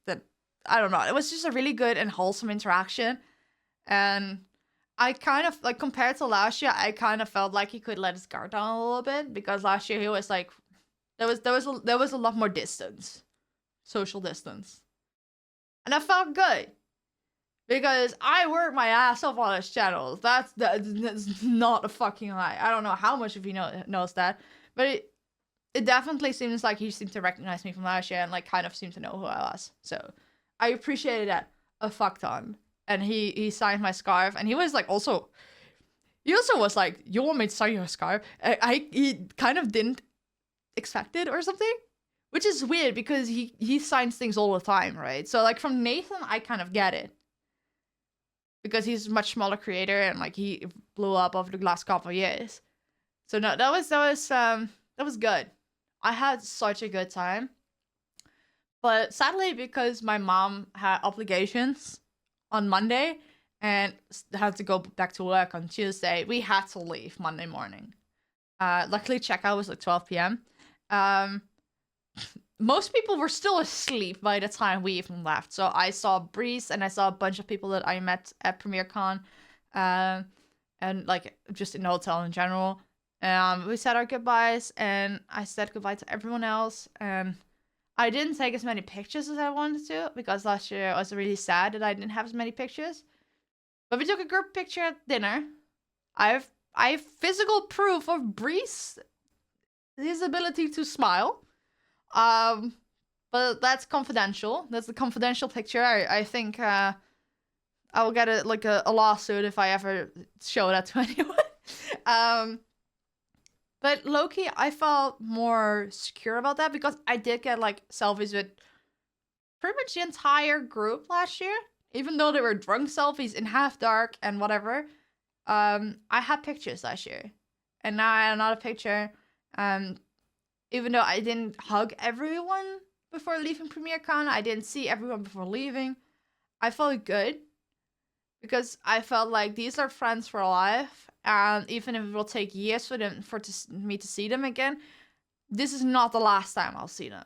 that. I don't know. It was just a really good and wholesome interaction. And I kind of like, compared to last year, I kind of felt like he could let his guard down a little bit, because last year he was like, there was a lot more distance, social distance, and I felt good. Because I work my ass off on his channels. That's not a fucking lie. I don't know how much of you knows that. But it definitely seems like he seemed to recognize me from last year, and like kind of seemed to know who I was. So I appreciated that a fuck ton. And he signed my scarf. And he was like he also was like, you want me to sign your scarf? He kind of didn't expect it or something. Which is weird, because he signs things all the time, right? So like from Nathan, I kind of get it. Because he's a much smaller creator, and like he blew up over the last couple of years. So no, that was good. I had such a good time. But sadly, because my mom had obligations on Monday and had to go back to work on Tuesday, we had to leave Monday morning. Luckily, checkout was like 12 p.m. Most people were still asleep by the time we even left. So I saw Breeze, and I saw a bunch of people that I met at PremierCon, and like just in the hotel in general. We said our goodbyes, and I said goodbye to everyone else. And I didn't take as many pictures as I wanted to, because last year I was really sad that I didn't have as many pictures. But we took a group picture at dinner. I have physical proof of Breeze, his ability to smile. But that's confidential. That's a confidential picture. I think I will get a lawsuit if I ever show that to anyone. But low-key, I felt more secure about that, because I did get like selfies with pretty much the entire group last year, even though they were drunk selfies in half dark and whatever. I had pictures last year, and now I had another picture. Even though I didn't hug everyone before leaving PremierCon, I didn't see everyone before leaving, I felt good, because I felt like these are friends for life, and even if it will take years for me to see them again, this is not the last time I'll see them.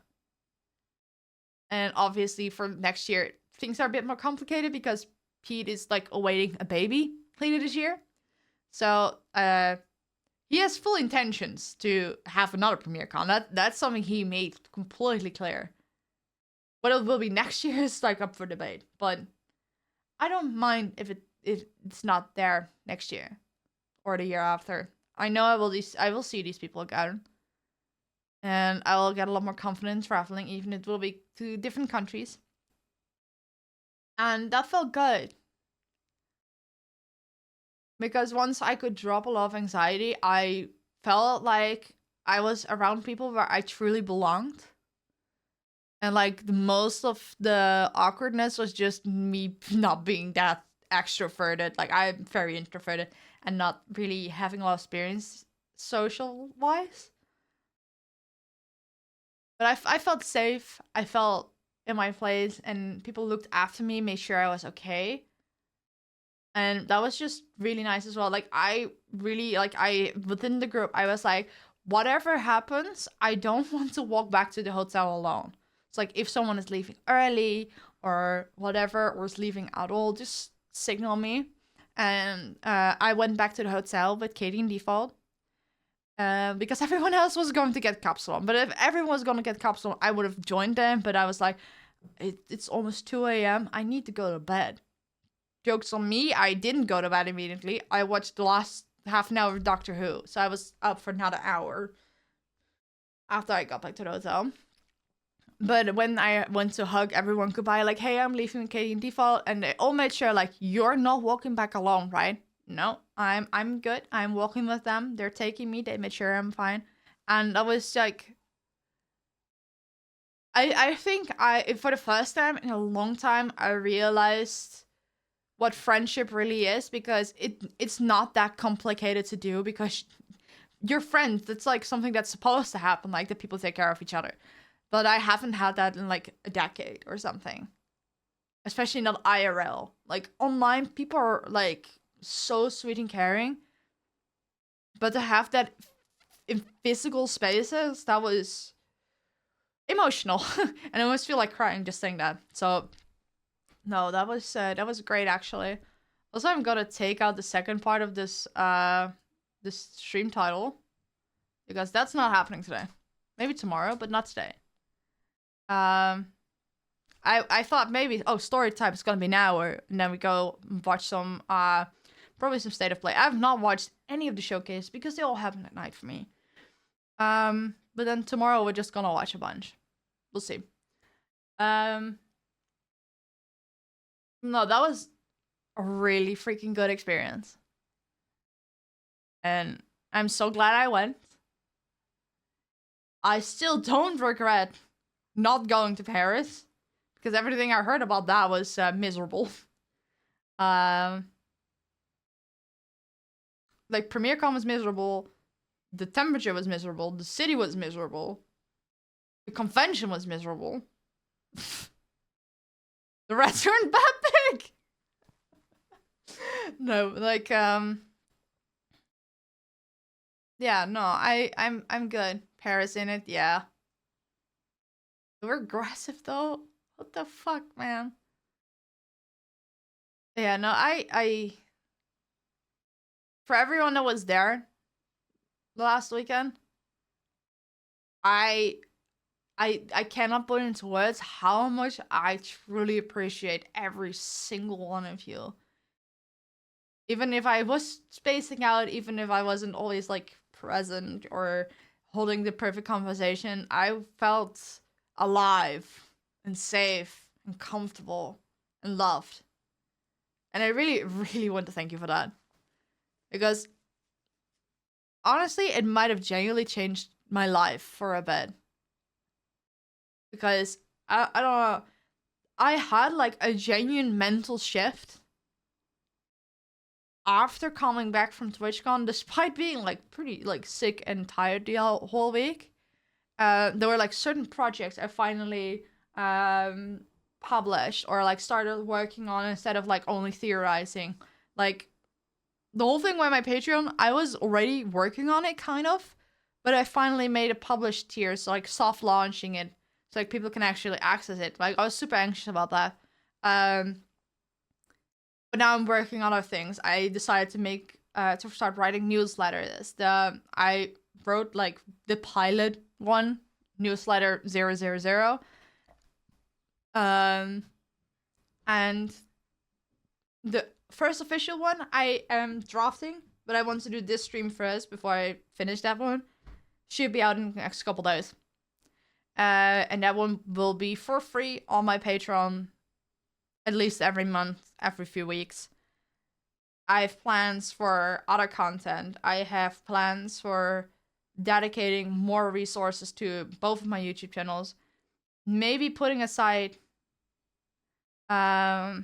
And obviously for next year, things are a bit more complicated, because Pete is like awaiting a baby later this year. So, he has full intentions to have another PremierCon. That's something he made completely clear. What it will be next year is like up for debate. But I don't mind if it it's not there next year or the year after. I know I will see these people again. And I will get a lot more confidence traveling, even if it will be to different countries. And that felt good. Because once I could drop a lot of anxiety, I felt like I was around people where I truly belonged. And like the most of the awkwardness was just me not being that extroverted. Like I'm very introverted and not really having a lot of experience social wise. But I felt safe. I felt in my place, and people looked after me, made sure I was okay. And that was just really nice as well. Like I really within the group, I was like, whatever happens, I don't want to walk back to the hotel alone. It's like if someone is leaving early or whatever, or is leaving at all, just signal me. And I went back to the hotel with Katie in default. Because everyone else was going to get capsule. But if everyone was going to get capsule, I would have joined them. But I was like, it's almost 2 a.m. I need to go to bed. Joke's on me, I didn't go to bed immediately. I watched the last half an hour of Doctor Who. So I was up for another hour after I got back to the hotel. But when I went to hug everyone goodbye, like, hey, I'm leaving with Katie in default. And they all made sure, like, you're not walking back alone, right? No, I'm good. I'm walking with them. They're taking me. They made sure I'm fine. And I was like, I think for the first time in a long time, I realized what friendship really is, because it's not that complicated to do, because you're friends. That's like something that's supposed to happen, like that people take care of each other. But I haven't had that in like a decade or something. Especially not IRL. Like online, people are like so sweet and caring, but to have that in physical spaces, that was emotional. And I almost feel like crying just saying that. So no, that was great actually. Also, I'm gonna take out the second part of this this stream title, because that's not happening today. Maybe tomorrow, but not today. I thought maybe, story time is gonna be an hour, and then we go watch some probably some State of Play. I've not watched any of the showcase because they all happen at night for me. But then tomorrow we're just gonna watch a bunch. We'll see. No, that was a really freaking good experience. And I'm so glad I went. I still don't regret not going to Paris, because everything I heard about that was miserable. Like, PremierCon was miserable, the temperature was miserable, the city was miserable, the convention was miserable. The restaurant bad pig! No, like, yeah, no, I'm good. Paris in it, yeah. They were aggressive though. What the fuck, man? Yeah, no, I for everyone that was there last weekend, I cannot put into words how much I truly appreciate every single one of you. Even if I was spacing out, even if I wasn't always like present or holding the perfect conversation, I felt alive and safe and comfortable and loved. And I really, really want to thank you for that. Because honestly, it might have genuinely changed my life for a bit. Because I don't know, I had like a genuine mental shift after coming back from TwitchCon, despite being like pretty like sick and tired the whole week. There were like certain projects I finally published or like started working on instead of like only theorizing. Like the whole thing with my Patreon, I was already working on it kind of, but I finally made a published tier, so like soft launching it so like people can actually access it. Like I was super anxious about that. But now I'm working on other things. I decided to make to start writing newsletters. I wrote like the pilot one, newsletter 000. And first official one I am drafting, but I want to do this stream first before I finish that one. Should be out in the next couple days. And that one will be for free on my Patreon at least every month, every few weeks. I have plans for other content. I have plans for dedicating more resources to both of my YouTube channels. Maybe putting aside my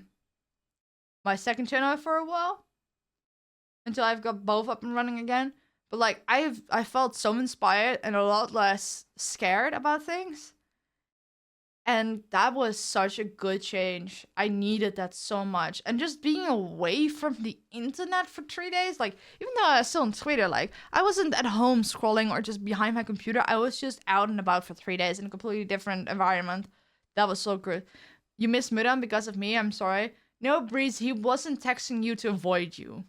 second channel for a while until I've got both up and running again. But like I felt so inspired and a lot less scared about things. And that was such a good change. I needed that so much. And just being away from the internet for 3 days, like, even though I was still on Twitter, like, I wasn't at home scrolling or just behind my computer. I was just out and about for 3 days in a completely different environment. That was so good. You missed Mudan because of me, I'm sorry. No, Breeze, he wasn't texting you to avoid you.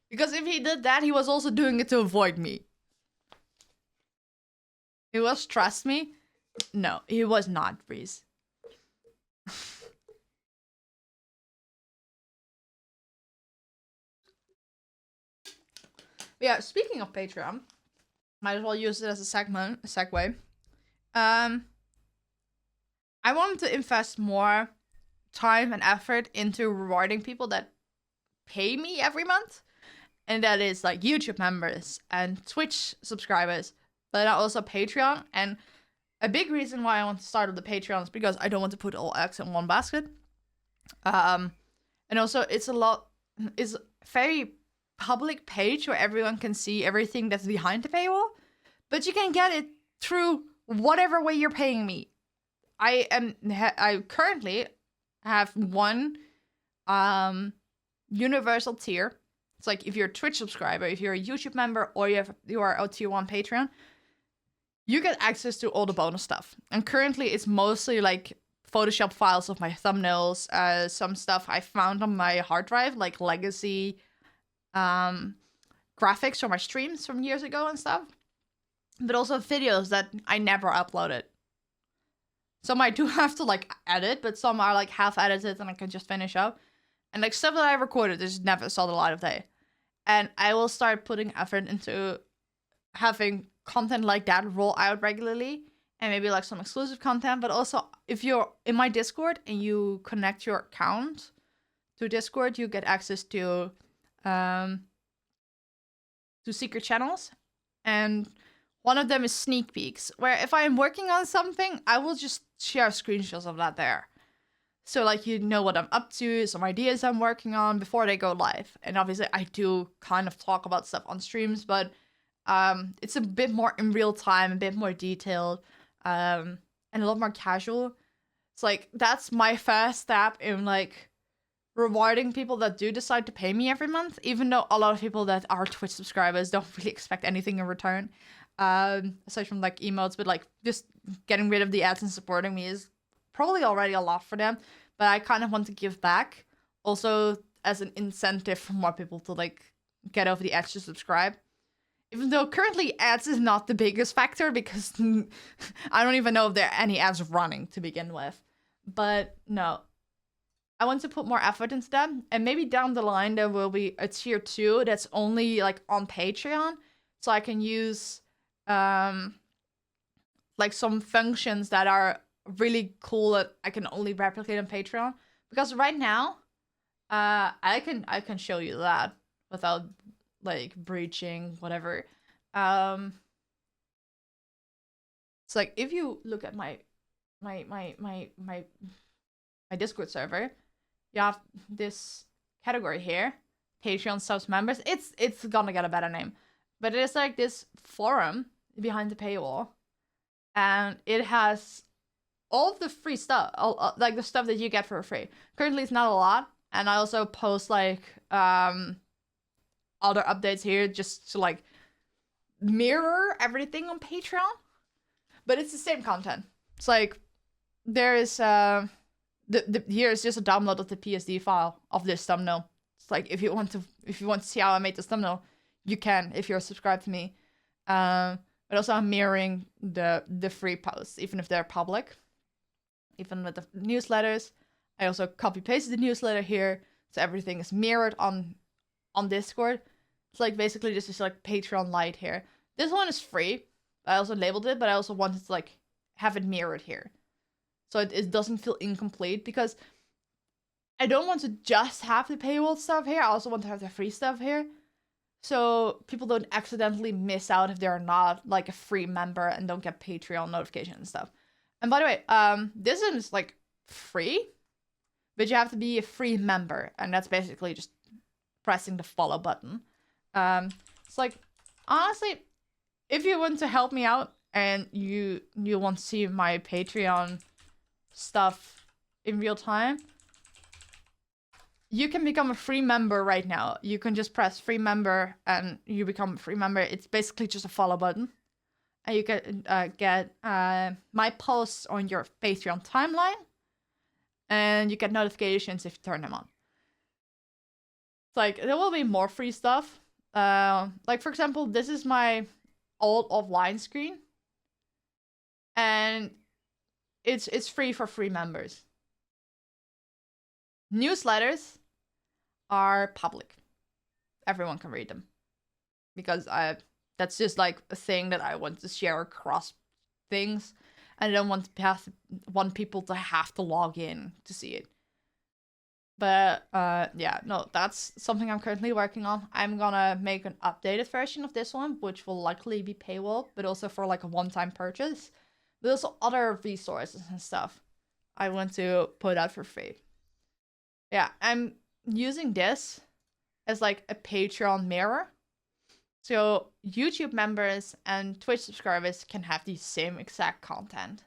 Because if he did that, he was also doing it to avoid me. He was, trust me. No, he was not, Breeze. Yeah, speaking of Patreon, might as well use it as a segue. I wanted to invest more time and effort into rewarding people that pay me every month. And that is like YouTube members and Twitch subscribers, but also Patreon. And a big reason why I want to start with the Patreon is because I don't want to put all eggs in one basket. And also it's a very public page where everyone can see everything that's behind the paywall, but you can get it through whatever way you're paying me. I currently have one universal tier. It's like if you're a Twitch subscriber, if you're a YouTube member, or you are a tier 1 Patreon, you get access to all the bonus stuff. And currently it's mostly like Photoshop files of my thumbnails, some stuff I found on my hard drive, like legacy graphics from my streams from years ago and stuff. But also videos that I never uploaded. Some I do have to like edit, but some are like half edited and I can just finish up. And like stuff that I recorded just never saw the light of day. And I will start putting effort into having content like that roll out regularly. And maybe like some exclusive content. But also, if you're in my Discord and you connect your account to Discord, you get access to secret channels. And one of them is sneak peeks, where if I am working on something, I will just share screenshots of that there. So, like, you know what I'm up to, some ideas I'm working on before they go live. And obviously, I do kind of talk about stuff on streams, but it's a bit more in real time, a bit more detailed, and a lot more casual. It's like, that's my first step in, like, rewarding people that do decide to pay me every month, even though a lot of people that are Twitch subscribers don't really expect anything in return. Aside from, like, emotes, but, like, just getting rid of the ads and supporting me is probably already a lot for them, but I kind of want to give back also as an incentive for more people to like get over the edge to subscribe. Even though currently ads is not the biggest factor because I don't even know if there are any ads running to begin with. But no, I want to put more effort into that, and maybe down the line there will be a tier 2 that's only like on Patreon, so I can use like some functions that are really cool that I can only replicate on Patreon. Because right now, I can show you that without like breaching whatever. It's like if you look at my Discord server, you have this category here, Patreon subs members. It's gonna get a better name, but it is like this forum behind the paywall, and it has all of the free stuff, like the stuff that you get for free. Currently, it's not a lot, and I also post like other updates here just to like mirror everything on Patreon. But it's the same content. It's like there is here is just a download of the PSD file of this thumbnail. It's like if you want to see how I made this thumbnail, you can if you're subscribed to me. But also I'm mirroring the free posts, even if they're public. Even with the newsletters, I also copy pasted the newsletter here, so everything is mirrored on Discord. It's like basically just this like Patreon Lite here. This one is free. I also labeled it, but I also wanted to like have it mirrored here, so it doesn't feel incomplete, because I don't want to just have the paywall stuff here. I also want to have the free stuff here, so people don't accidentally miss out if they're not like a free member and don't get Patreon notifications and stuff. And by the way, this is like free, but you have to be a free member, and that's basically just pressing the follow button. It's like, honestly, if you want to help me out and you want to see my Patreon stuff in real time, you can become a free member right now. You can just press free member and you become a free member. It's basically just a follow button. And you can get my posts on your Patreon timeline. And you get notifications if you turn them on. It's like, there will be more free stuff. Like, for example, this is my old offline screen. And it's free for free members. Newsletters are public. Everyone can read them. Because that's just like a thing that I want to share across things. And I don't want people to have to log in to see it. But yeah, no, that's something I'm currently working on. I'm gonna make an updated version of this one, which will likely be paywall, but also for like a one-time purchase. But also other resources and stuff I want to put out for free. Yeah, I'm using this as like a Patreon mirror. So YouTube members and Twitch subscribers can have the same exact content.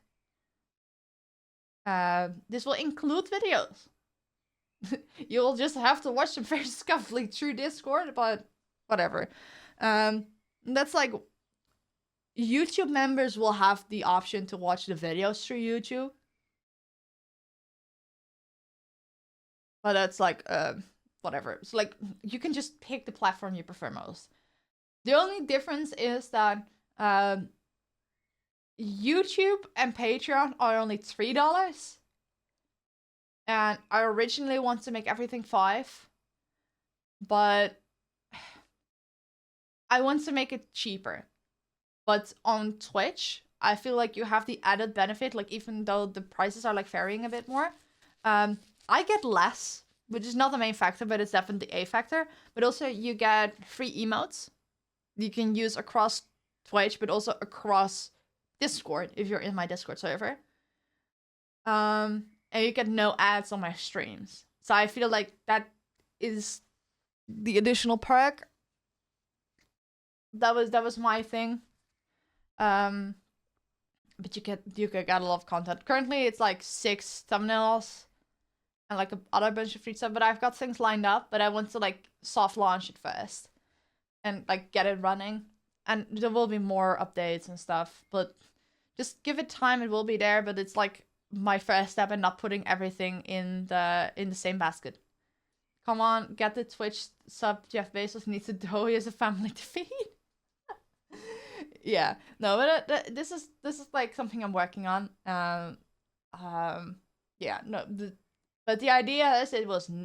This will include videos. You'll just have to watch them very scuffly through Discord, but whatever. That's like, YouTube members will have the option to watch the videos through YouTube. But that's like, whatever. It's like, you can just pick the platform you prefer most. The only difference is that YouTube and Patreon are only $3. And I originally wanted to make everything $5. But I want to make it cheaper. But on Twitch, I feel like you have the added benefit, like even though the prices are like varying a bit more, I get less, which is not the main factor, but it's definitely a factor. But also you get free emotes you can use across Twitch, but also across Discord if you're in my Discord server. And you get no ads on my streams. So I feel like that is the additional perk. That was my thing. But you get a lot of content. Currently it's like 6 thumbnails and like other bunch of free stuff, but I've got things lined up, but I want to like soft launch it first and like get it running. And there will be more updates and stuff, but just give it time, it will be there. But it's like my first step in not putting everything in the same basket. Come on, get the Twitch sub. Jeff Bezos needs to dough. He has a family to feed. Yeah, no, but this is like something I'm working on. Yeah, no, but the idea is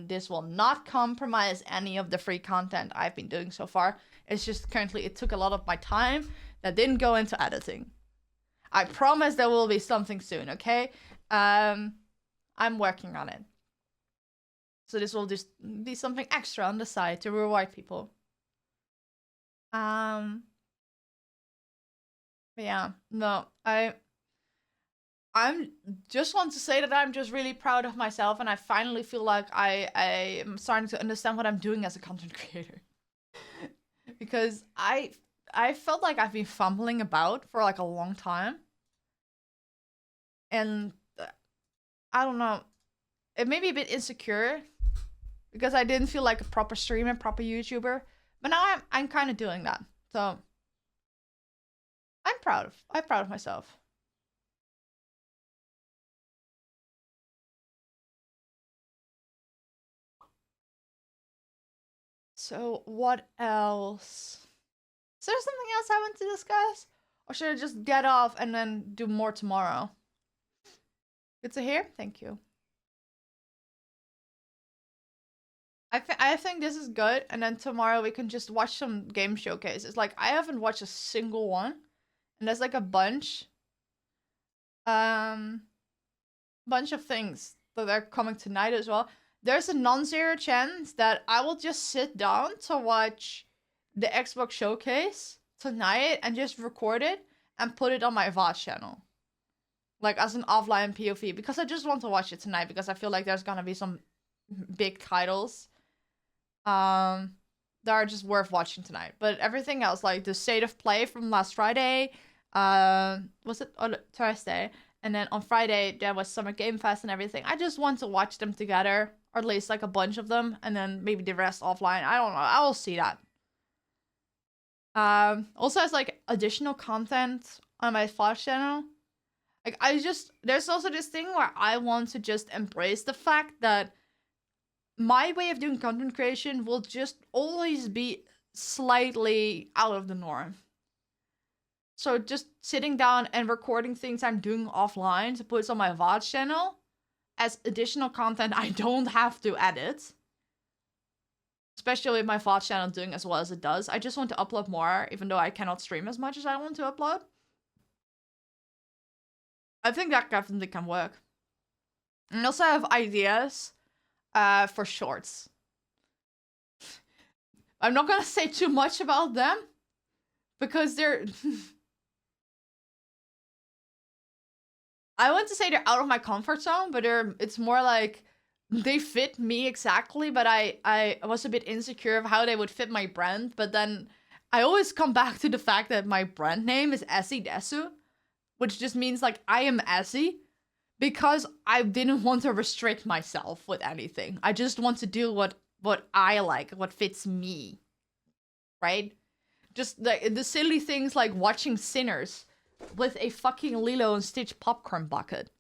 this will not compromise any of the free content I've been doing so far. It's just currently it took a lot of my time that didn't go into editing. I promise there will be something soon, okay? I'm working on it. So this will just be something extra on the side to reward people. But yeah, no, I'm just want to say that I'm just really proud of myself, and I finally feel like I am starting to understand what I'm doing as a content creator. Because I felt like I've been fumbling about for like a long time. And I don't know, it made me a bit insecure because I didn't feel like a proper streamer, proper YouTuber. But now I'm kind of doing that. So I'm proud of myself. So what else? Is there something else I want to discuss? Or should I just get off and then do more tomorrow? Good to hear. Thank you. I think this is good, and then tomorrow we can just watch some game showcases. Like, I haven't watched a single one, and there's like a bunch of things that are coming tonight as well. There's a non-zero chance that I will just sit down to watch the Xbox showcase tonight and just record it and put it on my VOD channel. Like, as an offline POV, because I just want to watch it tonight, because I feel like there's gonna be some big titles that are just worth watching tonight. But everything else, like the State of Play from last Friday, was it on Thursday? And then on Friday, there was Summer Game Fest and everything. I just want to watch them together, or at least like a bunch of them, and then maybe the rest offline. I don't know. I will see that. Also has like additional content on my VOD channel. Like, there's also this thing where I want to just embrace the fact that my way of doing content creation will just always be slightly out of the norm. So just sitting down and recording things I'm doing offline to put on my VOD channel as additional content I don't have to edit. Especially with my VOD channel doing as well as it does. I just want to upload more, even though I cannot stream as much as I want to upload. I think that definitely can work. And also I have ideas for shorts. I'm not gonna say too much about them, because they're... I want to say they're out of my comfort zone, but it's more like they fit me exactly, but I was a bit insecure of how they would fit my brand. But then I always come back to the fact that my brand name is Ezzydesu, which just means like I am Ezzy, because I didn't want to restrict myself with anything. I just want to do what I like, what fits me, right? Just the silly things like watching Sinners with a fucking Lilo and Stitch popcorn bucket.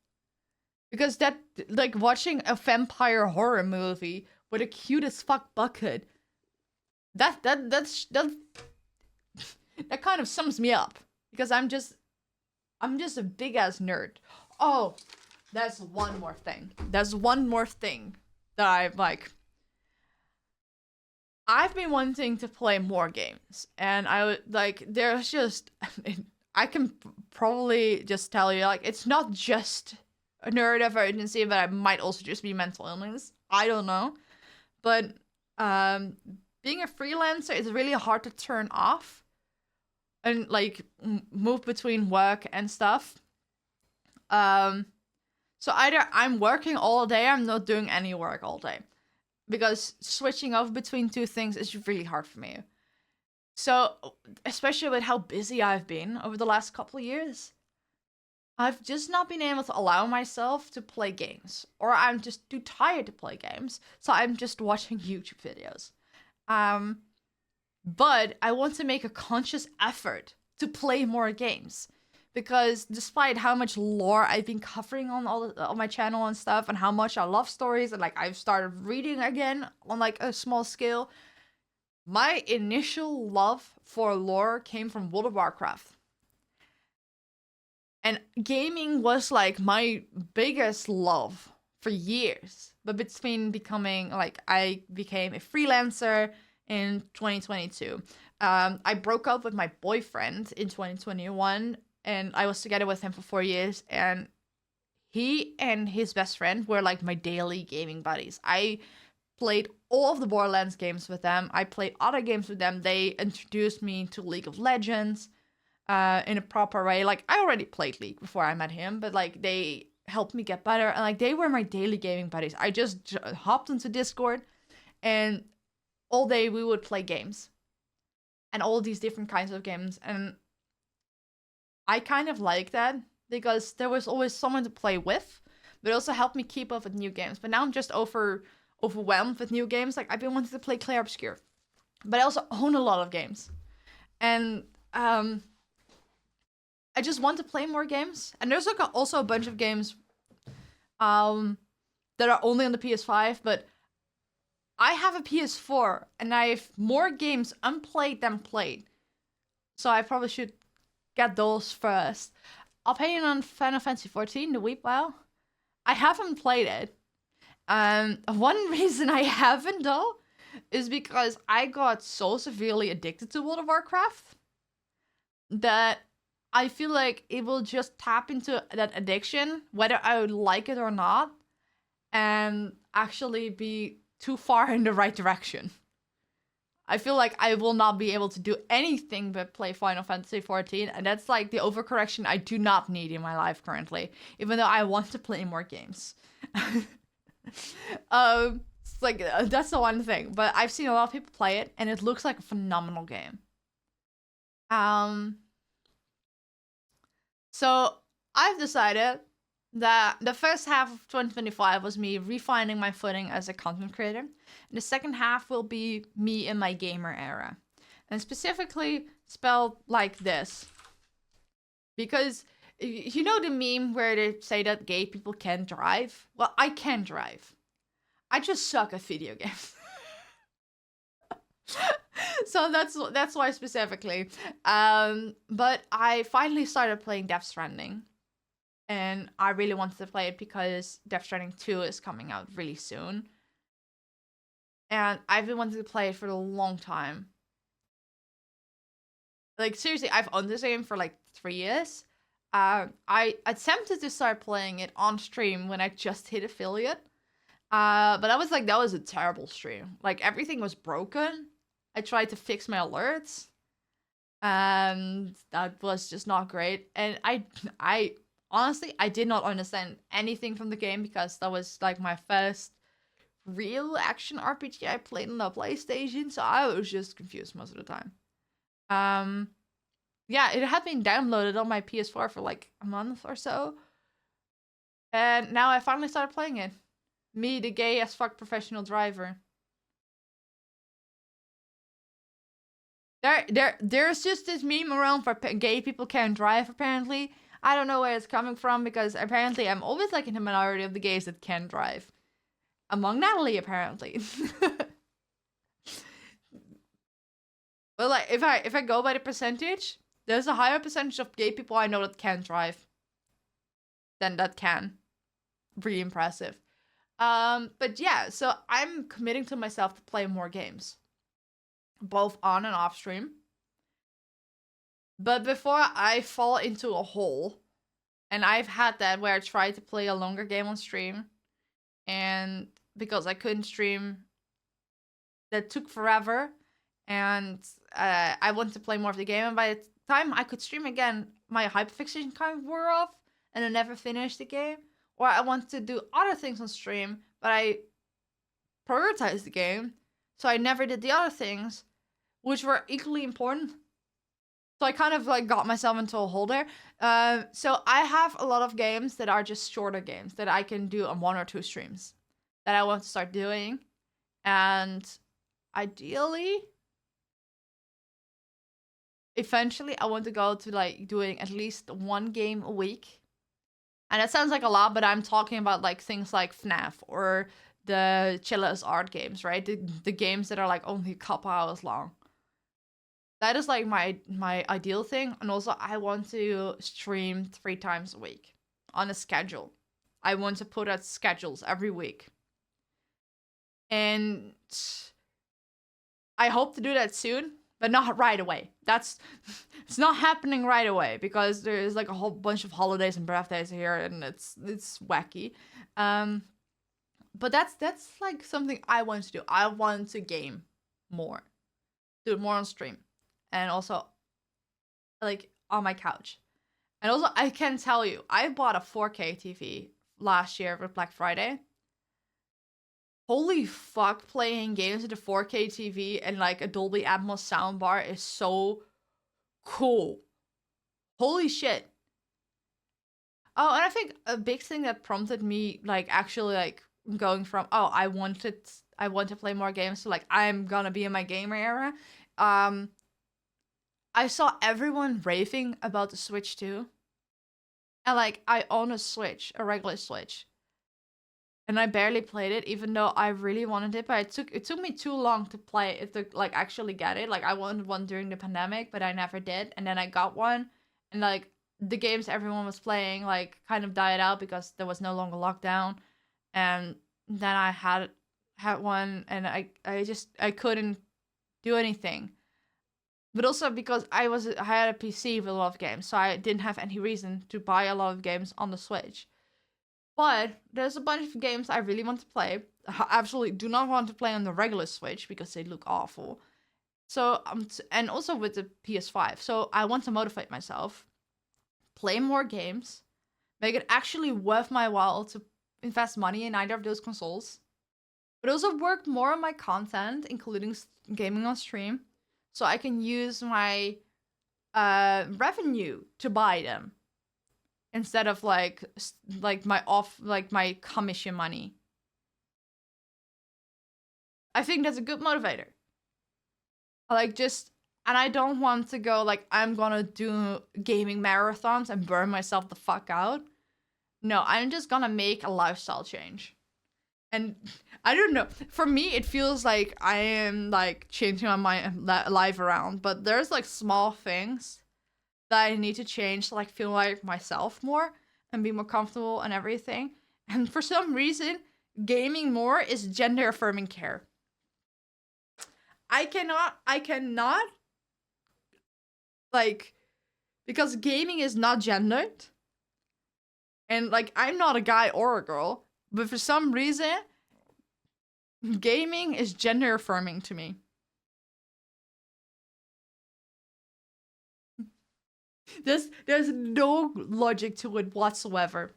Because that, like, watching a vampire horror movie with a cute as fuck bucket, that kind of sums me up. Because I'm just a big ass nerd. Oh, there's one more thing. There's one more thing that I've been wanting to play more games, and there's just, I can probably just tell you, like, it's not just a nerd of urgency, but it might also just be mental illness. I don't know. But being a freelancer is really hard to turn off and, like, move between work and stuff. So either I'm working all day, I'm not doing any work all day. Because switching off between two things is really hard for me. So, especially with how busy I've been over the last couple of years, I've just not been able to allow myself to play games. Or I'm just too tired to play games, so I'm just watching YouTube videos. But I want to make a conscious effort to play more games. Because despite how much lore I've been covering on my channel and stuff, and how much I love stories, and like I've started reading again on like a small scale, my initial love for lore came from World of Warcraft. And gaming was like my biggest love for years. But between I became a freelancer in 2022. I broke up with my boyfriend in 2021. And I was together with him for 4 years, and he and his best friend were like my daily gaming buddies. I played all of the Borderlands games with them. I played other games with them. They introduced me to League of Legends in a proper way. Like, I already played League before I met him, but like they helped me get better, and like they were my daily gaming buddies. I just hopped into Discord, and all day we would play games, and all these different kinds of games. And I kind of like that, because there was always someone to play with, but it also helped me keep up with new games. But now I'm just overwhelmed with new games. Like, I've been wanting to play Clair Obscur, but I also own a lot of games. And I just want to play more games. And there's like also a bunch of games that are only on the PS5, but I have a PS4, and I have more games unplayed than played. So I probably should get those first. Opinion on Final Fantasy 14, the Weep WoW. I haven't played it. One reason I haven't though is because I got so severely addicted to World of Warcraft that I feel like it will just tap into that addiction, whether I would like it or not, and actually be too far in the right direction. I feel like I will not be able to do anything but play Final Fantasy 14, and that's like the overcorrection I do not need in my life currently, even though I want to play more games. It's like that's the one thing, but I've seen a lot of people play it, and it looks like a phenomenal game. So I've decided that the first half of 2025 was me refining my footing as a content creator, and the second half will be me in my gamer era, and specifically spelled like this, because you know the meme where they say that gay people can't drive? Well, I can drive. I just suck at video games. So that's why specifically. But I finally started playing Death Stranding. And I really wanted to play it because Death Stranding 2 is coming out really soon. And I've been wanting to play it for a long time. Like, seriously, I've owned this game for like 3 years. I attempted to start playing it on stream when I just hit affiliate. But I was like, that was a terrible stream. Like, everything was broken. I tried to fix my alerts. And that was just not great. And I honestly, I did not understand anything from the game because that was like my first real action RPG I played on the PlayStation, so I was just confused most of the time. Yeah, it had been downloaded on my PS4 for like a month or so. And now I finally started playing it. Me, the gay as fuck professional driver. There's just this meme around for gay people can't drive, apparently. I don't know where it's coming from because apparently I'm always like in the minority of the gays that can drive. Among Natalie, apparently. But like if I go by the percentage, there's a higher percentage of gay people I know that can drive than that can. Really impressive. But yeah, so I'm committing to myself to play more games. Both on and off stream. But before I fall into a hole, and I've had that where I tried to play a longer game on stream, and because I couldn't stream, that took forever, and I wanted to play more of the game, and by the time I could stream again, my hyperfixation kind of wore off, and I never finished the game. Or I wanted to do other things on stream, but I prioritized the game, so I never did the other things, which were equally important. So I kind of like got myself into a hole there. So I have a lot of games that are just shorter games that I can do on 1 or 2 streams that I want to start doing. And ideally, eventually I want to go to like doing at least 1 game a week. And that sounds like a lot, but I'm talking about like things like FNAF or the Chilla's art games, right? The games that are like only a couple hours long. That is like my ideal thing. And also I want to stream 3 times a week on a schedule. I want to put out schedules every week. And I hope to do that soon, but not right away. It's not happening right away because there's like a whole bunch of holidays and birthdays here and it's wacky. But that's like something I want to do. I want to game more. Do it more on stream. And also, like, on my couch. And also, I can tell you, I bought a 4K TV last year for Black Friday. Holy fuck, playing games with a 4K TV and, like, a Dolby Atmos soundbar is so cool. Holy shit. Oh, and I think a big thing that prompted me, like, actually, like, going from, oh, I want to play more games to, like, I'm gonna be in my gamer era. I saw everyone raving about the Switch 2. And like, I own a Switch, a regular Switch. And I barely played it, even though I really wanted it. But it took me too long to play it, to like actually get it. Like, I wanted one during the pandemic, but I never did. And then I got one. and like the games everyone was playing like kind of died out because there was no longer lockdown, and then I had one, and I couldn't do anything. But also because I had a PC with a lot of games, so I didn't have any reason to buy a lot of games on the Switch. But there's a bunch of games I really want to play. I absolutely do not want to play on the regular Switch because they look awful. So and also with the PS5. So I want to motivate myself, play more games, make it actually worth my while to invest money in either of those consoles, but also work more on my content, including gaming on stream, so I can use my revenue to buy them instead of like my commission money. I think that's a good motivator. And I don't want to go like I'm gonna do gaming marathons and burn myself the fuck out. No, I'm just gonna make a lifestyle change. And I don't know. For me, it feels like I am like changing my life around. But there's like small things that I need to change to like feel like myself more and be more comfortable and everything. And for some reason, gaming more is gender affirming care. I cannot like, because gaming is not gendered. And like I'm not a guy or a girl. But for some reason, gaming is gender affirming to me. There's no logic to it whatsoever.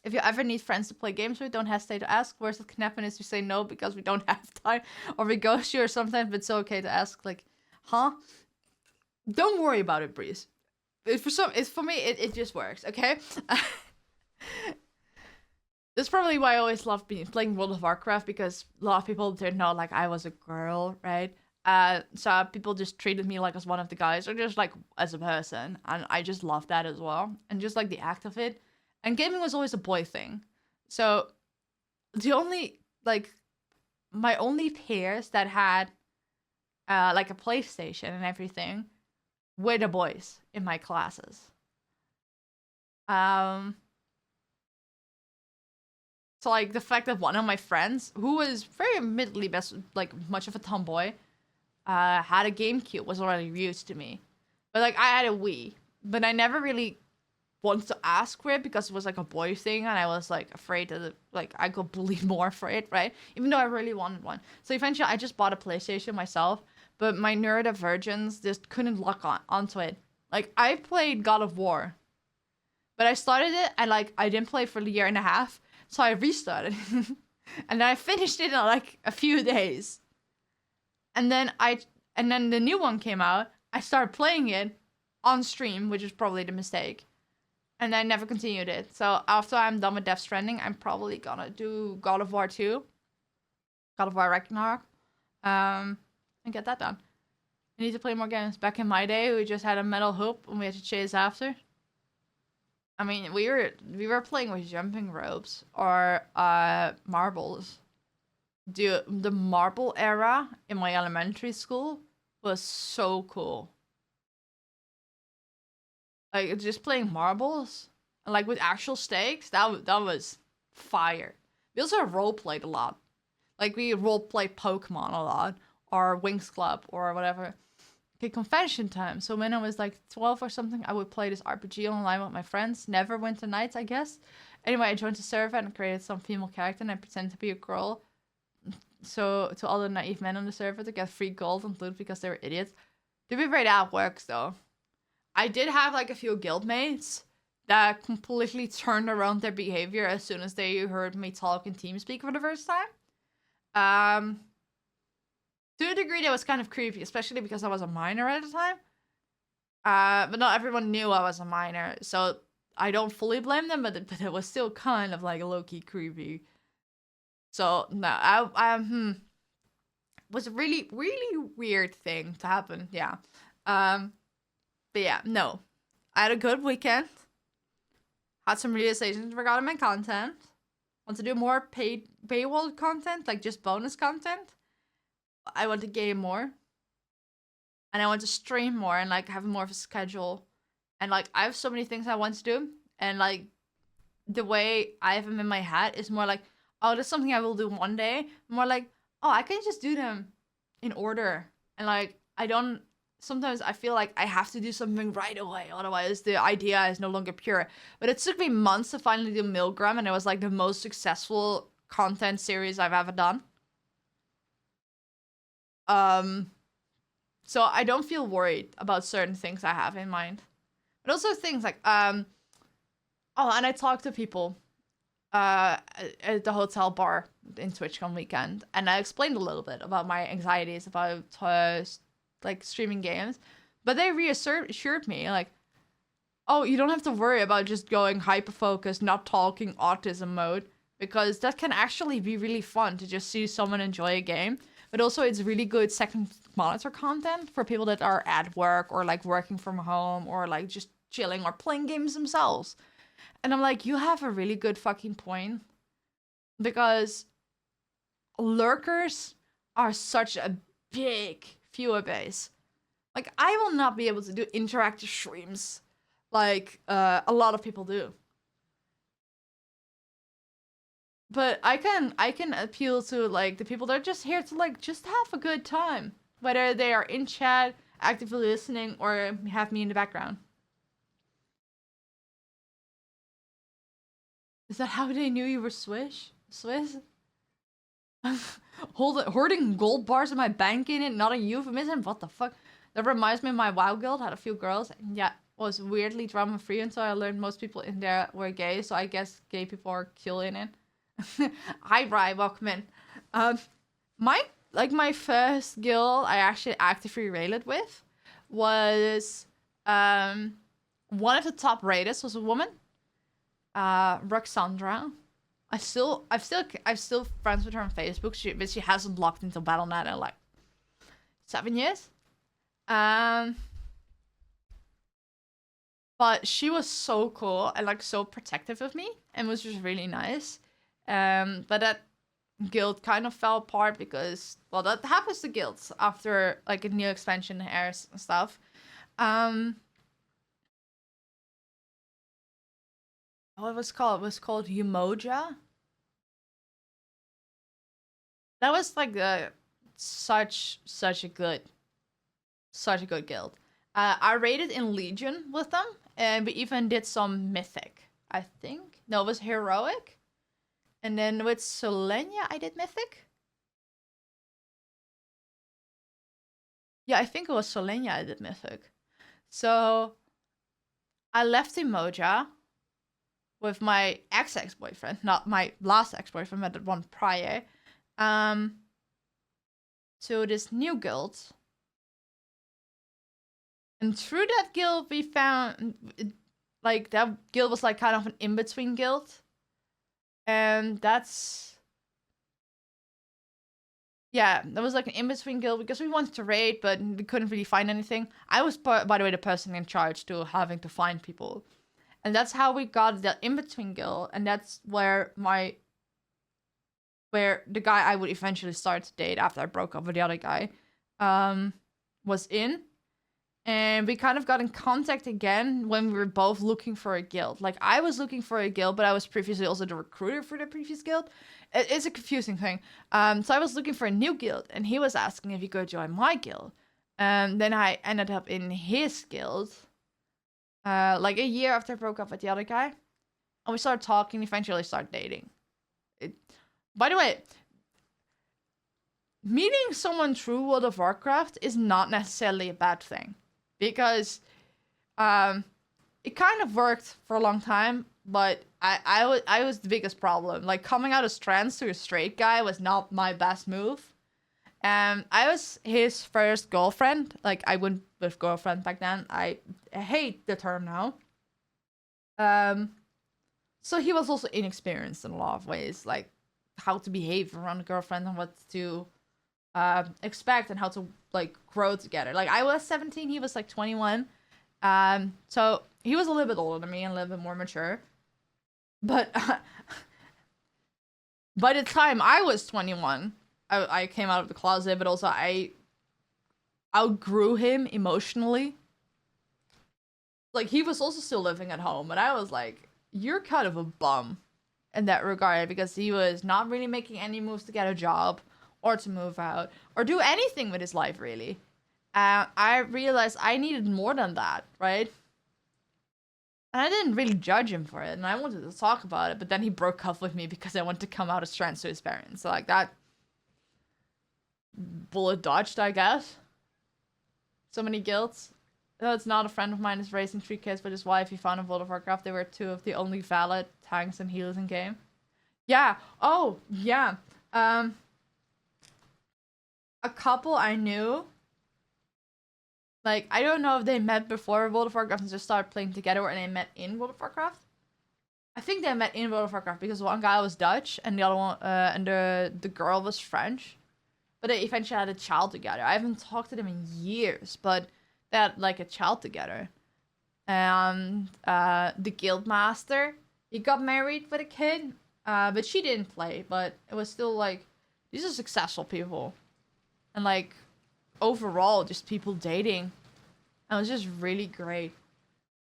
If you ever need friends to play games with, don't hesitate to ask. Worst that can happen is we say no because we don't have time, or we ghost you or something, but it's okay to ask, like, huh? Don't worry about it, Breeze. For me, it just works, okay? That's probably why I always loved playing World of Warcraft, because a lot of people didn't know like I was a girl, right? So people just treated me like as one of the guys, or just like as a person, and I just loved that as well, and just like the act of it. And gaming was always a boy thing, so the only my only peers that had like a PlayStation and everything were the boys in my classes. So, like, the fact that one of my friends, who was very admittedly much of a tomboy, had a GameCube was already used to me. But, like, I had a Wii. But I never really wanted to ask for it because it was, like, a boy thing. And I was, like, afraid that, I got bullied more for it, right? Even though I really wanted one. So, eventually, I just bought a PlayStation myself. But my neurodivergence just couldn't lock onto it. Like, I played God of War. But I started it, and, like, I didn't play for a year and a half. So I restarted. And then I finished it in like a few days. And then the new one came out. I started playing it on stream, which is probably the mistake. And I never continued it. So after I'm done with Death Stranding, I'm probably gonna do God of War 2. God of War Ragnarok. And get that done. I need to play more games. Back in my day, we just had a metal hoop and we had to chase after. I mean, we were playing with jumping ropes or marbles. The marble era in my elementary school was so cool. Like, just playing marbles and like with actual stakes, that was fire. We also role played a lot. Like, we role played Pokemon a lot, or Wings Club, or whatever. Okay, convention time. So when I was like 12 or something, I would play this RPG online with my friends. Neverwinter Nights, I guess. Anyway, I joined the server and created some female character, and I pretended to be a girl. So to all the naive men on the server to get free gold and loot because they were idiots. To be very that works though. I did have like a few guildmates that completely turned around their behavior as soon as they heard me talk in TeamSpeak for the first time. To a degree, that was kind of creepy, especially because I was a minor at the time. But not everyone knew I was a minor, so I don't fully blame them, but it was still kind of like low-key creepy. So, no, I was a really, really weird thing to happen, yeah. But yeah, no. I had a good weekend. Had some realizations regarding my content. Want to do more paywall content, like just bonus content. I want to game more. And I want to stream more and like have more of a schedule. And like I have so many things I want to do, and like the way I have them in my head is more like, oh, that's something I will do one day. More like, oh, I can just do them in order. And like I don't, sometimes I feel like I have to do something right away, otherwise the idea is no longer pure. But it took me months to finally do Milgram, and it was like the most successful content series I've ever done. So I don't feel worried about certain things I have in mind. But also things like, oh, and I talk to people at the hotel bar in TwitchCon weekend, and I explained a little bit about my anxieties about like streaming games, but they reassured me like, oh, you don't have to worry about just going hyper focused, not talking autism mode, because that can actually be really fun to just see someone enjoy a game. But also it's really good second monitor content for people that are at work or like working from home or like just chilling or playing games themselves. And I'm like, you have a really good fucking point. Because lurkers are such a big viewer base. Like, I will not be able to do interactive streams like a lot of people do. But I can appeal to like the people that are just here to like just have a good time. Whether they are in chat, actively listening, or have me in the background. Is that how they knew you were Swiss? Hoarding gold bars in my bank in it, not a euphemism? What the fuck? That reminds me of my WoW guild, had a few girls, and yeah, was weirdly drama free until I learned most people in there were gay, so I guess gay people are killing it. Hi Bri, welcome in. My first guild I actually actively raided with was one of the top raiders was a woman, Roxandra. I'm still friends with her on Facebook. But she hasn't logged into Battle.net in like 7 years. But she was so cool and like so protective of me and was just really nice. But that guild kind of fell apart because, well, that happens to guilds after like a new expansion airs and stuff. What was called? It was called Umoja. That was like such a good guild. I raided in Legion with them, and we even did some Mythic, I think. No, it was Heroic. And then with Solenia, I did Mythic. Yeah, I think it was Solenia I did Mythic. So I left Umoja with my ex-boyfriend, not my last ex-boyfriend, but the one prior, to this new guild. And through that guild, we found, like, that guild was like kind of an in-between guild. And that's, yeah, that was like an in-between guild because we wanted to raid, but we couldn't really find anything. I was, by the way, the person in charge to having to find people. And that's how we got the in-between guild. And that's where the guy I would eventually start to date after I broke up with the other guy, was in. And we kind of got in contact again when we were both looking for a guild. Like, I was looking for a guild, but I was previously also the recruiter for the previous guild. It's a confusing thing. So I was looking for a new guild, and he was asking if he could join my guild. And then I ended up in his guild, like a year after I broke up with the other guy. And we started talking, eventually started dating. By the way, meeting someone through World of Warcraft is not necessarily a bad thing. Because it kind of worked for a long time, but I was the biggest problem. Like, coming out as trans to a straight guy was not my best move. I was his first girlfriend. Like, I went with girlfriend back then. I hate the term now. So he was also inexperienced in a lot of ways, like how to behave around a girlfriend and what to expect and how to like grow together. Like, I was 17, he was like 21. So he was a little bit older than me and a little bit more mature. But by the time I was 21, I came out of the closet, but also I outgrew him emotionally. Like, he was also still living at home, and I was like, you're kind of a bum in that regard, because he was not really making any moves to get a job or to move out or do anything with his life, really. I realized I needed more than that, right? And I didn't really judge him for it, and I wanted to talk about it, but then he broke up with me because I wanted to come out as trans to his parents. So, like, that bullet dodged, I guess. So many guilts. Though it's not a friend of mine is raising 3 kids with his wife he found in World of Warcraft. They were 2 of the only valid tanks and healers in game. Yeah. Oh, yeah. A couple I knew. Like, I don't know if they met before World of Warcraft and just started playing together, or they met in World of Warcraft. I think they met in World of Warcraft because one guy was Dutch and the other one, and the girl was French. But they eventually had a child together. I haven't talked to them in years, but they had like a child together. And the guild master, he got married with a kid, but she didn't play. But it was still like, these are successful people, and like overall just people dating. And it was just really great.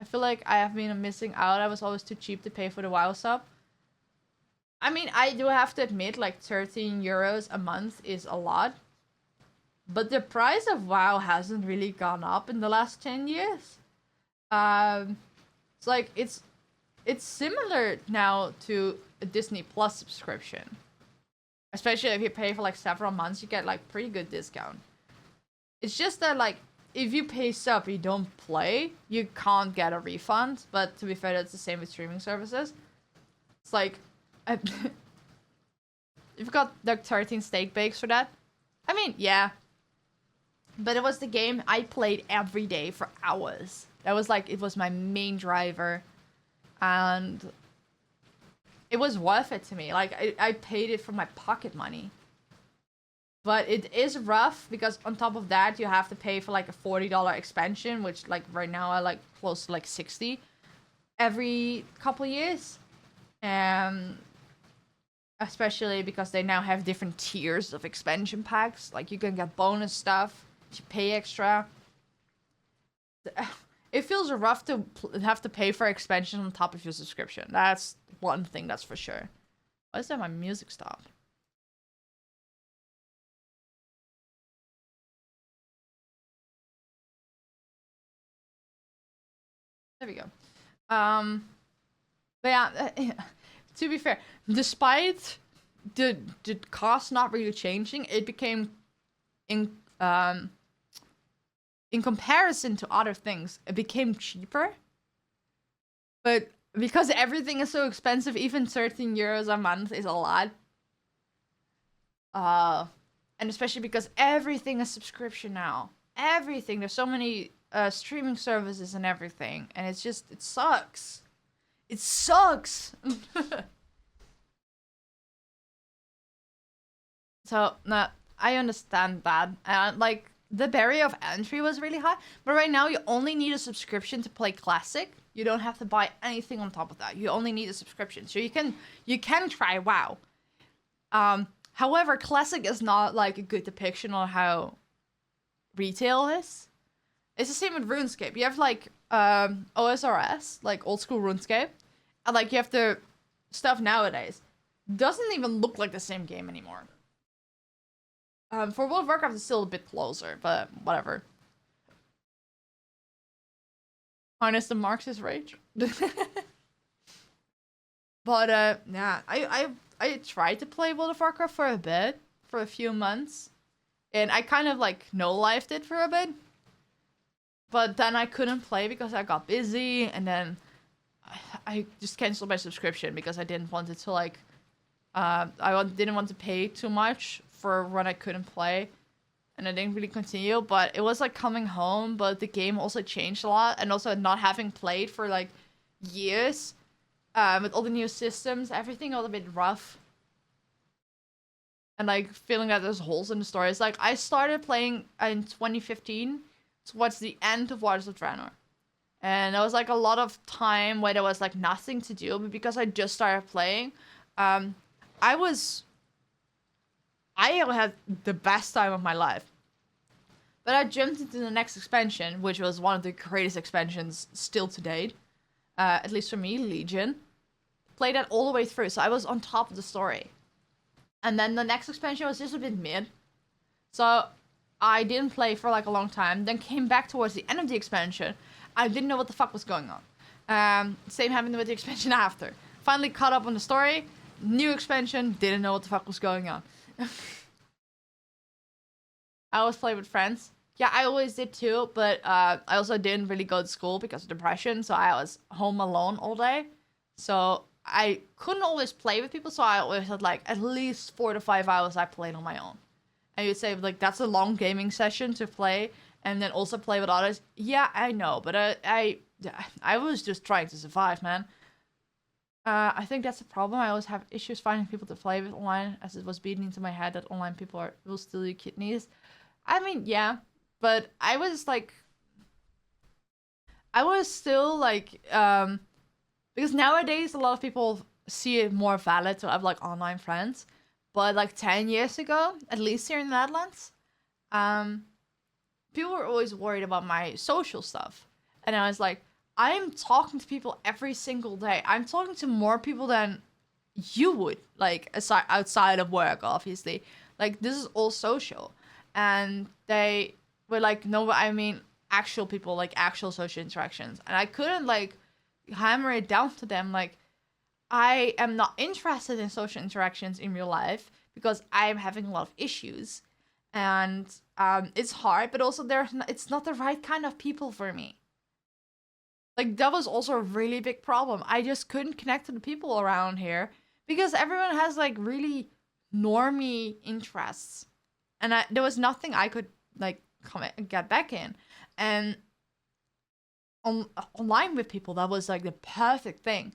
I feel like I have been missing out. I was always too cheap to pay for the WoW sub. I mean, I do have to admit, like, 13 euros a month is a lot. But the price of WoW hasn't really gone up in the last 10 years. It's like, it's similar now to a Disney Plus subscription. Especially if you pay for like several months, you get like pretty good discount. It's just that, like, if you pay sub, you don't play, you can't get a refund. But to be fair, that's the same with streaming services. It's like, you've got like 13 steak bakes for that. I mean, yeah. But it was the game I played every day for hours. That was like, it was my main driver. And it was worth it to me. Like, I paid it from my pocket money. But it is rough because on top of that, you have to pay for like a $40 expansion, which like right now I like close to like 60 every couple years. Especially because they now have different tiers of expansion packs. Like, you can get bonus stuff, you pay extra. It feels rough to have to pay for expansion on top of your subscription. That's one thing, that's for sure. Why is that my music stopped? There we go. But yeah, to be fair, despite the cost not really changing, it became in comparison to other things, it became cheaper. But because everything is so expensive, even 13 euros a month is a lot. And especially because everything is subscription now. Everything. There's so many streaming services and everything. And it's just, it sucks. It sucks. So, no, I understand that. And like, the barrier of entry was really high. But right now, you only need a subscription to play Classic. You don't have to buy anything on top of that. You only need a subscription. So you can try WoW. However, Classic is not like a good depiction on how retail is. It's the same with RuneScape. You have like OSRS, like old school RuneScape. And like you have the stuff nowadays. Doesn't even look like the same game anymore. For World of Warcraft, it's still a bit closer, but whatever. Minus the Marxist rage. But yeah, I tried to play World of Warcraft for a bit, for a few months, and I kind of like no-lifed it for a bit. But then I couldn't play because I got busy, and then I just canceled my subscription because I didn't want it to like, didn't want to pay too much for when I couldn't play, and I didn't really continue. But it was like coming home, but the game also changed a lot, and also not having played for like years, with all the new systems, everything got a bit rough, and like feeling that there's holes in the story. It's like I started playing in 2015 towards the end of Waters of Draenor, and there was like a lot of time where there was like nothing to do, but because I just started playing, I had the best time of my life. But I jumped into the next expansion, which was one of the greatest expansions still to date. At least for me, Legion. Played that all the way through, so I was on top of the story. And then the next expansion was just a bit mid. So I didn't play for like a long time, then came back towards the end of the expansion. I didn't know what the fuck was going on. Same happened with the expansion after. Finally caught up on the story, new expansion, didn't know what the fuck was going on. I always play with friends. Yeah, I always did too, but I also didn't really go to school because of depression, so I was home alone all day. So I couldn't always play with people, so I always had like at least 4 to 5 hours I played on my own. And you'd say like that's a long gaming session to play and then also play with others. Yeah, I know, but I was just trying to survive, man. I think that's the problem. I always have issues finding people to play with online, as it was beaten into my head that online people will steal your kidneys. I mean, yeah, but I was still like, because nowadays a lot of people see it more valid to have like online friends, but like 10 years ago, at least here in the Netherlands, people were always worried about my social stuff, and I was like, I'm talking to people every single day. I'm talking to more people than you would, like outside of work, obviously. Like this is all social. And they were like, no, I mean actual people, like actual social interactions. And I couldn't like hammer it down to them like, I am not interested in social interactions in real life because I am having a lot of issues. And it's hard, but also it's not the right kind of people for me. Like that was also a really big problem. I just couldn't connect to the people around here because everyone has like really normie interests. And there was nothing I could like get back in. And online with people, that was like the perfect thing.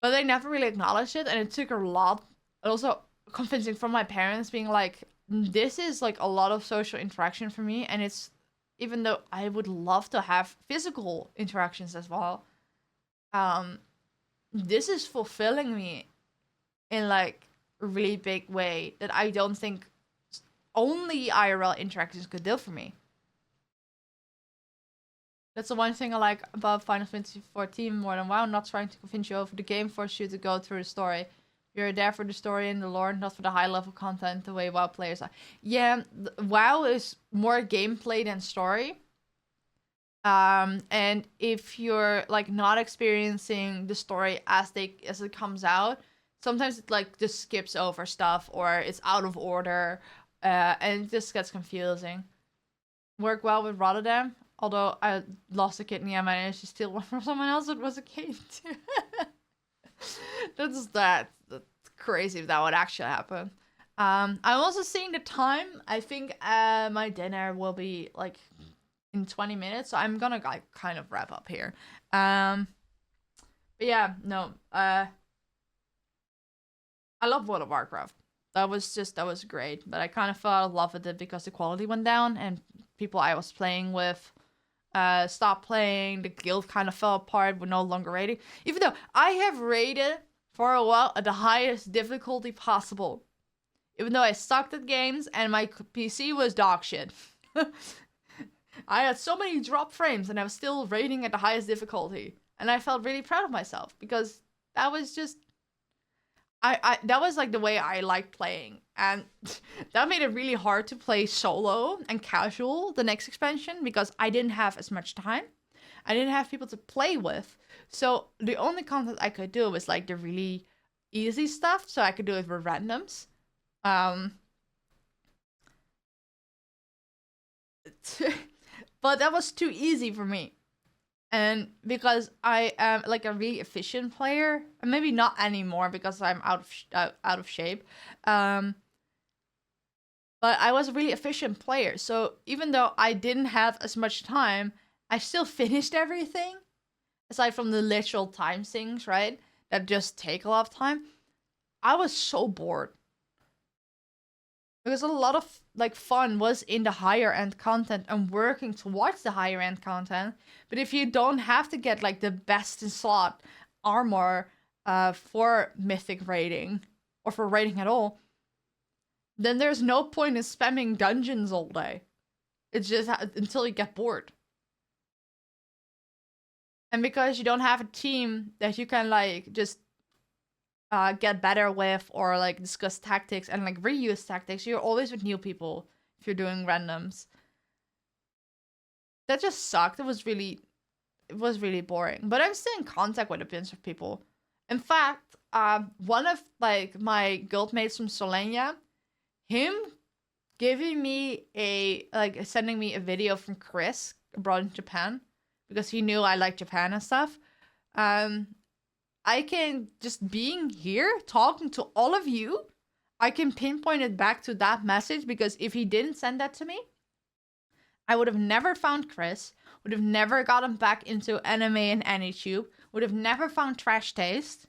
But they never really acknowledged it, and it took a lot. And also convincing from my parents being like, this is like a lot of social interaction for me, and it's, even though I would love to have physical interactions as well, this is fulfilling me in like a really big way that I don't think only IRL interactions could do for me. That's the one thing I like about Final Fantasy XIV more than WoW, not trying to convince you over the game, force you to go through the story. You're there for the story and the lore, not for the high level content the way WoW players are. Yeah, WoW is more gameplay than story. And if you're like not experiencing the story as it comes out, sometimes it like just skips over stuff or it's out of order, and it just gets confusing. Work well with Rotterdam. Although I lost a kidney, I managed to steal one from someone else. It was a kid. That's crazy if that would actually happen. I'm also seeing the time. I think my dinner will be like in 20 minutes. So I'm gonna like kind of wrap up here. But yeah, no. I love World of Warcraft. That was great. But I kind of fell out of love with it because the quality went down and people I was playing with stopped playing. The guild kind of fell apart. We're no longer raiding. Even though I have raided for a while at the highest difficulty possible. Even though I sucked at games and my PC was dog shit. I had so many drop frames and I was still raiding at the highest difficulty. And I felt really proud of myself because that was just... that was like the way I liked playing, and that made it really hard to play solo and casual the next expansion because I didn't have as much time. I didn't have people to play with, so the only content I could do was like the really easy stuff, so I could do it with randoms. But that was too easy for me. And because I am like a really efficient player, and maybe not anymore because I'm out of shape, but I was a really efficient player. So even though I didn't have as much time, I still finished everything, aside from the literal time things, right? That just take a lot of time. I was so bored. Because a lot of like fun was in the higher end content and working towards the higher end content. But if you don't have to get like the best in slot armor for mythic raiding or for raiding at all, then there's no point in spamming dungeons all day. It's just until you get bored. And because you don't have a team that you can like just get better with or like discuss tactics and like reuse tactics, you're always with new people if you're doing randoms. That just sucked. It was really boring. But I'm still in contact with a bunch of people. In fact, one of like my guildmates from Solenia, him giving me sending me a video from Chris abroad in Japan, because he knew I liked Japan and stuff. I can just being here talking to all of you, I can pinpoint it back to that message, because if he didn't send that to me, I would have never found Chris, would have never gotten back into anime and AnyTube, would have never found Trash Taste.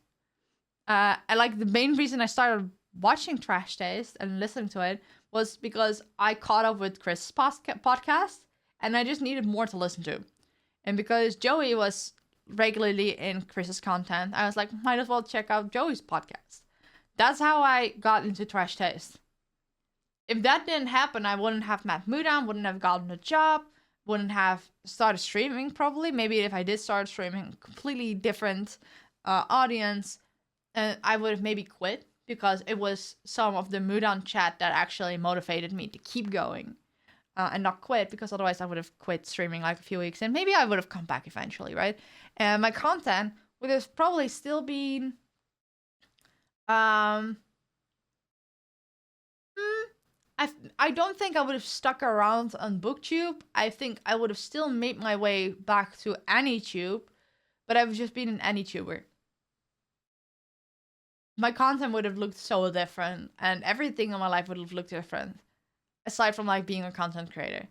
I like the main reason I started watching Trash Taste and listening to it was because I caught up with Chris' podcast and I just needed more to listen to. And because Joey was regularly in Chris's content, I was like, might as well check out Joey's podcast. That's how I got into Trash Taste. If that didn't happen, I wouldn't have met Mudan, wouldn't have gotten a job, wouldn't have started streaming probably. Maybe if I did start streaming, completely different audience, and I would have maybe quit, because it was some of the Mudan chat that actually motivated me to keep going. And not quit, because otherwise I would have quit streaming like a few weeks and maybe I would have come back eventually, right? And my content would have probably still been I don't think I would have stuck around on BookTube. I think I would have still made my way back to AnyTube, but I would just been an AnyTuber. My content would have looked so different and everything in my life would have looked different. Aside from like being a content creator.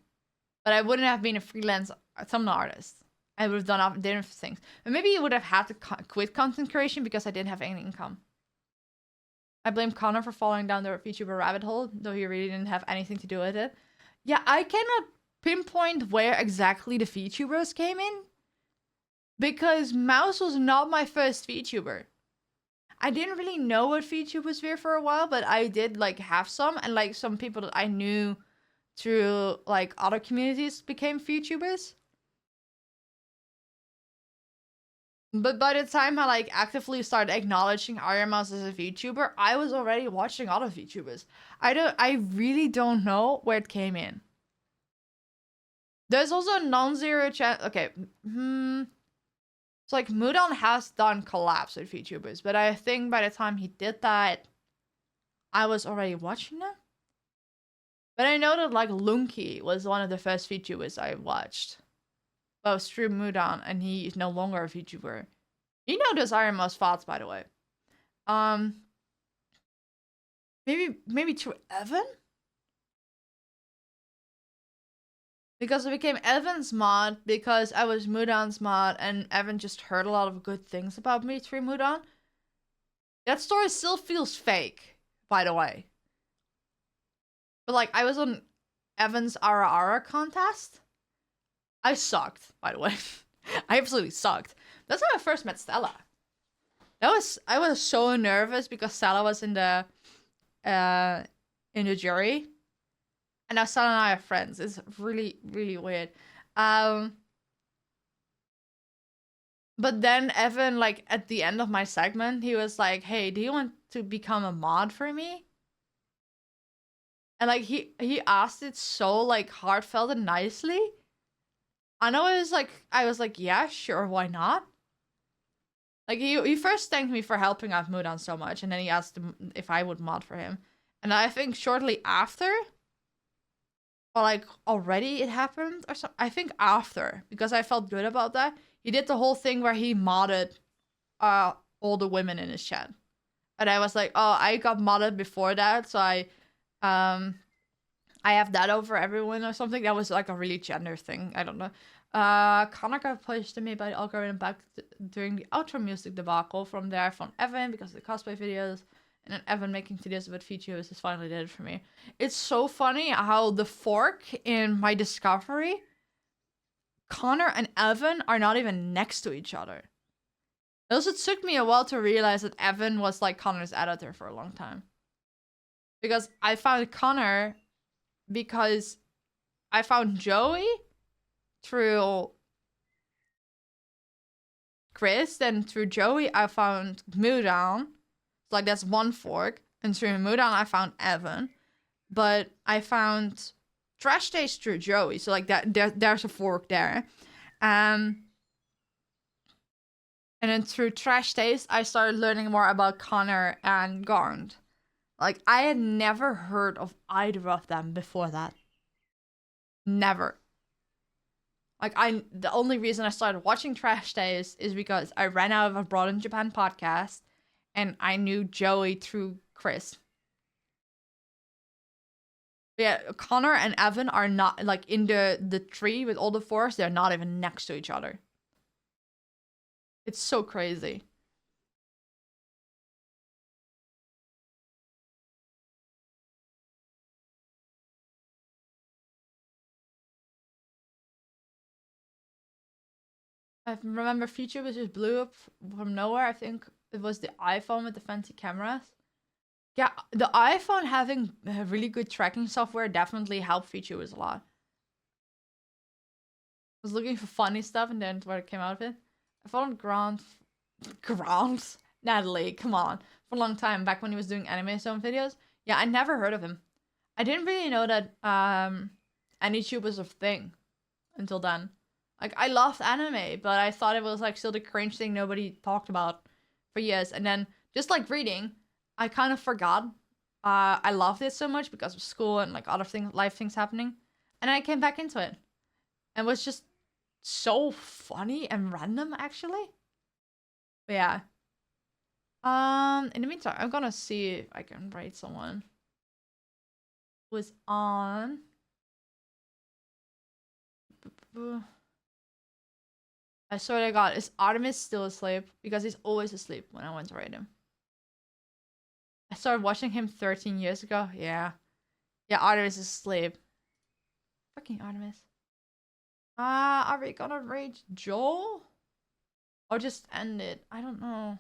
But I wouldn't have been a freelance thumbnail artist. I would have done different things. And maybe you would have had to quit content creation because I didn't have any income. I blame Connor for falling down the VTuber rabbit hole, though he really didn't have anything to do with it. Yeah, I cannot pinpoint where exactly the VTubers came in, because Mouse was not my first VTuber. I didn't really know what VTubers were for a while, but I did like have some, and like some people that I knew through like other communities became VTubers. But by the time I like actively started acknowledging OrionMouse as a VTuber, I was already watching other VTubers. I really don't know where it came in. There's also a non-zero chance. Okay, So like Mudan has done collabs with VTubers, but I think by the time he did that, I was already watching them. But I know that like Lunky was one of the first VTubers I watched. Well, was through Mudan, and he is no longer a VTuber. You know those OrionMouse thoughts, by the way. Maybe through Evan? Because I became Evan's mod because I was Mudan's mod and Evan just heard a lot of good things about me through Mudan. That story still feels fake, by the way. But like, I was on Evan's Ara Ara contest. I sucked, by the way. I absolutely sucked. That's how I first met Stella. I was so nervous because Stella was in the jury. And now Stella and I are friends. It's really, really weird. But then Evan, like, at the end of my segment, he was like, hey, do you want to become a mod for me? And, like, he asked it so, like, heartfelt and nicely. And I was like, yeah, sure, why not? Like, he first thanked me for helping out Mudan so much, and then he asked if I would mod for him. And I think shortly after... or like already it happened or something. I think after, because I felt good about that. He did the whole thing where he modded all the women in his chat. And I was like, oh, I got modded before that, so I have that over everyone or something. That was like a really gender thing. I don't know. Connor got pushed to me by the algorithm back during the outro music debacle. From there, I found Evan because of the cosplay videos. And then Evan making videos about VTubers has finally did it for me. It's so funny how the fork in my discovery, Connor and Evan are not even next to each other. It also took me a while to realize that Evan was like Connor's editor for a long time. Because I found Connor because I found Joey through Chris, then through Joey I found Moodown. So like that's one fork. And through Moodown I found Evan. But I found Trash Days through Joey. So like that there's a fork there. And then through Trash Days I started learning more about Connor and Garnd. Like I had never heard of either of them before that. Never. Like the only reason I started watching Trash Days is because I ran out of Abroad in Japan podcast and I knew Joey through Chris. But yeah, Connor and Evan are not like in the tree with all the forks, they're not even next to each other. It's so crazy. I remember features just blew up from nowhere. I think it was the iPhone with the fancy cameras. Yeah, the iPhone having really good tracking software definitely helped features a lot. I was looking for funny stuff and then what came out of it. I followed Grant, Natalie, come on, for a long time back when he was doing anime zone videos. Yeah, I never heard of him. I didn't really know that AnyTube was a thing until then. Like, I loved anime, but I thought it was, like, still the cringe thing nobody talked about for years. And then, just like reading, I kind of forgot. I loved it so much because of school and, like, other things, life things happening. And I came back into it. And it was just so funny and random, actually. But yeah. In the meantime, I'm gonna see if I can rate someone. Who was on... I swear to God, is Artemis still asleep? Because he's always asleep when I went to rate him. I started watching him 13 years ago. Yeah. Yeah, Artemis is asleep. Fucking Artemis. Are we gonna rate Joel? Or just end it? I don't know.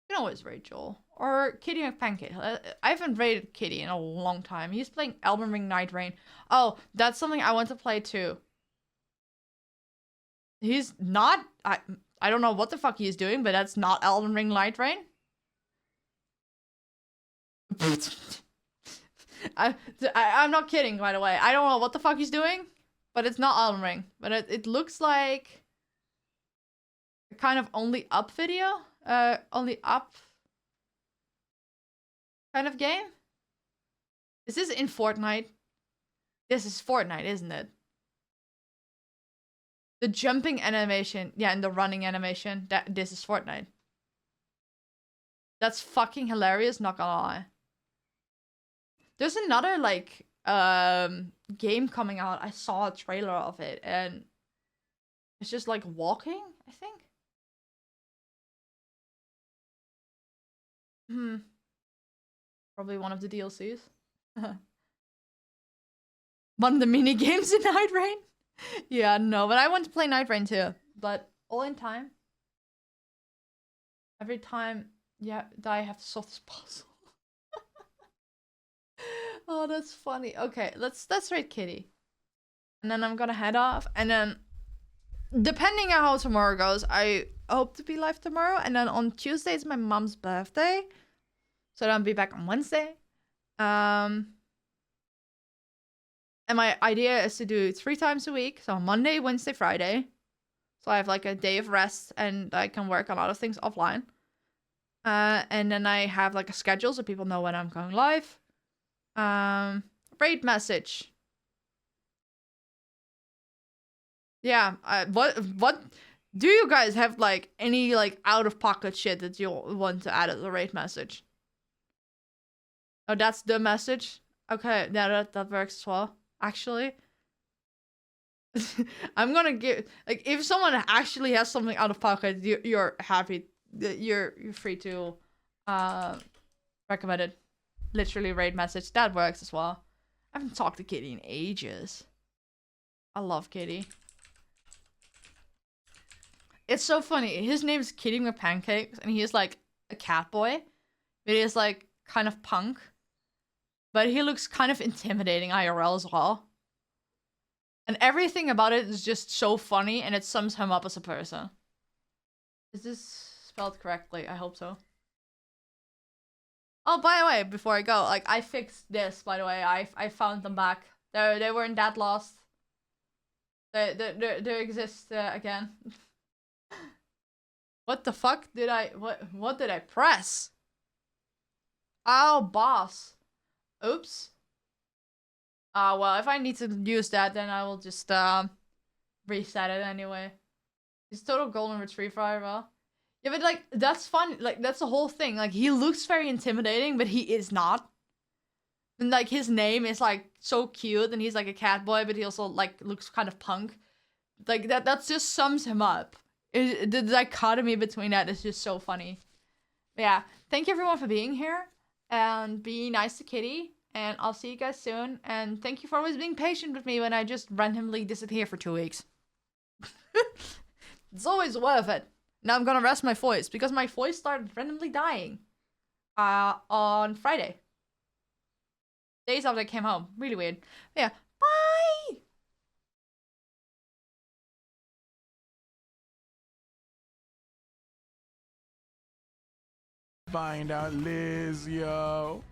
You can always rate Joel. Or Kitty McPancake. I haven't rated Kitty in a long time. He's playing Elden Ring Night Rain. Oh, that's something I want to play too. He's not... I don't know what the fuck he's doing, but that's not Elden Ring Night Rain. I'm not kidding, by the way. I don't know what the fuck he's doing, but it's not Elden Ring. But it looks like a kind of only up video. Only up kind of game. Is this in Fortnite? This is Fortnite, isn't it? The jumping animation, yeah, and the running animation. This is Fortnite. That's fucking hilarious, not gonna lie. There's another, like, game coming out. I saw a trailer of it, and it's just, like, walking, I think. Probably one of the DLCs. One of the mini games in Night Rain. Yeah, no, but I want to play Night Rain too. But all in time. Every time, yeah, that I have to solve this puzzle. Oh, that's funny. Okay, let's rate Kitty. And then I'm gonna head off. And then, depending on how tomorrow goes, I hope to be live tomorrow. And then on Tuesday is my mom's birthday. So then I'll be back on Wednesday. And my idea is to do 3 times a week. So Monday, Wednesday, Friday. So I have like a day of rest and I can work on other things offline. And then I have like a schedule so people know when I'm going live. Raid message. Yeah, what do you guys have like any like out of pocket shit that you want to add as a raid message? Oh, that's the message? Okay, yeah, that works as well, actually. I'm gonna give, like, if someone actually has something out of pocket, you're happy, you're free to recommend it. Literally raid message, that works as well. I haven't talked to Kitty in ages. I love Kitty. It's so funny, his name is Kitty McPancakes, and he is like a cat boy, but he has like kind of punk. But he looks kind of intimidating IRL as well. And everything about it is just so funny, and it sums him up as a person. Is this spelled correctly? I hope so. Oh, by the way, before I go, like, I fixed this, by the way. I found them back. They weren't that lost. They exist again. What the fuck did I... What did I press? Oh, boss. Oops. Well, if I need to use that, then I will just, reset it anyway. He's total golden retriever, well. Yeah, but, like, that's fun. Like, that's the whole thing. Like, he looks very intimidating, but he is not. And, like, his name is, like, so cute, and he's, like, a cat boy, but he also, like, looks kind of punk. Like, that just sums him up. The dichotomy between that is just so funny. But yeah, thank you everyone for being here, and be nice to Kitty. And I'll see you guys soon. And thank you for always being patient with me when I just randomly disappear for 2 weeks. It's always worth it. Now I'm gonna rest my voice because my voice started randomly dying. On Friday. Days after I came home. Really weird. But yeah, bye! Find out Liz, yo.